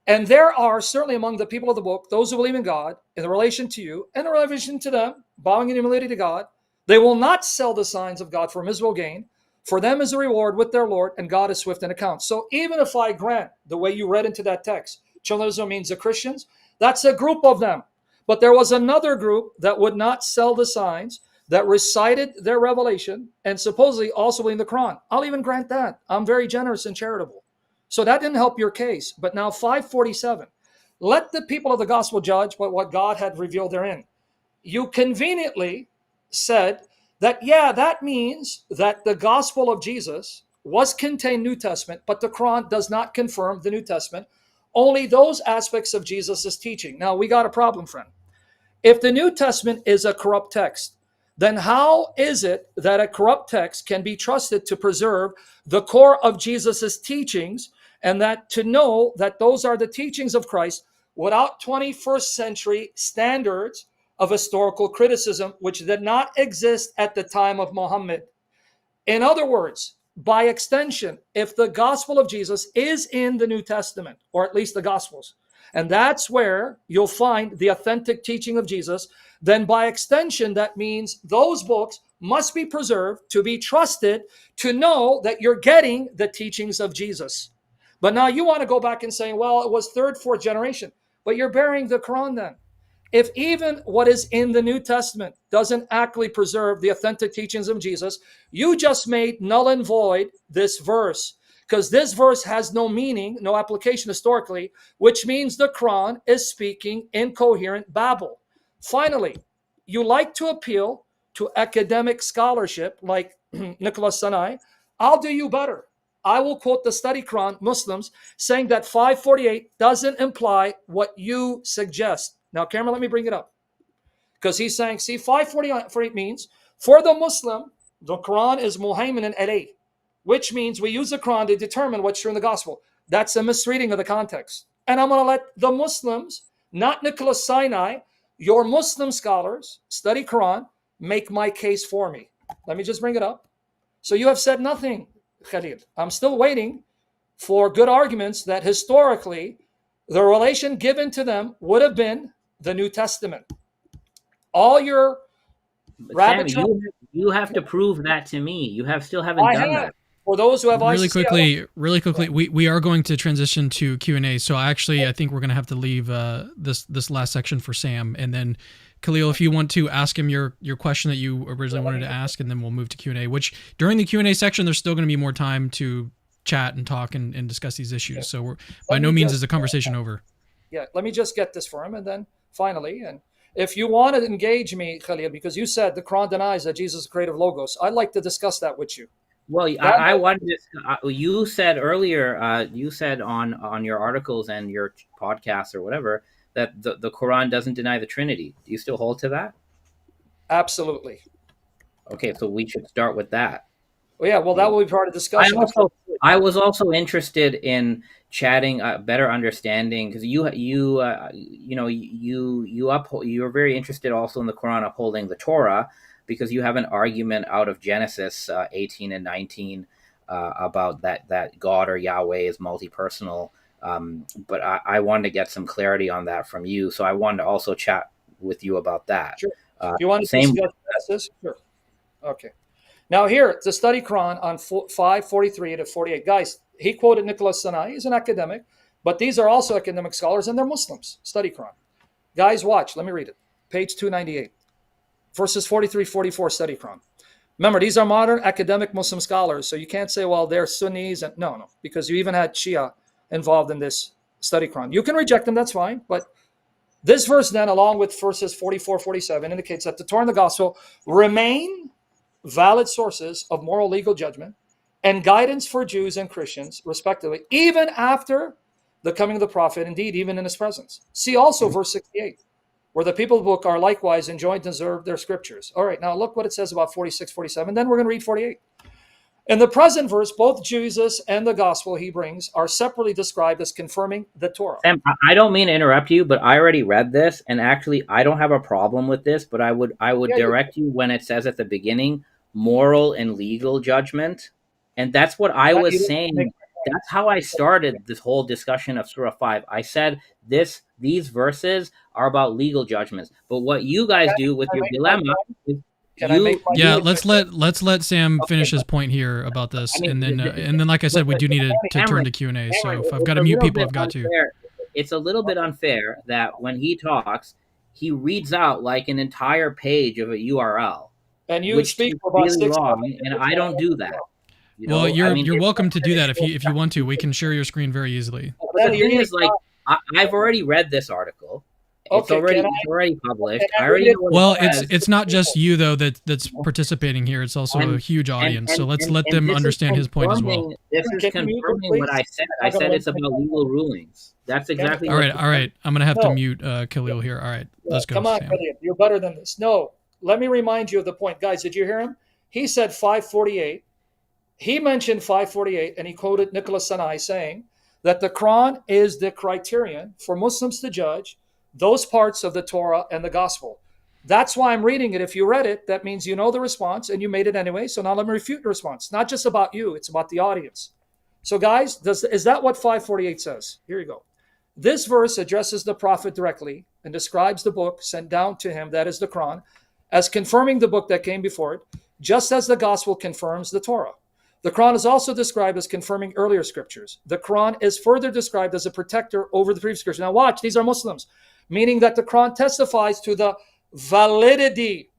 And there are certainly among the people of the book those who believe in God in relation to you and in relation to them, bowing in humility to God. They will not sell the signs of God for miserable gain. For them is a reward with their Lord, and God is swift in account. So even if I grant the way you read into that text, children of Israel means the Christians, that's a group of them. But there was another group that would not sell the signs, that recited their revelation, and supposedly also believe in the Quran. I'll even grant that. I'm very generous and charitable. So that didn't help your case. But now 547, let the people of the gospel judge by what God had revealed therein. You conveniently said that, yeah, that means that the gospel of Jesus was contained New Testament, but the Quran does not confirm the New Testament, only those aspects of Jesus' teaching. Now, we got a problem, friend. If the New Testament is a corrupt text, then how is it that a corrupt text can be trusted to preserve the core of Jesus's teachings, and that to know that those are the teachings of Christ without 21st century standards of historical criticism, which did not exist at the time of Muhammad? In other words, by extension, if the gospel of Jesus is in the New Testament, or at least the gospels, and that's where you'll find the authentic teaching of Jesus, then by extension, that means those books must be preserved to be trusted, to know that you're getting the teachings of Jesus. But now you want to go back and say, well, it was third, fourth generation, but you're burying the Quran then. If even what is in the New Testament doesn't actually preserve the authentic teachings of Jesus, you just made null and void this verse, because this verse has no meaning, no application historically, which means the Quran is speaking incoherent babble. Finally, you like to appeal to academic scholarship like Nicholas Sanai. I'll do you better. I will quote the study Quran Muslims saying that 548 doesn't imply what you suggest. Now, Cameron, let me bring it up. Because he's saying, see, 548 means, for the Muslim, the Quran is muhaymin alayh, which means we use the Quran to determine what's true in the gospel. That's a misreading of the context. And I'm going to let the Muslims, not Nicholas Sinai, your Muslim scholars, study Quran, make my case for me. Let me just bring it up. So you have said nothing, Khalil. I'm still waiting for good arguments that historically the relation given to them would have been the New Testament. All your But Sam, rabbit trail, you have to prove that to me. You still haven't I done have. that. For those who have eyes Really to see, quickly, we are going to transition to Q&A. So I think we're going to have to leave this last section for Sam, and then Khalil, if you want to ask him your question that you originally wanted to ask, and then we'll move to Q&A, which during the Q&A section, there's still going to be more time to chat and talk and discuss these issues. So by no means is the conversation over. Yeah, let me just get this for him, and then finally, and if you want to engage me, Khalil, because you said the Quran denies that Jesus is creative logos, I'd like to discuss that with you. Well, I wanted to. You said earlier. You said on your articles and your podcasts or whatever that the Quran doesn't deny the Trinity. Do you still hold to that? Absolutely. Okay, so we should start with that. Well, yeah, well, that will be part of discussion. I was also interested in chatting better understanding, because you're very interested also in the Quran upholding the Torah, because you have an argument out of Genesis 18 and 19 about that God or Yahweh is multi-personal. But I wanted to get some clarity on that from you, so I wanted to also chat with you about that. Sure. You want to discuss this? Sure. Okay. Now here, the study Quran on 543 to 48. Guys, he quoted Nicholas Sinai. He's an academic, but these are also academic scholars, and they're Muslims. Study Quran. Guys, watch. Let me read it. Page 298. Verses 43, 44, study Quran. Remember, these are modern academic Muslim scholars, so you can't say, well, they're Sunnis. And no, because you even had Shia involved in this study Quran. You can reject them, that's fine, but this verse then, along with verses 44, 47, indicates that the Torah and the Gospel remain valid sources of moral legal judgment and guidance for Jews and Christians, respectively, even after the coming of the prophet, indeed, even in his presence. See also verse 68, where the people of the book are likewise enjoined to observe their scriptures. All right, now look what it says about 46, 47. Then we're going to read 48. In the present verse, both Jesus and the gospel he brings are separately described as confirming the Torah. Sam, I don't mean to interrupt you, but I already read this, and actually I don't have a problem with this, but I would direct you when it says at the beginning, moral and legal judgment. And that's what I was saying. That's how I started this whole discussion of Surah 5. I said these verses are about legal judgments. But what you guys do with your dilemma is let's let Sam finish his point here about this, and then like I said, we do need to turn to Q&A. So if I've got to mute people, I've got to. It's a little bit unfair that when he talks, he reads out like an entire page of a URL, and you speak for about really long, and I don't do that. Well, you're welcome to do that if you want to. We can share your screen very easily. The thing is, like, I've already read this article. It's already published. It's not just you though that's participating here. It's also a huge audience. So let's let them understand his point as well. This is confirming what I said. I said it's about legal rulings. That's exactly. All right. I'm gonna have to mute Khalil here. All right, let's go. Come on, Khalil. You're better than this. No, let me remind you of the point, guys. Did you hear him? He said 548. He mentioned 548, and he quoted Nicholas Sinai saying that the Quran is the criterion for Muslims to judge those parts of the Torah and the gospel. That's why I'm reading it. If you read it, that means you know the response and you made it anyway. So now let me refute the response. It's not just about you, it's about the audience. So guys, is that what 548 says? Here you go. This verse addresses the prophet directly and describes the book sent down to him, that is the Quran, as confirming the book that came before it, just as the gospel confirms the Torah. The Quran is also described as confirming earlier scriptures. The Quran is further described as a protector over the previous scriptures. Now watch, these are Muslims, meaning that the Quran testifies to the validity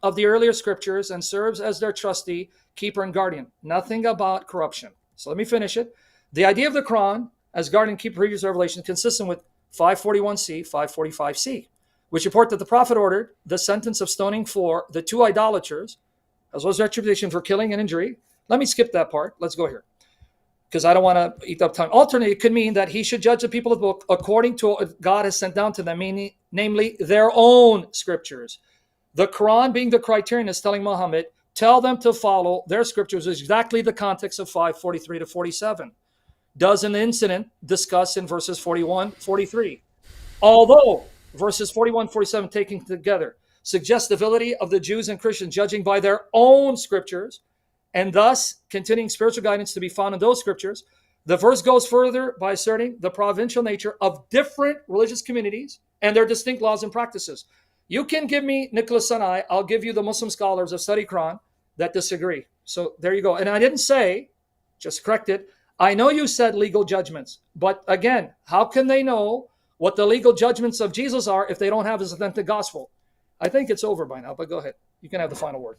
of the earlier scriptures and serves as their trustee, keeper, and guardian. Nothing about corruption. So let me finish it. The idea of the Quran as guardian, keeper, previous revelation is consistent with 541c, 545c, which report that the Prophet ordered the sentence of stoning for the two idolaters, as well as retribution for killing and injury. Let me skip that part. Let's go here, because I don't want to eat up time. Alternately, it could mean that he should judge the people of the book according to what God has sent down to them, meaning, namely their own scriptures. The Quran, being the criterion, is telling Muhammad, tell them to follow their scriptures, exactly the context of 543 to 47. Does an incident discussed in verses 41, 43. Although verses 41, 47 taken together suggestibility of the Jews and Christians judging by their own scriptures, and thus continuing spiritual guidance to be found in those scriptures. The verse goes further by asserting the provincial nature of different religious communities and their distinct laws and practices. You can give me Nicholas Sinai, I'll give you the Muslim scholars of study Quran that disagree. So there you go. And I didn't say, just correct it, I know you said legal judgments, but again, how can they know what the legal judgments of Jesus are if they don't have his authentic gospel? I think it's over by now, but go ahead. You can have the final word.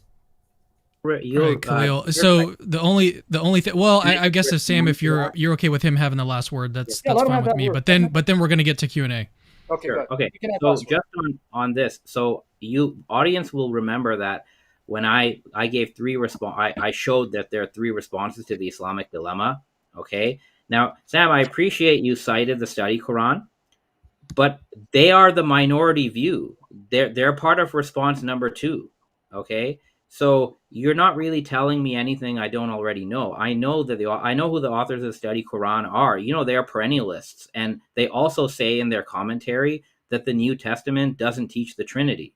Right, Khalil. So the only thing, well, I guess if Sam, if you're okay with him having the last word, that's fine with me. But then we're gonna get to Q&A. Okay, sure. good. Okay. So just on this, so you audience will remember that when I gave I showed that there are 3 responses to the Islamic dilemma. Okay. Now, Sam, I appreciate you cited the study Quran, but they are the minority view. They're part of response number 2. Okay. So you're not really telling me anything I don't already know. I know who the authors of the study Quran are. They are perennialists, and they also say in their commentary that the New Testament doesn't teach the Trinity.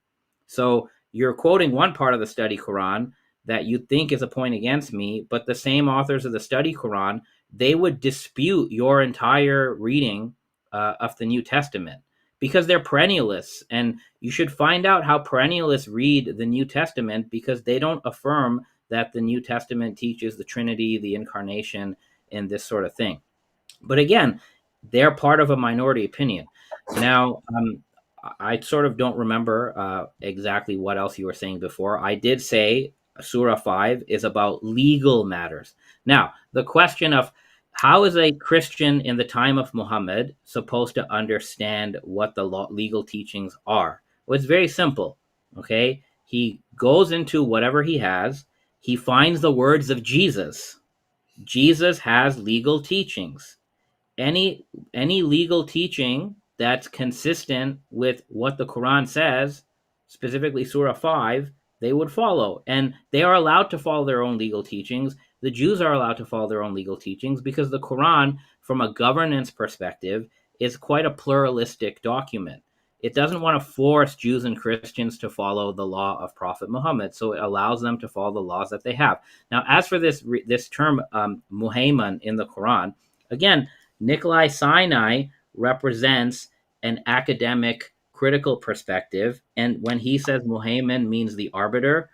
So you're quoting one part of the study Quran that you think is a point against me, but the same authors of the study Quran, they would dispute your entire reading of the New Testament, because they're perennialists, and you should find out how perennialists read the New Testament, because they don't affirm that the New Testament teaches the Trinity, the Incarnation, and this sort of thing. But again, they're part of a minority opinion. Now, I sort of don't remember exactly what else you were saying before. I did say Surah 5 is about legal matters. Now, the question of how is a Christian in the time of Muhammad supposed to understand what the legal teachings are? Well, it's very simple, okay? He goes into whatever he has. He finds the words of Jesus. Jesus has legal teachings. Any legal teaching that's consistent with what the Quran says, specifically Surah 5, they would follow. And they are allowed to follow their own legal teachings. The Jews are allowed to follow their own legal teachings, because the Quran, from a governance perspective, is quite a pluralistic document. It doesn't want to force Jews and Christians to follow the law of Prophet Muhammad, so it allows them to follow the laws that they have. Now, as for this term Muhayman in the Quran, again, Nikolai Sinai represents an academic critical perspective, and when he says Muhayman means the arbiter,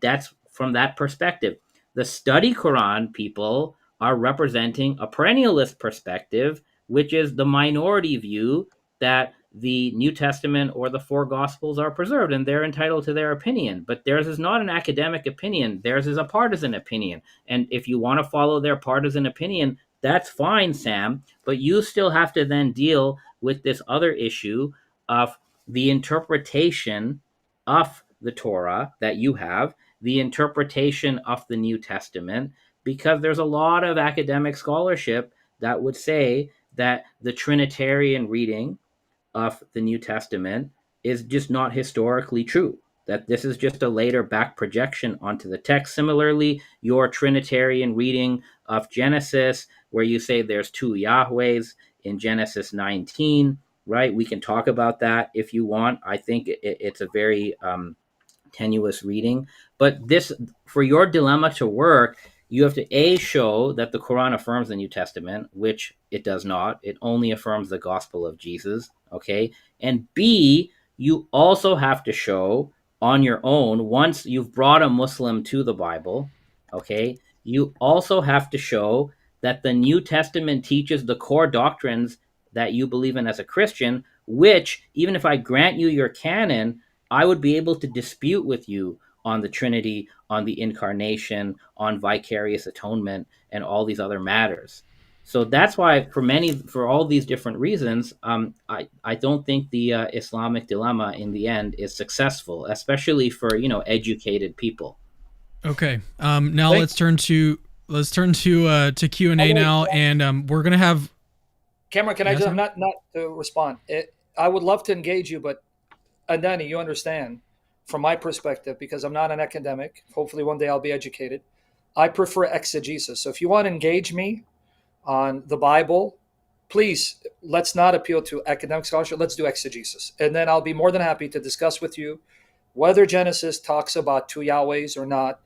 that's from that perspective. The study Quran people are representing a perennialist perspective, which is the minority view that the New Testament or the 4 Gospels are preserved, and they're entitled to their opinion. But theirs is not an academic opinion. Theirs is a partisan opinion. And if you want to follow their partisan opinion, that's fine, Sam, but you still have to then deal with this other issue of the interpretation of the Torah that you have, the interpretation of the New Testament, because there's a lot of academic scholarship that would say that the Trinitarian reading of the New Testament is just not historically true, that this is just a later back projection onto the text. Similarly, your Trinitarian reading of Genesis, where you say there's 2 Yahwehs in Genesis 19, right? We can talk about that if you want. I think it's a very tenuous reading. But this, for your dilemma to work, you have to show that the Quran affirms the New Testament, which it does not. It only affirms the gospel of Jesus, okay? And B, you also have to show on your own, once you've brought a Muslim to the Bible, okay, you also have to show that the New Testament teaches the core doctrines that you believe in as a Christian, which, even if I grant you your canon, I would be able to dispute with you on the Trinity, on the Incarnation, on vicarious atonement, and all these other matters. So that's why, for all these different reasons, I don't think the Islamic dilemma in the end is successful, especially for educated people. Okay. Now let's turn to Q&A now, and we're gonna have Cameron. Can I just not to respond? I would love to engage you, but Andani, you understand, from my perspective, because I'm not an academic. Hopefully, one day I'll be educated. I prefer exegesis. So if you want to engage me on the Bible, please, let's not appeal to academic scholarship. Let's do exegesis. And then I'll be more than happy to discuss with you whether Genesis talks about two Yahwehs or not.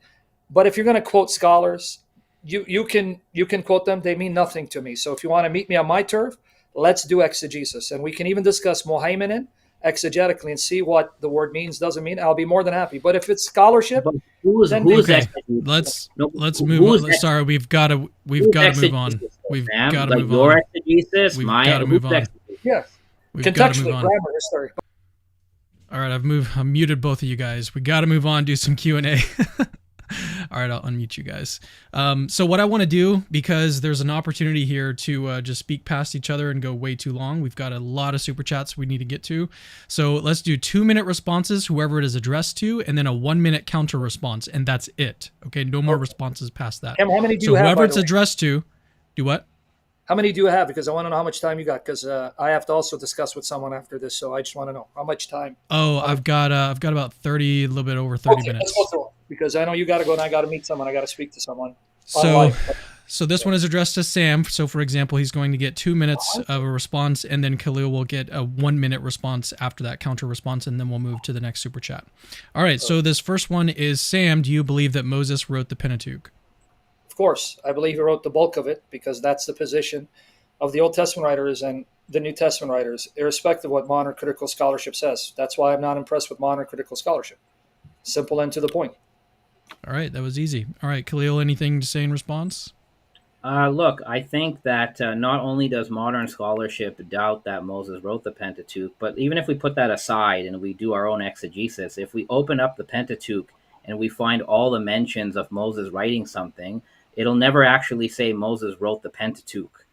But if you're going to quote scholars, you can quote them. They mean nothing to me. So if you want to meet me on my turf, let's do exegesis, and we can even discuss Mohaimenen exegetically and see what the word means, doesn't mean. I'll be more than happy. But if it's scholarship, But who's then who's Okay, exegesis? No, let's move who's on. Sorry, we've got to who's move on. exegesis, We've Sam? got to Like move your on. exegesis, We've my got to who's move on. exegesis? yeah, We've got to move contextually, on. grammar, history. All right, I've muted both of you guys. We got to move on, do some Q&A. All right, I'll unmute you guys. So what I want to do, because there's an opportunity here to just speak past each other and go way too long. We've got a lot of super chats we need to get to. So let's do 2-minute responses, whoever it is addressed to, and then a 1-minute counter response, and that's it. Okay, no more responses past that. Cam, how many do So you have, whoever by it's the way? addressed to, do what? How many do you have? Because I want to know how much time you got. Because I have to also discuss with someone after this, so I just want to know how much time. Oh, I've got about 30, a little bit over 30 Okay, minutes. let's go through them. Because I know you got to go and I got to meet someone. I got to speak to someone. So, so this one is addressed to Sam. So, for example, he's going to get 2 minutes of a response, and then Khalil will get a 1-minute response after that counter response, and then we'll move to the next super chat. All right. So this first one is, Sam, do you believe that Moses wrote the Pentateuch? Of course, I believe he wrote the bulk of it because that's the position of the Old Testament writers and the New Testament writers, irrespective of what modern critical scholarship says. That's why I'm not impressed with modern critical scholarship. Simple and to the point. All right. That was easy. All right. Khalil, anything to say in response? Look, I think that not only does modern scholarship doubt that Moses wrote the Pentateuch, but even if we put that aside and we do our own exegesis, if we open up the Pentateuch and we find all the mentions of Moses writing something, it'll never actually say Moses wrote the Pentateuch.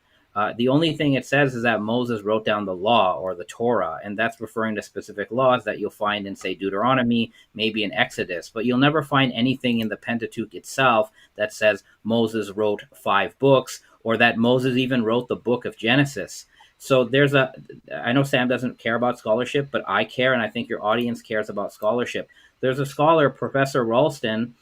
The only thing it says is that Moses wrote down the law or the Torah, and that's referring to specific laws that you'll find in, say, Deuteronomy, maybe in Exodus. But you'll never find anything in the Pentateuch itself that says Moses wrote 5 books or that Moses even wrote the book of Genesis. So I know Sam doesn't care about scholarship, but I care, and I think your audience cares about scholarship. There's a scholar, Professor Ralston,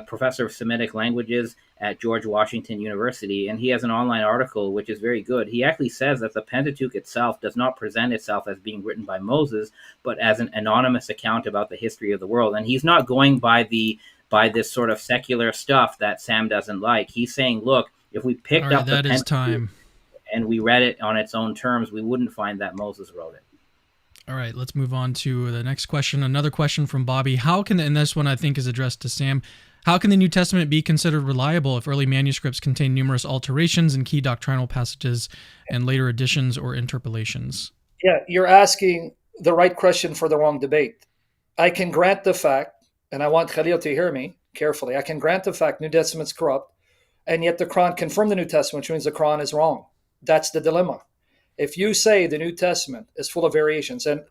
professor of Semitic languages at George Washington University, and he has an online article which is very good. He actually says that the Pentateuch itself does not present itself as being written by Moses, but as an anonymous account about the history of the world. And he's not going by this sort of secular stuff that Sam doesn't like. He's saying, look, if we picked up the Pentateuch and we read it on its own terms, we wouldn't find that Moses wrote it. All right, let's move on to the next question. Another question from Bobby. And this one I think is addressed to Sam. How can the New Testament be considered reliable if early manuscripts contain numerous alterations in key doctrinal passages and later additions or interpolations? Yeah, you're asking the right question for the wrong debate. I can grant the fact, and I want Khalil to hear me carefully, I can grant the fact New Testament's corrupt, and yet the Quran confirmed the New Testament, which means the Quran is wrong. That's the dilemma. If you say the New Testament is full of variations, and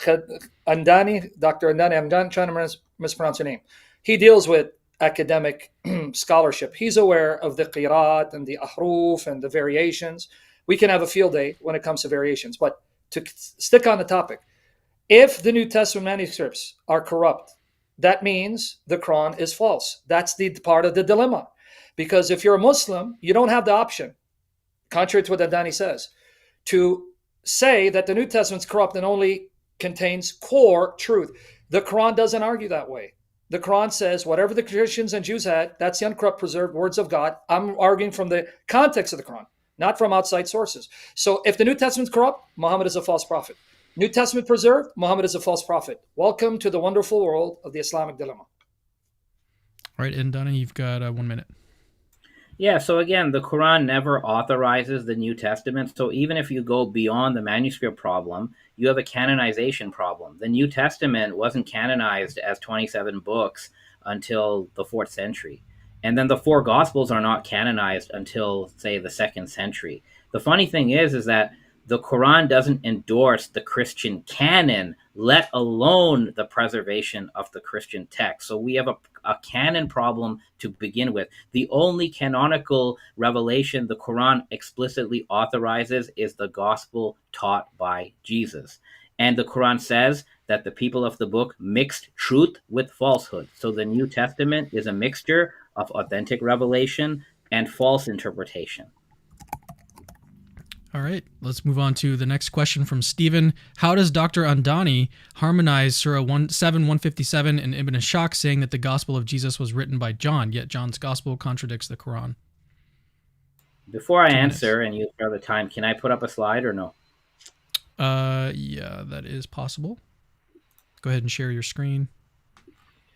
Andani, Dr. Andani, I'm not trying to mispronounce your name, he deals with academic scholarship. He's aware of the qirat and the ahruf and the variations. We can have a field day when it comes to variations. But to stick on the topic, if the New Testament manuscripts are corrupt, that means the Quran is false. That's the part of the dilemma. Because if you're a Muslim, you don't have the option, contrary to what Andani says, to say that the New Testament's corrupt and only contains core truth. The Quran doesn't argue that way. The Quran says whatever the Christians and Jews had, that's the uncorrupt, preserved words of God. I'm arguing from the context of the Quran, not from outside sources. So if the New Testament's corrupt, Muhammad is a false prophet. New Testament preserved, Muhammad is a false prophet. Welcome to the wonderful world of the Islamic dilemma. All right, and Donna, you've got 1 minute. Yeah, so again, the Quran never authorizes the New Testament. So even if you go beyond the manuscript problem, you have a canonization problem. The New Testament wasn't canonized as 27 books until the 4th century. And then the 4 Gospels are not canonized until, say, the 2nd century. The funny thing is that the Quran doesn't endorse the Christian canon, let alone the preservation of the Christian text. So we have a canon problem to begin with. The only canonical revelation the Quran explicitly authorizes is the gospel taught by Jesus. And the Quran says that the people of the book mixed truth with falsehood. So the New Testament is a mixture of authentic revelation and false interpretation. All right, let's move on to the next question from Stephen. How does Dr. Andani harmonize Surah 157 and Ibn Ishaq saying that the Gospel of Jesus was written by John, yet John's Gospel contradicts the Quran? Before I 2 minutes. answer and use the time, can I put up a slide or no? Yeah, that is possible. Go ahead and share your screen.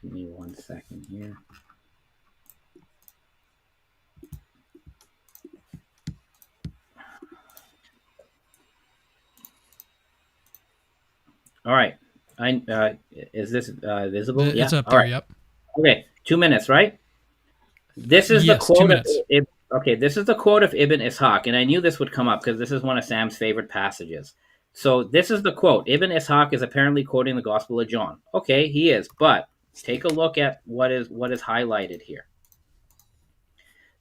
Give me 1 second here. All right. Is this visible? It's yeah. up there. Right. Yep. Okay. 2 minutes, right? This is the quote. 2 minutes. This is the quote of Ibn Ishaq, and I knew this would come up because this is one of Sam's favorite passages. So this is the quote. Ibn Ishaq is apparently quoting the Gospel of John. Okay, he is, but take a look at what is highlighted here.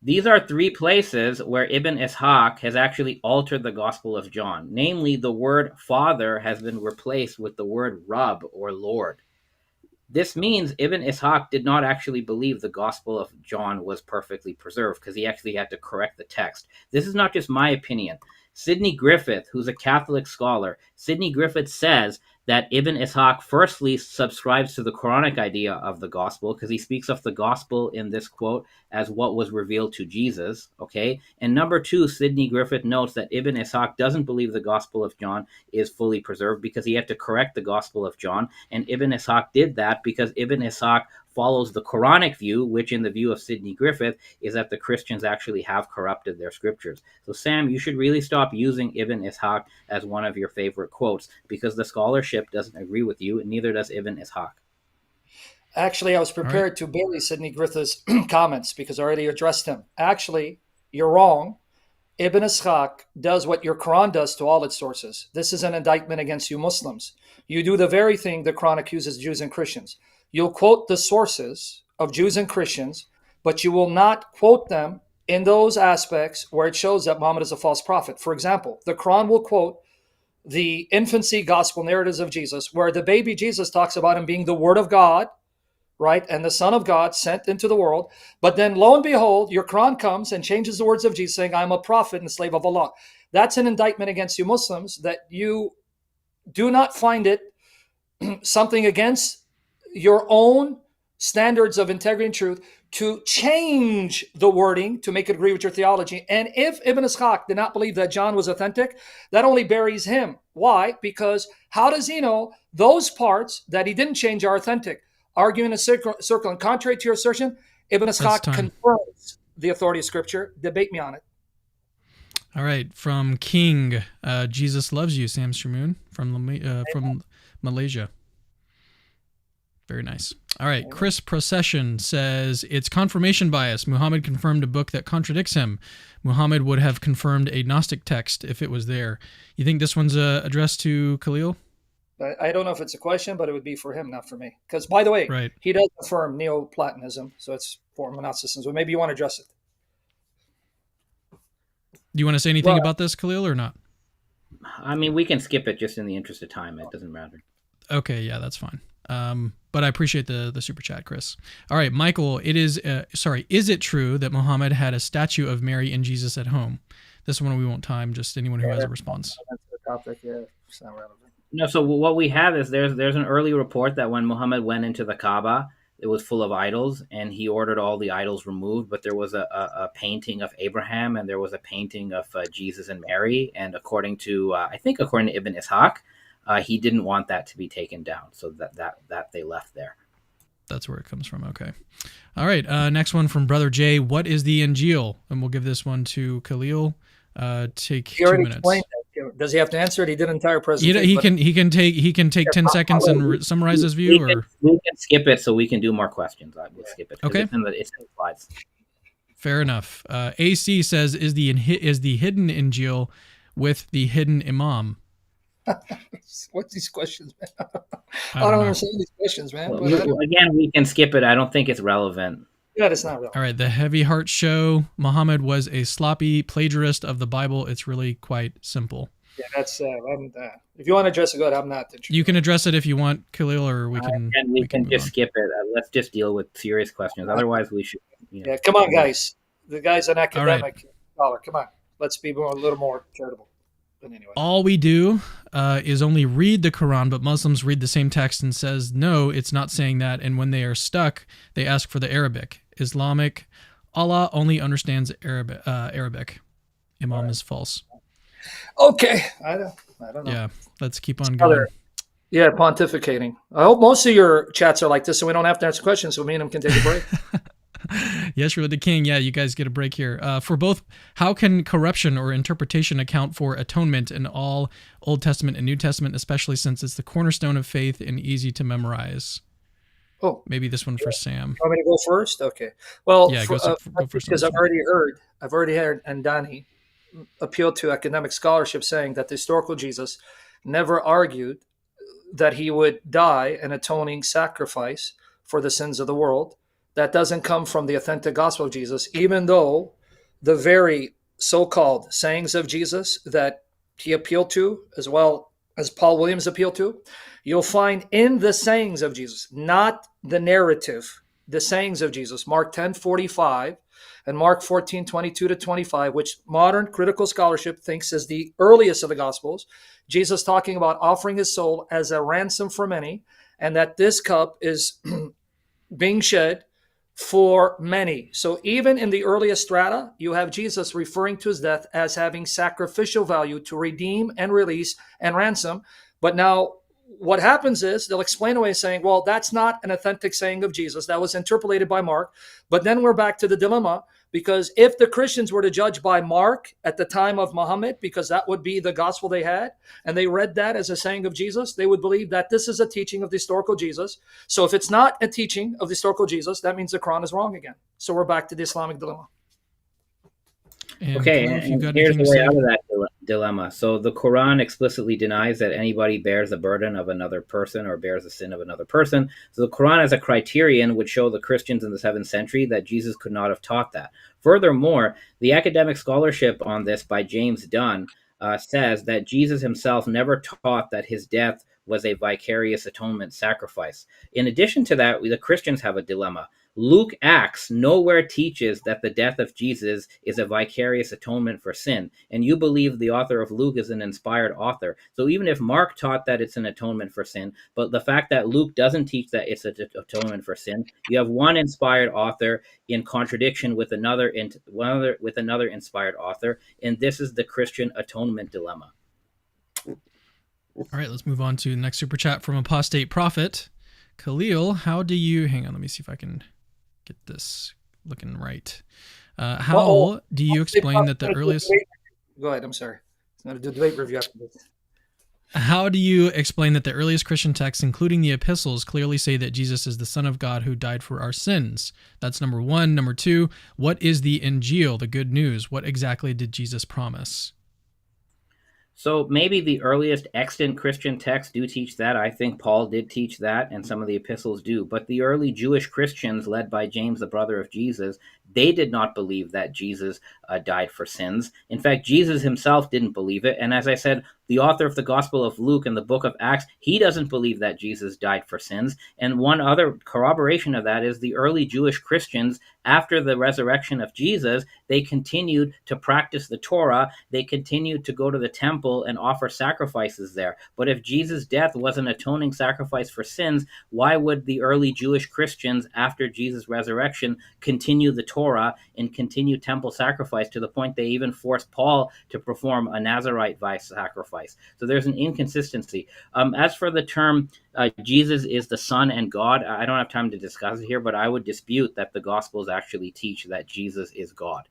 These are 3 places where Ibn Ishaq has actually altered the Gospel of John. Namely, the word Father has been replaced with the word Rabb or Lord. This means Ibn Ishaq did not actually believe the Gospel of John was perfectly preserved because he actually had to correct the text. This is not just my opinion. Sidney Griffith, who's a Catholic scholar, Sidney Griffith says that Ibn Ishaq firstly subscribes to the Quranic idea of the gospel because he speaks of the gospel in this quote as what was revealed to Jesus, okay? And number 2, Sidney Griffith notes that Ibn Ishaq doesn't believe the Gospel of John is fully preserved because he had to correct the Gospel of John, and Ibn Ishaq did that because Ibn Ishaq follows the Quranic view, which in the view of Sidney Griffith is that the Christians actually have corrupted their scriptures. So Sam, you should really stop using Ibn Ishaq as one of your favorite quotes because the scholarship doesn't agree with you, and neither does Ibn Ishaq. Actually, I was prepared to bury Sidney Griffith's comments because I already addressed him. Actually, you're wrong. Ibn Ishaq does what your Quran does to all its sources. This is an indictment against you Muslims. You do the very thing the Quran accuses Jews and Christians. You'll quote the sources of Jews and Christians, but you will not quote them in those aspects where it shows that Muhammad is a false prophet. For example, the Quran will quote the infancy gospel narratives of Jesus, where the baby Jesus talks about him being the Word of God, right, and the Son of God sent into the world. But then, lo and behold, your Quran comes and changes the words of Jesus, saying, I'm a prophet and a slave of Allah. That's an indictment against you Muslims, that you do not find it something against your own standards of integrity and truth to change the wording to make it agree with your theology. And if Ibn Ishaq did not believe that John was authentic, that only buries him. Why? Because how does he know those parts that he didn't change are authentic? Arguing in a circle, and contrary to your assertion, Ibn Ishaq confirms the authority of Scripture. Debate me on it. All right, from King, Jesus loves you, Sam Shamoun from Malaysia. Very nice. All right, Chris Procession says, it's confirmation bias. Muhammad confirmed a book that contradicts him. Muhammad would have confirmed a Gnostic text if it was there. You think this one's addressed to Khalil? I don't know if it's a question, but it would be for him, not for me. Because, by the way, He does affirm Neoplatonism, so it's for Gnosticism. So maybe you want to address it. Do you want to say anything about this, Khalil, or not? I mean, we can skip it just in the interest of time. It doesn't matter. Okay, yeah, that's fine. But I appreciate the super chat, Chris. All right, Michael, is it true that Muhammad had a statue of Mary and Jesus at home? This one we won't time, just anyone who has a response. That's the topic, yeah. It's not relevant. No, so what we have is there's an early report that when Muhammad went into the Kaaba, it was full of idols, and he ordered all the idols removed, but there was a painting of Abraham, and there was a painting of Jesus and Mary, and according to Ibn Ishaq, he didn't want that to be taken down, so that they left there. That's where it comes from. Okay. All right. Next one from Brother Jay. What is the Injeel? And we'll give this one to Khalil. Take 2 minutes. Does he have to answer it? He did an entire presentation. He can take 10 seconds and summarize his view. We can skip it so we can do more questions. We'll skip it. Okay. It's in the slides. Fair enough. AC says, is the hidden Injeel with the hidden Imam? What's these questions, man? I don't understand these questions, man. Again, we can skip it. I don't think it's relevant. Yeah, it's not relevant. All right, the Heavy Heart Show. Muhammad was a sloppy plagiarist of the Bible. It's really quite simple. Yeah, that's. If you want to address it, good. I'm not interested. You can address it if you want, Khalil, or we can. And we can just skip it. Let's just deal with serious questions. Otherwise, we should. Yeah, come on, guys. The guy's an academic scholar. Come on, let's be a little more charitable. But anyway. All we do is only read the Quran, but Muslims read the same text and says, no, it's not saying that. And when they are stuck, they ask for the Arabic. Islamic, Allah only understands Arabic. Imam is false. Okay. I don't know. Yeah, let's keep on going. Yeah, pontificating. I hope most of your chats are like this, so we don't have to answer questions, so me and him can take a break. Yeshua the King. Yeah, you guys get a break here. For both, how can corruption or interpretation account for atonement in all Old Testament and New Testament, especially since it's the cornerstone of faith and easy to memorize? Oh, maybe this one for Sam. You want me to go first? Okay. Well, yeah, go first. Because I've already heard Andani appeal to academic scholarship saying that the historical Jesus never argued that he would die an atoning sacrifice for the sins of the world. That doesn't come from the authentic gospel of Jesus, even though the very so-called sayings of Jesus that he appealed to, as well as Paul Williams appealed to, you'll find in the sayings of Jesus, not the narrative, the sayings of Jesus, Mark 10:45 and Mark 14:22-25, which modern critical scholarship thinks is the earliest of the Gospels. Jesus talking about offering his soul as a ransom for many, and that this cup is being shed for many. So even in the earliest strata, you have Jesus referring to his death as having sacrificial value to redeem and release and ransom. But now what happens is they'll explain away saying, well, that's not an authentic saying of Jesus. That was interpolated by Mark. But then we're back to the dilemma, because if the Christians were to judge by Mark at the time of Muhammad, because that would be the gospel they had, and they read that as a saying of Jesus, they would believe that this is a teaching of the historical Jesus. So if it's not a teaching of the historical Jesus, that means the Quran is wrong again. So we're back to the Islamic dilemma. And okay, and here's the way out of that dilemma. So the Quran explicitly denies that anybody bears the burden of another person or bears the sin of another person. So the Quran as a criterion would show the Christians in the 7th century that Jesus could not have taught that. Furthermore, the academic scholarship on this by James Dunn says that Jesus himself never taught that his death was a vicarious atonement sacrifice. In addition to that, the Christians have a dilemma. Luke Acts nowhere teaches that the death of Jesus is a vicarious atonement for sin. And you believe the author of Luke is an inspired author. So even if Mark taught that it's an atonement for sin, but the fact that Luke doesn't teach that it's an atonement for sin, you have one inspired author in contradiction with another inspired author. And this is the Christian atonement dilemma. All right, let's move on to the next super chat from Apostate Prophet. Khalil, how do you... Hang on, let me see if I can get this looking right. How do you explain that the earliest... Go ahead, I'm sorry. I'm going to do a debate review after this. How do you explain that the earliest Christian texts, including the epistles, clearly say that Jesus is the Son of God who died for our sins? That's number one. Number two, what is the Injeel, the good news? What exactly did Jesus promise? So maybe the earliest extant Christian texts do teach that. I think Paul did teach that, and some of the epistles do. But the early Jewish Christians, led by James, the brother of Jesus, they did not believe that Jesus died for sins. In fact, Jesus himself didn't believe it. And as I said, the author of the Gospel of Luke and the book of Acts, he doesn't believe that Jesus died for sins. And one other corroboration of that is the early Jewish Christians, after the resurrection of Jesus, they continued to practice the Torah. They continued to go to the temple and offer sacrifices there. But if Jesus' death was an atoning sacrifice for sins, why would the early Jewish Christians, after Jesus' resurrection, continue the Torah and continue temple sacrifice to the point they even forced Paul to perform a Nazarite sacrifice? So there's an inconsistency. As for the term Jesus is the Son and God, I don't have time to discuss it here, but I would dispute that the Gospels actually teach that Jesus is God.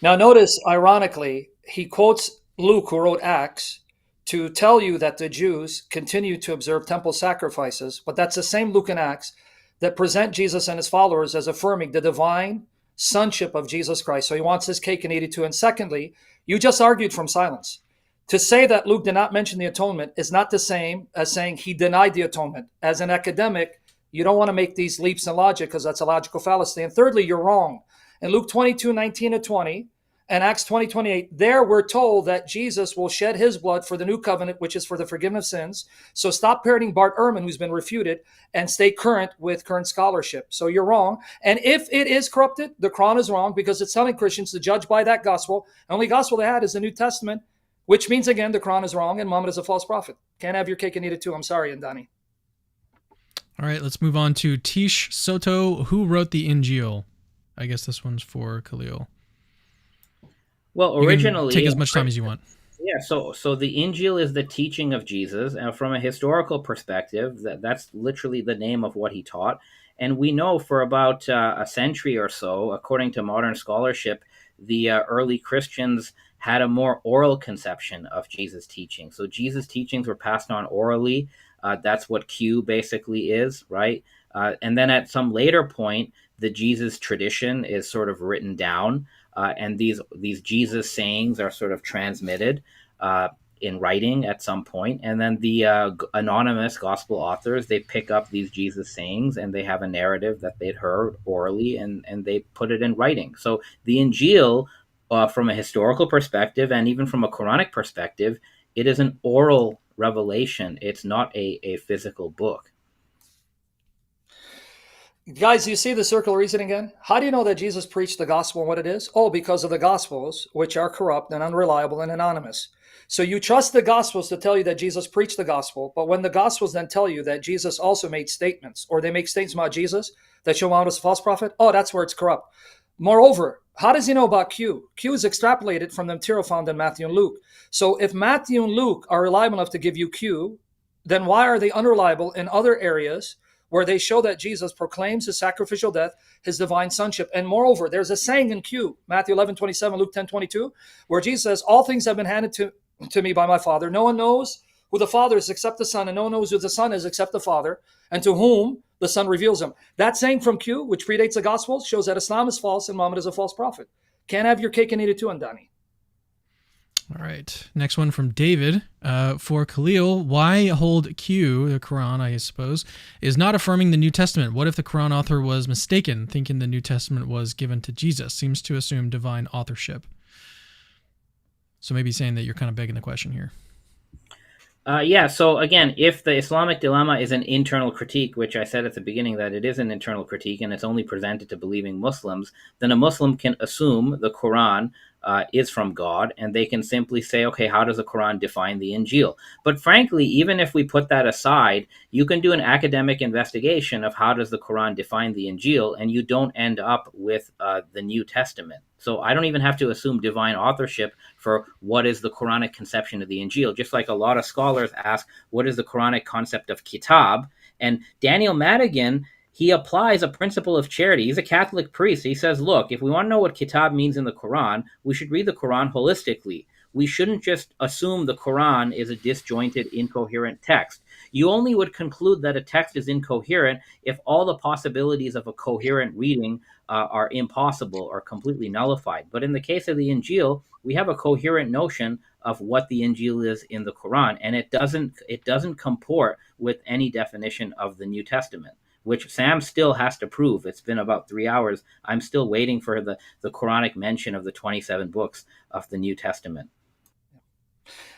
Now notice, ironically, he quotes Luke, who wrote Acts, to tell you that the Jews continue to observe temple sacrifices, but that's the same Luke and Acts that present Jesus and his followers as affirming the divine sonship of Jesus Christ. So he wants his cake and eat it too. And secondly, you just argued from silence. To say that Luke did not mention the atonement is not the same as saying he denied the atonement. As an academic, you don't want to make these leaps in logic because that's a logical fallacy. And thirdly, you're wrong. In Luke 22:19-20 and Acts 20:28, there we're told that Jesus will shed his blood for the new covenant, which is for the forgiveness of sins. So stop parroting Bart Ehrman, who's been refuted, and stay current with current scholarship. So you're wrong. And if it is corrupted, the Quran is wrong because it's telling Christians to judge by that gospel. The only gospel they had is the New Testament, which means, again, the Quran is wrong and Muhammad is a false prophet. Can't have your cake and eat it too. I'm sorry, Andani. All right, let's move on to Tish Soto. Who wrote the Injeel? I guess this one's for Khalil. Well, You can originally, take as much time as you want. yeah. So the Injil is the teaching of Jesus, and from a historical perspective, that's literally the name of what he taught. And we know for about a century or so, according to modern scholarship, the early Christians had a more oral conception of Jesus' teaching. So Jesus' teachings were passed on orally. That's what Q basically is, right? And then at some later point, the Jesus tradition is sort of written down, and these Jesus sayings are sort of transmitted in writing at some point. And then the anonymous gospel authors, they pick up these Jesus sayings and they have a narrative that they'd heard orally, and they put it in writing. So the Injil, from a historical perspective and even from a Quranic perspective, it is an oral revelation. It's not a physical book. Guys, you see the circle of reasoning again? How do you know that Jesus preached the gospel and what it is? Oh, because of the gospels, which are corrupt and unreliable and anonymous. So you trust the gospels to tell you that Jesus preached the gospel, but when the gospels then tell you that Jesus also made statements, or they make statements about Jesus that show Muhammad as a false prophet, oh, that's where it's corrupt. Moreover, how does he know about Q? Q is extrapolated from the material found in Matthew and Luke. So if Matthew and Luke are reliable enough to give you Q, then why are they unreliable in other areas where they show that Jesus proclaims his sacrificial death, his divine sonship? And moreover, there's a saying in Q, Matthew 11:27, Luke 10:22, where Jesus says, all things have been handed to me by my Father. No one knows who the Father is except the Son, and no one knows who the Son is except the Father, and to whom the Son reveals him. That saying from Q, which predates the Gospels, shows that Islam is false and Muhammad is a false prophet. Can't have your cake and eat it too, Andani. All right. Next one from David. For Khalil, why hold Q, the Quran, I suppose, is not affirming the New Testament? What if the Quran author was mistaken, thinking the New Testament was given to Jesus? Seems to assume divine authorship. So maybe saying that you're kind of begging the question here. Yeah, so again, if the Islamic dilemma is an internal critique, which I said at the beginning that it is an internal critique and it's only presented to believing Muslims, then a Muslim can assume the Quran is from God, and they can simply say, okay, how does the Quran define the Injeel? But frankly, even if we put that aside, you can do an academic investigation of how does the Quran define the Injeel, and you don't end up with the New Testament. So I don't even have to assume divine authorship for what is the Quranic conception of the Injeel. Just like a lot of scholars ask, what is the Quranic concept of kitab? And Daniel Madigan, he applies a principle of charity. He's a Catholic priest. He says, look, if we want to know what kitab means in the Quran, we should read the Quran holistically. We shouldn't just assume the Quran is a disjointed, incoherent text. You only would conclude that a text is incoherent if all the possibilities of a coherent reading are impossible or completely nullified. But in the case of the Injeel, we have a coherent notion of what the Injeel is in the Quran, and it doesn't comport with any definition of the New Testament, which Sam still has to prove. It's been about 3 hours. I'm still waiting for the Quranic mention of the 27 books of the New Testament.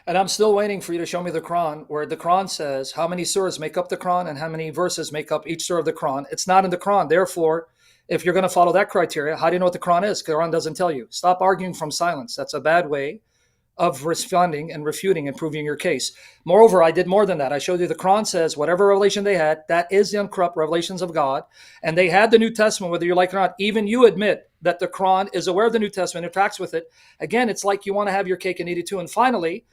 And I'm still waiting for you to show me the Quran, where the Quran says how many surahs make up the Quran and how many verses make up each surah of the Quran. It's not in the Quran. Therefore, if you're going to follow that criteria, how do you know what the Quran is? The Quran doesn't tell you. Stop arguing from silence. That's a bad way of responding and refuting and proving your case. Moreover, I did more than that. I showed you the Quran says whatever revelation they had, that is the uncorrupt revelations of God. And they had the New Testament, whether you like it or not. Even you admit that the Quran is aware of the New Testament, interacts with it. Again, it's like you want to have your cake and eat it too. And finally,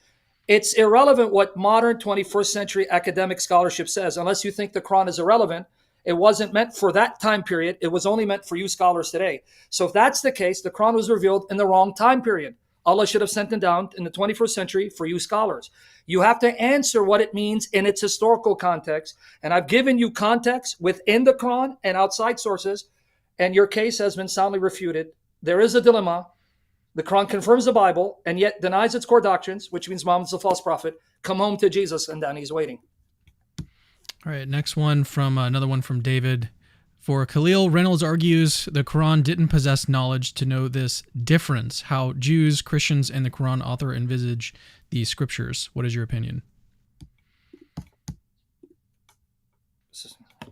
it's irrelevant what modern 21st century academic scholarship says. Unless you think the Quran is irrelevant, it wasn't meant for that time period. It was only meant for you scholars today. So if that's the case, the Quran was revealed in the wrong time period. Allah should have sent it down in the 21st century for you scholars. You have to answer what it means in its historical context. And I've given you context within the Quran and outside sources, and your case has been soundly refuted. There is a dilemma. The Quran confirms the Bible and yet denies its core doctrines, which means Muhammad's a false prophet. Come home to Jesus, and then he's waiting. All right, next one from another one from David. For Khalil, Reynolds argues the Quran didn't possess knowledge to know this difference, how Jews, Christians, and the Quran author envisage the scriptures. What is your opinion?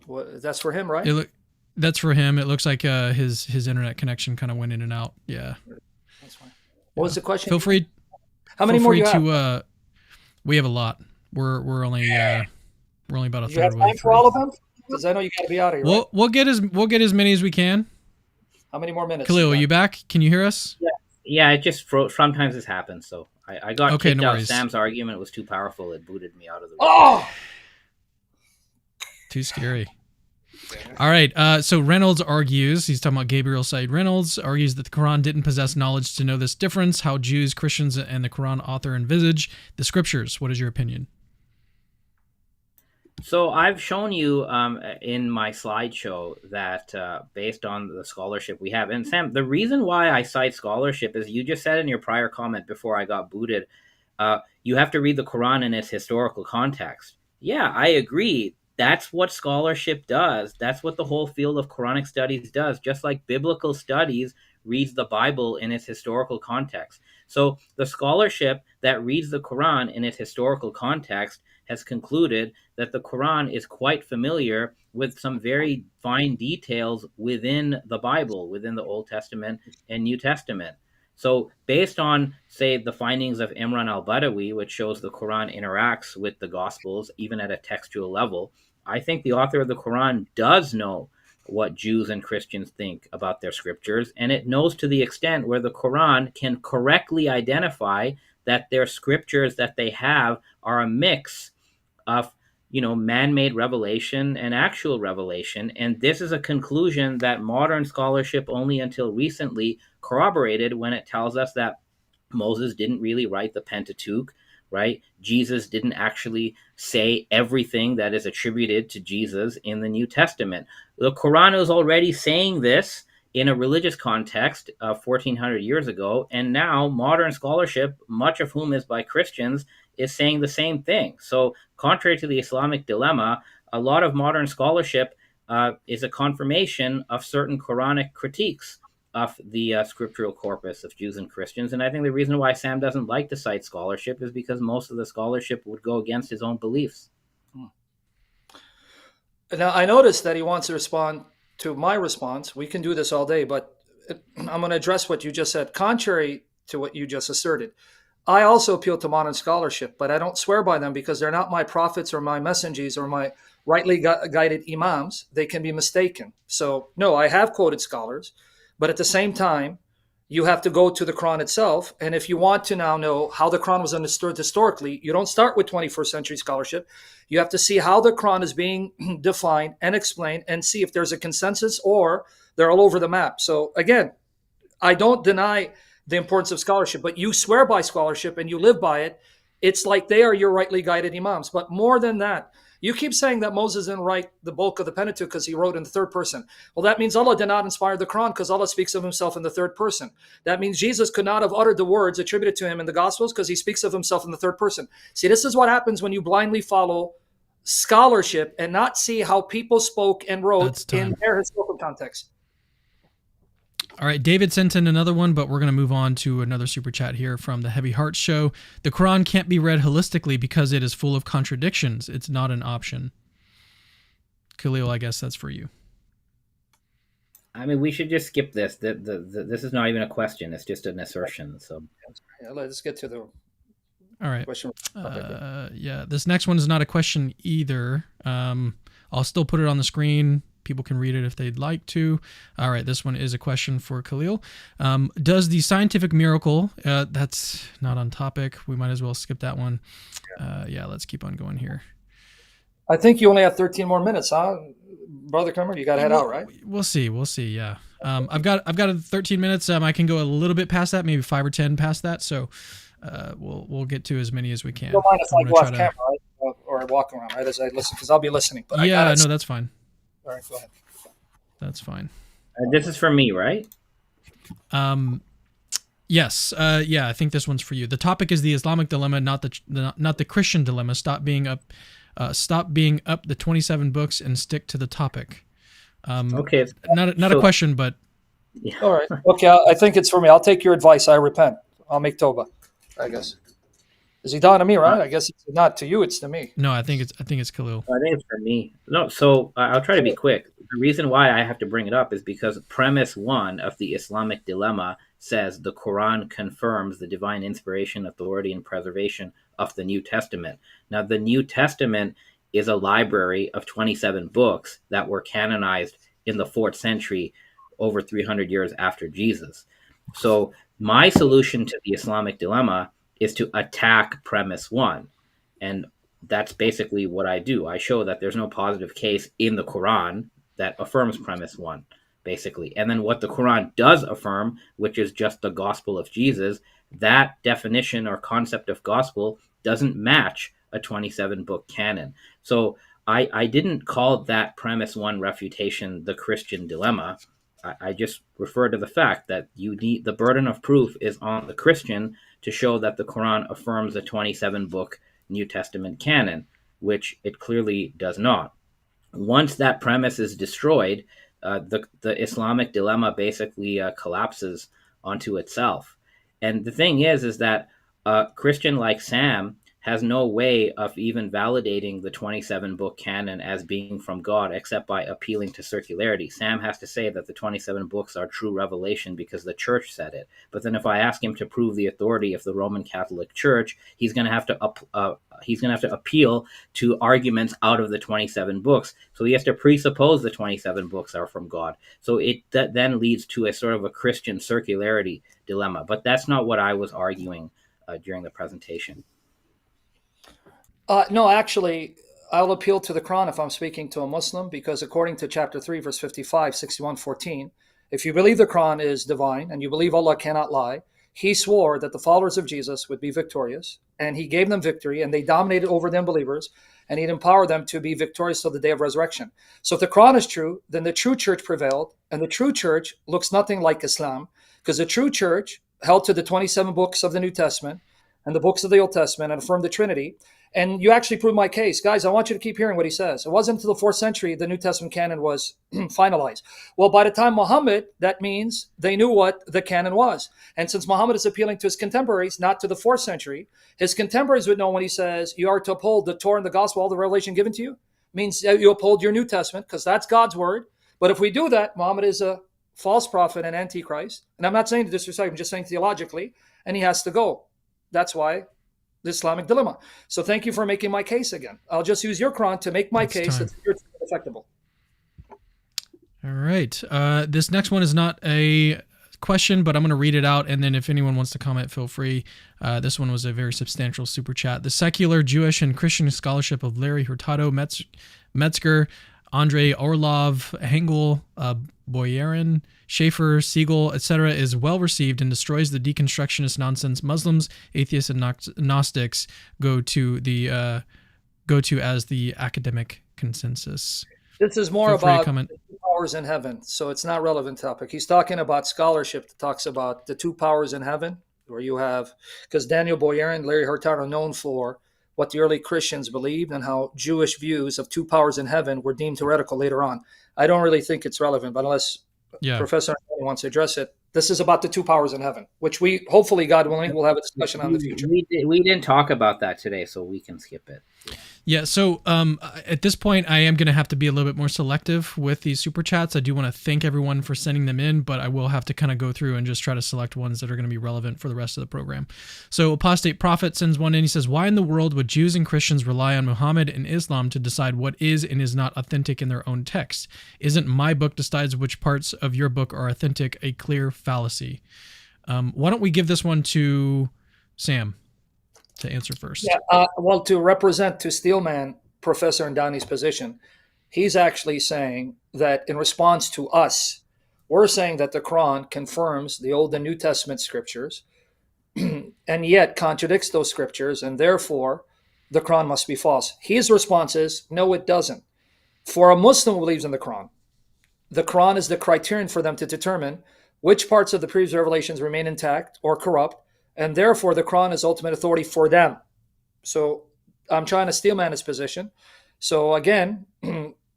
That's for him, right? That's for him. It looks like his internet connection kind of went in and out. Yeah. That's fine. What was the question? Feel free. How feel many more free you have? to. We have a lot. We're only about a You have third way time for through. all of them? Because I know you got to be out of here, right? We'll get as many as we can. How many more minutes? Khalil, are you back? Can you hear us? Yeah, it just sometimes this happens. So I got Okay, kicked no out. worries. Sam's argument was too powerful. It booted me out of the room. Oh! Too scary. All right. So Reynolds argues, he's talking about Gabriel Said Reynolds, argues that the Quran didn't possess knowledge to know this difference, how Jews, Christians, and the Quran author envisage the scriptures. What is your opinion? So I've shown you in my slideshow that based on the scholarship we have, and Sam, the reason why I cite scholarship is you just said in your prior comment before I got booted, you have to read the Quran in its historical context. Yeah, I agree. That's what scholarship does. That's what the whole field of Quranic studies does. Just like biblical studies reads the Bible in its historical context. So the scholarship that reads the Quran in its historical context has concluded that the Quran is quite familiar with some very fine details within the Bible, within the Old Testament and New Testament. So based on, say, the findings of Imran al-Badawi, which shows the Quran interacts with the Gospels, even at a textual level, I think the author of the Quran does know what Jews and Christians think about their scriptures, and it knows to the extent where the Quran can correctly identify that their scriptures that they have are a mix of man-made revelation and actual revelation. And this is a conclusion that modern scholarship only until recently corroborated when it tells us that Moses didn't really write the Pentateuch, right? Jesus didn't actually say everything that is attributed to Jesus in the New Testament. The Quran is already saying this in a religious context 1400 years ago, and now modern scholarship, much of whom is by Christians, is saying the same thing. So contrary to the Islamic dilemma, a lot of modern scholarship is a confirmation of certain Quranic critiques of the scriptural corpus of Jews and Christians. And I think the reason why Sam doesn't like to cite scholarship is because most of the scholarship would go against his own beliefs. Now, I noticed that he wants to respond to my response. We can do this all day, but I'm going to address what you just said. Contrary to what you just asserted, I also appeal to modern scholarship, but I don't swear by them because they're not my prophets or my messengers or my rightly guided imams. They can be mistaken. So, no, I have quoted scholars, but at the same time, you have to go to the Quran itself. And if you want to now know how the Quran was understood historically, you don't start with 21st century scholarship. You have to see how the Quran is being defined and explained and see if there's a consensus or they're all over the map. So again, I don't deny the importance of scholarship, but you swear by scholarship and you live by it. It's like they are your rightly guided imams. But more than that, you keep saying that Moses didn't write the bulk of the Pentateuch because he wrote in the third person. Well, that means Allah did not inspire the Quran because Allah speaks of himself in the third person. That means Jesus could not have uttered the words attributed to him in the Gospels because he speaks of himself in the third person. See, this is what happens when you blindly follow scholarship and not see how people spoke and wrote in their historical context. All right, David sent in another one, but we're going to move on to another super chat here from the Heavy Heart Show. The Quran can't be read holistically because it is full of contradictions. It's not an option. Khalil, I guess that's for you. I mean, we should just skip this. This is not even a question. It's just an assertion. So, yeah, let's get to the all right question. Yeah, this next one is not a question either. I'll still put it on the screen. People can read it if they'd like to. All right, this one is a question for Khalil. Does the scientific miracle, that's not on topic. We might as well skip that one. Yeah, let's keep on going here. I think you only have 13 more minutes, huh? Brother Kramer, you got to head out, right? We'll see. Yeah. I've got 13 minutes. I can go a little bit past that, maybe 5 or 10 past that. So we'll get to as many as we can. Don't mind if I go off camera, right? Or walk around, right? As I listen, because I'll be listening. But yeah, no, that's fine. All right, go ahead. That's fine. This is for me, right? Yes. Yeah, I think this one's for you. The topic is the Islamic dilemma, not the Christian dilemma. Stop being up the 27 books and stick to the topic. Okay. Not a question, but yeah. All right. Okay, I think it's for me. I'll take your advice. I repent. I'll make Toba, I guess. Is he down to me, right? I guess it's not to you, it's to me. No, I think it's Khalil. I think it's for me. No, so I'll try to be quick. The reason why I have to bring it up is because premise one of the Islamic dilemma says the Quran confirms the divine inspiration, authority, and preservation of the New Testament. Now, the New Testament is a library of 27 books that were canonized in the 4th century, over 300 years after Jesus. So, my solution to the Islamic dilemma is to attack premise one. And that's basically what I do. I show that there's no positive case in the Quran that affirms premise one, basically. And then what the Quran does affirm, which is just the gospel of Jesus, that definition or concept of gospel doesn't match a 27 book canon. So I didn't call that premise one refutation the Christian dilemma. I just refer to the fact that you need the burden of proof is on the Christian to show that the Quran affirms a 27 book New Testament canon, which it clearly does not. Once that premise is destroyed, the Islamic dilemma basically collapses onto itself. And the thing is that a Christian like Sam has no way of even validating the 27 book canon as being from God except by appealing to circularity. Sam has to say that the 27 books are true revelation because the church said it. But then if I ask him to prove the authority of the Roman Catholic Church, he's going to have to appeal to arguments out of the 27 books. So he has to presuppose the 27 books are from God. So that then leads to a sort of a Christian circularity dilemma. But that's not what I was arguing during the presentation. No, actually, I'll appeal to the Quran if I'm speaking to a Muslim, because according to chapter 3, verse 55, 61:14, if you believe the Quran is divine and you believe Allah cannot lie, he swore that the followers of Jesus would be victorious, and he gave them victory, and they dominated over the unbelievers, and he'd empower them to be victorious till the day of resurrection. So if the Quran is true, then the true church prevailed, and the true church looks nothing like Islam, because the true church held to the 27 books of the New Testament and the books of the Old Testament and affirmed the Trinity. And you actually proved my case. Guys, I want you to keep hearing what he says. It wasn't until the 4th century the New Testament canon was finalized. Well, by the time Muhammad, that means they knew what the canon was. And since Muhammad is appealing to his contemporaries, not to the 4th century, his contemporaries would know when he says, you are to uphold the Torah and the gospel, all the revelation given to you, means you uphold your New Testament, because that's God's word. But if we do that, Muhammad is a false prophet and antichrist. And I'm not saying to disrespect, I'm just saying theologically, and he has to go. That's why the Islamic dilemma. So thank you for making my case again. I'll just use your Quran to make my case that you're effectable. All right. This next one is not a question, but I'm going to read it out, and then if anyone wants to comment, feel free. This one was a very substantial super chat. The secular Jewish and Christian scholarship of Larry Hurtado, Metzger, Andrei Orlov, Hengel, Boyarin, Schaefer, Siegel, etc., is well received and destroys the deconstructionist nonsense Muslims, atheists, and Gnostics go to as the academic consensus. This is more about the 2 powers in heaven, so it's not relevant topic. He's talking about scholarship that talks about the 2 powers in heaven, where you have, because Daniel Boyarin, Larry Hurtado are known for what the early Christians believed and how Jewish views of 2 powers in heaven were deemed heretical later on. I don't really think it's relevant, but unless Professor Andani wants to address it, this is about the 2 powers in heaven, which we, hopefully, God willing, will have a discussion on in the future. We didn't talk about that today, so we can skip it. Yeah, so at this point, I am going to have to be a little bit more selective with these super chats. I do want to thank everyone for sending them in, but I will have to kind of go through and just try to select ones that are going to be relevant for the rest of the program. So Apostate Prophet sends one in. He says, why in the world would Jews and Christians rely on Muhammad and Islam to decide what is and is not authentic in their own text? Isn't my book decides which parts of your book are authentic a clear fallacy? Why don't we give this one to Sam to answer first? Yeah, well, to represent to Steelman, Professor Andani's position, he's actually saying that in response to us, we're saying that the Quran confirms the Old and New Testament scriptures and yet contradicts those scriptures, and therefore the Quran must be false. His response is, no, it doesn't. For a Muslim who believes in the Quran is the criterion for them to determine which parts of the previous revelations remain intact or corrupt, and therefore the Quran is ultimate authority for them. So I'm trying to steelman his position. So again,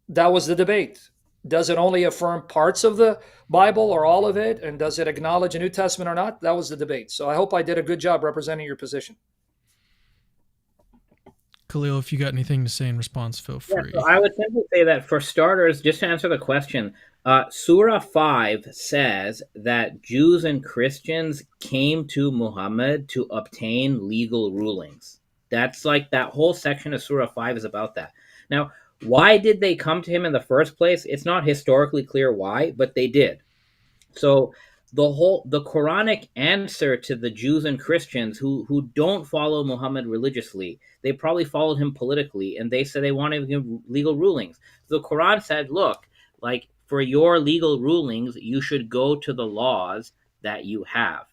that was the debate. Does it only affirm parts of the Bible or all of it? And does it acknowledge a New Testament or not? That was the debate. So I hope I did a good job representing your position. Khalil, if you got anything to say in response, feel Yeah, so free. I would simply say that for starters, just to answer the question, Surah 5 says that Jews and Christians came to Muhammad to obtain legal rulings. That's like that whole section of Surah 5 is about that. Now, why did they come to him in the first place? It's not historically clear why, but they did. So the Quranic answer to the Jews and Christians who don't follow Muhammad religiously, they probably followed him politically, and they said they wanted to give legal rulings. The Quran said, look, like for your legal rulings, you should go to the laws that you have,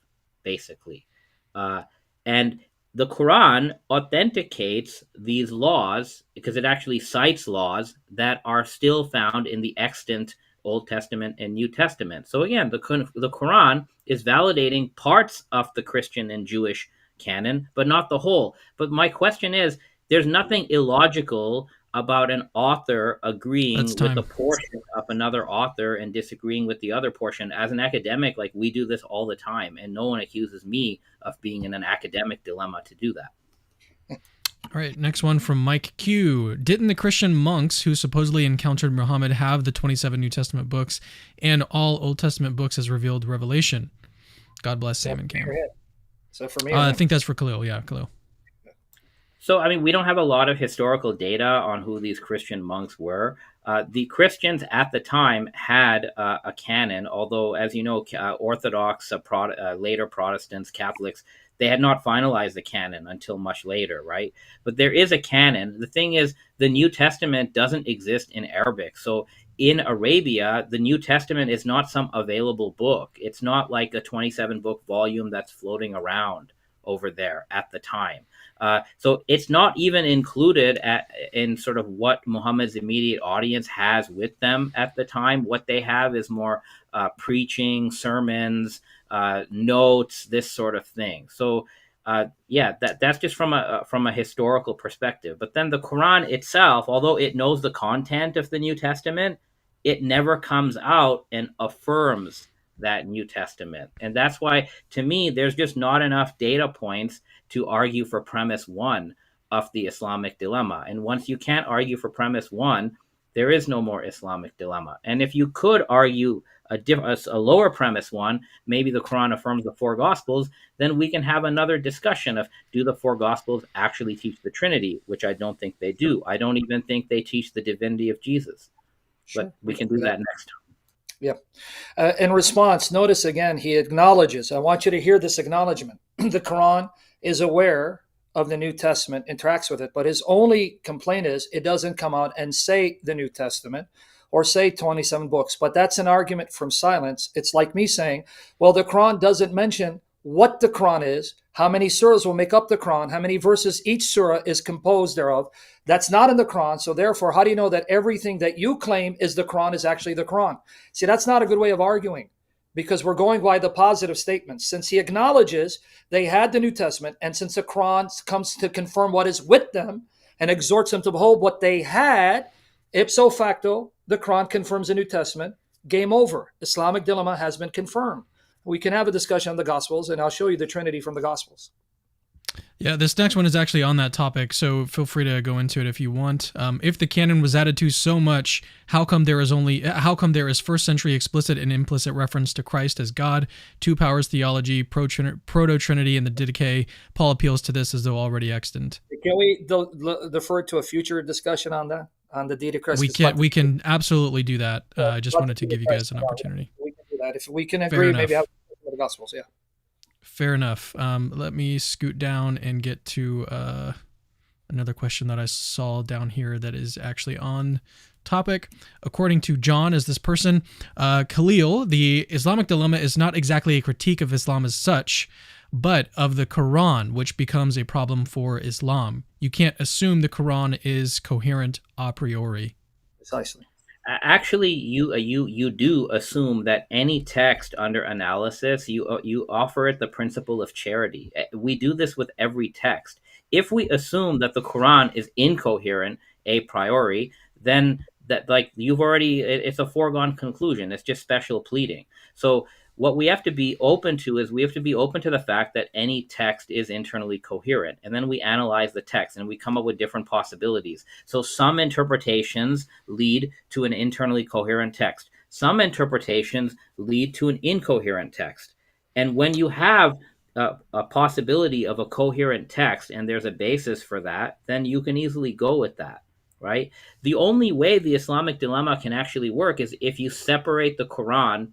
basically. And the Quran authenticates these laws because it actually cites laws that are still found in the extant Old Testament and New Testament. So again, the Quran is validating parts of the Christian and Jewish canon, but not the whole. But my question is, there's nothing illogical about an author agreeing That's with a time. portion of another author and disagreeing with the other portion. As an academic, like we do this all the time, and no one accuses me of being in an academic dilemma to do that. All right, next one from Mike Q. Didn't the Christian monks who supposedly encountered Muhammad have the 27 New Testament books and all Old Testament books as revealed revelation? God bless Sam and Cam. So for me, I think that's for Khalil. Yeah, Khalil. So, I mean, we don't have a lot of historical data on who these Christian monks were. The Christians at the time had a canon, although, as you know, Orthodox, later Protestants, Catholics, they had not finalized the canon until much later, right? But there is a canon. The thing is, the New Testament doesn't exist in Arabic. So in Arabia, the New Testament is not some available book. It's not like a 27 book volume that's floating around over there at the time. So it's not even included in sort of what Muhammad's immediate audience has with them at the time. What they have is more preaching, sermons, notes, this sort of thing. So yeah, that's just from a historical perspective. But then the Quran itself, although it knows the content of the New Testament, it never comes out and affirms that New Testament. And that's why, to me, there's just not enough data points to argue for premise one of the Islamic dilemma. And once you can't argue for premise one, there is no more Islamic dilemma. And if you could argue a lower premise one, maybe the Quran affirms the four Gospels, then we can have another discussion of, do the four Gospels actually teach the Trinity, which I don't think they do. I don't even think they teach the divinity of Jesus. sure. But we can do that next time. Yeah. In response, notice again, he acknowledges. I want you to hear this acknowledgement. The Quran is aware of the New Testament, interacts with it, but his only complaint is it doesn't come out and say the New Testament or say 27 books. But that's an argument from silence. It's like me saying, well, the Quran doesn't mention what the Quran is, how many surahs will make up the Quran, how many verses each surah is composed thereof. That's not in the Quran. So therefore, how do you know that everything that you claim is the Quran is actually the Quran? See, that's not a good way of arguing, because we're going by the positive statements. Since he acknowledges they had the New Testament, and since the Quran comes to confirm what is with them and exhorts them to behold what they had, ipso facto, the Quran confirms the New Testament. Game over. Islamic dilemma has been confirmed. We can have a discussion on the Gospels, and I'll show you the Trinity from the Gospels. Yeah, this next one is actually on that topic, so feel free to go into it if you want. If the canon was added to so much, how come there is first century explicit and implicit reference to Christ as God, two powers theology, proto-trinity, and the Didache? Paul appeals to this as though already extant. Can we defer to a future discussion on that, on the Didache? We can absolutely do that. I just wanted to give you guys an opportunity. We can do that. If we can agree, maybe have the Gospels, yeah. Fair enough. Let me scoot down and get to another question that I saw down here that is actually on topic. According to John, as this person, Khalil, the Islamic dilemma is not exactly a critique of Islam as such, but of the Quran, which becomes a problem for Islam. You can't assume the Quran is coherent a priori. Precisely. Actually, you do assume that any text under analysis, you offer it the principle of charity. We do this with every text. If we assume that the Quran is incoherent a priori, then that, like, you've already, it's a foregone conclusion. It's just special pleading. So what we have to be open to is we have to be open to the fact that any text is internally coherent. And then we analyze the text and we come up with different possibilities. So some interpretations lead to an internally coherent text. Some interpretations lead to an incoherent text. And when you have a possibility of a coherent text and there's a basis for that, then you can easily go with that, right? The only way the Islamic dilemma can actually work is if you separate the Quran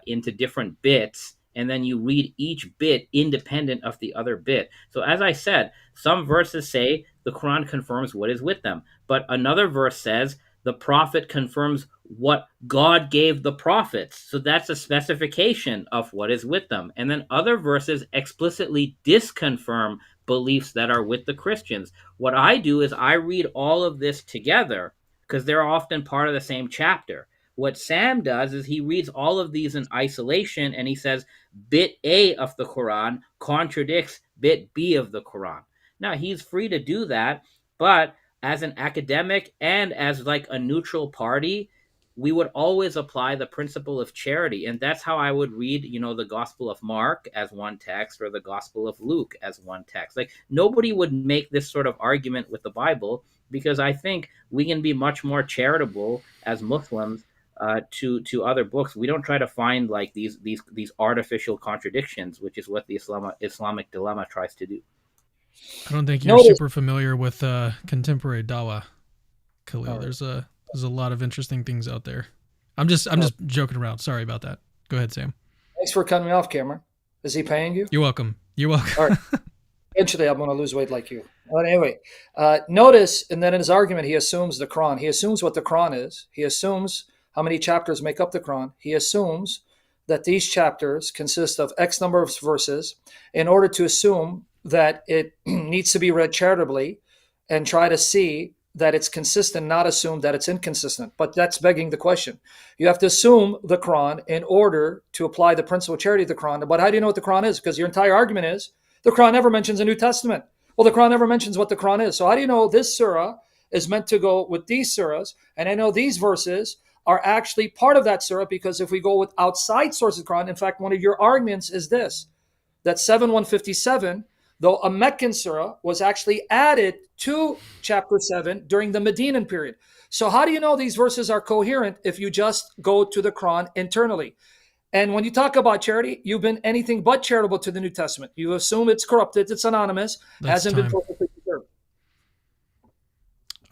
into different bits, and then you read each bit independent of the other bit. So, as I said, some verses say the Quran confirms what is with them, but another verse says the prophet confirms what God gave the prophets. So that's a specification of what is with them. And then other verses explicitly disconfirm beliefs that are with the Christians. What I do is I read all of this together because they're often part of the same chapter. What Sam does is he reads all of these in isolation and he says bit A of the Quran contradicts bit B of the Quran. Now, he's free to do that, but as an academic and as like a neutral party, we would always apply the principle of charity. And that's how I would read, the Gospel of Mark as one text or the Gospel of Luke as one text. Like nobody would make this sort of argument with the Bible because I think we can be much more charitable as Muslims to other books. We don't try to find like these artificial contradictions, which is what the Islamic dilemma tries to do. I don't think you're super familiar with contemporary Dawa, Khalil. There's a lot of interesting things out there. I'm just joking around. Sorry about that. Go ahead, Sam. Thanks for cutting me off, Cameron. Is he paying you? You're welcome. All right. Eventually, I'm going to lose weight like you. But anyway, notice, and then in his argument, he assumes the Quran. He assumes what the Quran is. He assumes how many chapters make up the Quran. He assumes that these chapters consist of X number of verses in order to assume that it needs to be read charitably and try to see that it's consistent, not assume that it's inconsistent. But that's begging the question. You have to assume the Quran in order to apply the principle of charity of the Quran. But how do you know what the Quran is? Because your entire argument is the Quran never mentions a New Testament. Well, the Quran never mentions what the Quran is. So how do you know this surah is meant to go with these surahs? And I know these verses are actually part of that surah, because if we go with outside sources of the Quran, in fact, one of your arguments is this, that 7:157, though a Meccan surah, was actually added to chapter 7 during the Medinan period. So how do you know these verses are coherent if you just go to the Quran internally? And when you talk about charity, you've been anything but charitable to the New Testament. You assume it's corrupted, it's anonymous, hasn't been perfectly preserved.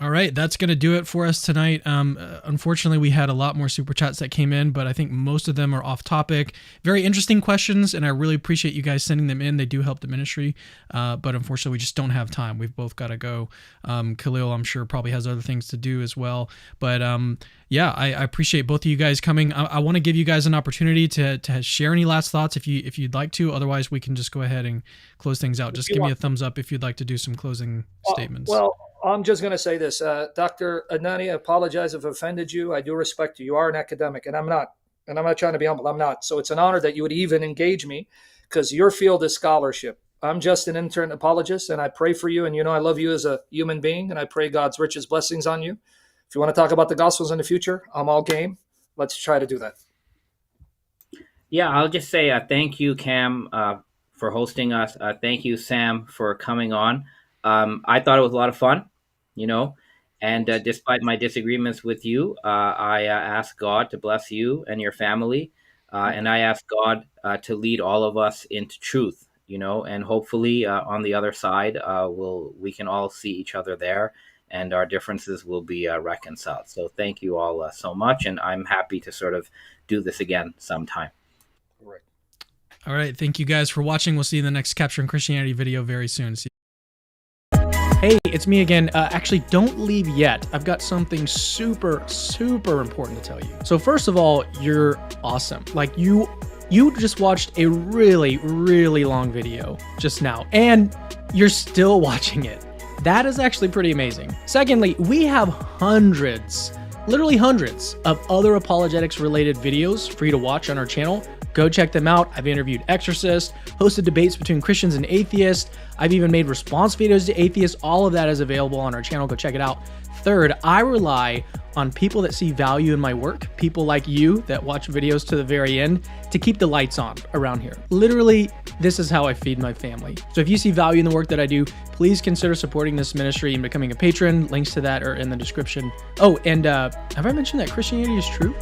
All right, that's going to do it for us tonight. Unfortunately, we had a lot more super chats that came in, but I think most of them are off topic. Very interesting questions, and I really appreciate you guys sending them in. They do help the ministry, but unfortunately, we just don't have time. We've both got to go. Khalil, I'm sure, probably has other things to do as well. But yeah, I appreciate both of you guys coming. I want to give you guys an opportunity to share any last thoughts if you'd like to. Otherwise, we can just go ahead and close things out. Just give me a thumbs up if you'd like to do some closing statements. Well, I'm just going to say this. Dr. Andani, I apologize if I offended you. I do respect you. You are an academic, and I'm not. And I'm not trying to be humble. I'm not. So it's an honor that you would even engage me, because your field is scholarship. I'm just an intern apologist, and I pray for you. And I love you as a human being, and I pray God's richest blessings on you. If you want to talk about the Gospels in the future, I'm all game. Let's try to do that. Yeah, I'll just say thank you, Cam, for hosting us. Thank you, Sam, for coming on. I thought it was a lot of fun. And despite my disagreements with you, I ask God to bless you and your family. And I ask God to lead all of us into truth, and hopefully on the other side, we can all see each other there, and our differences will be reconciled. So thank you all so much. And I'm happy to sort of do this again sometime. All right. Thank you guys for watching. We'll see you in the next Capturing Christianity video very soon. See you. Hey, it's me again. Actually, don't leave yet. I've got something super, super important to tell you. So first of all, you're awesome. Like you just watched a really, really long video just now, and you're still watching it. That is actually pretty amazing. Secondly, we have hundreds, literally hundreds of other apologetics related videos for you to watch on our channel. Go check them out. I've interviewed exorcists, hosted debates between Christians and atheists. I've even made response videos to atheists. All of that is available on our channel. Go check it out. third, I rely on people that see value in my work, people like you that watch videos to the very end, to keep the lights on around here. Literally, this is how I feed my family. So if you see value in the work that I do, please consider supporting this ministry and becoming a patron. Links to that are in the description. Oh, and have I mentioned that Christianity is true?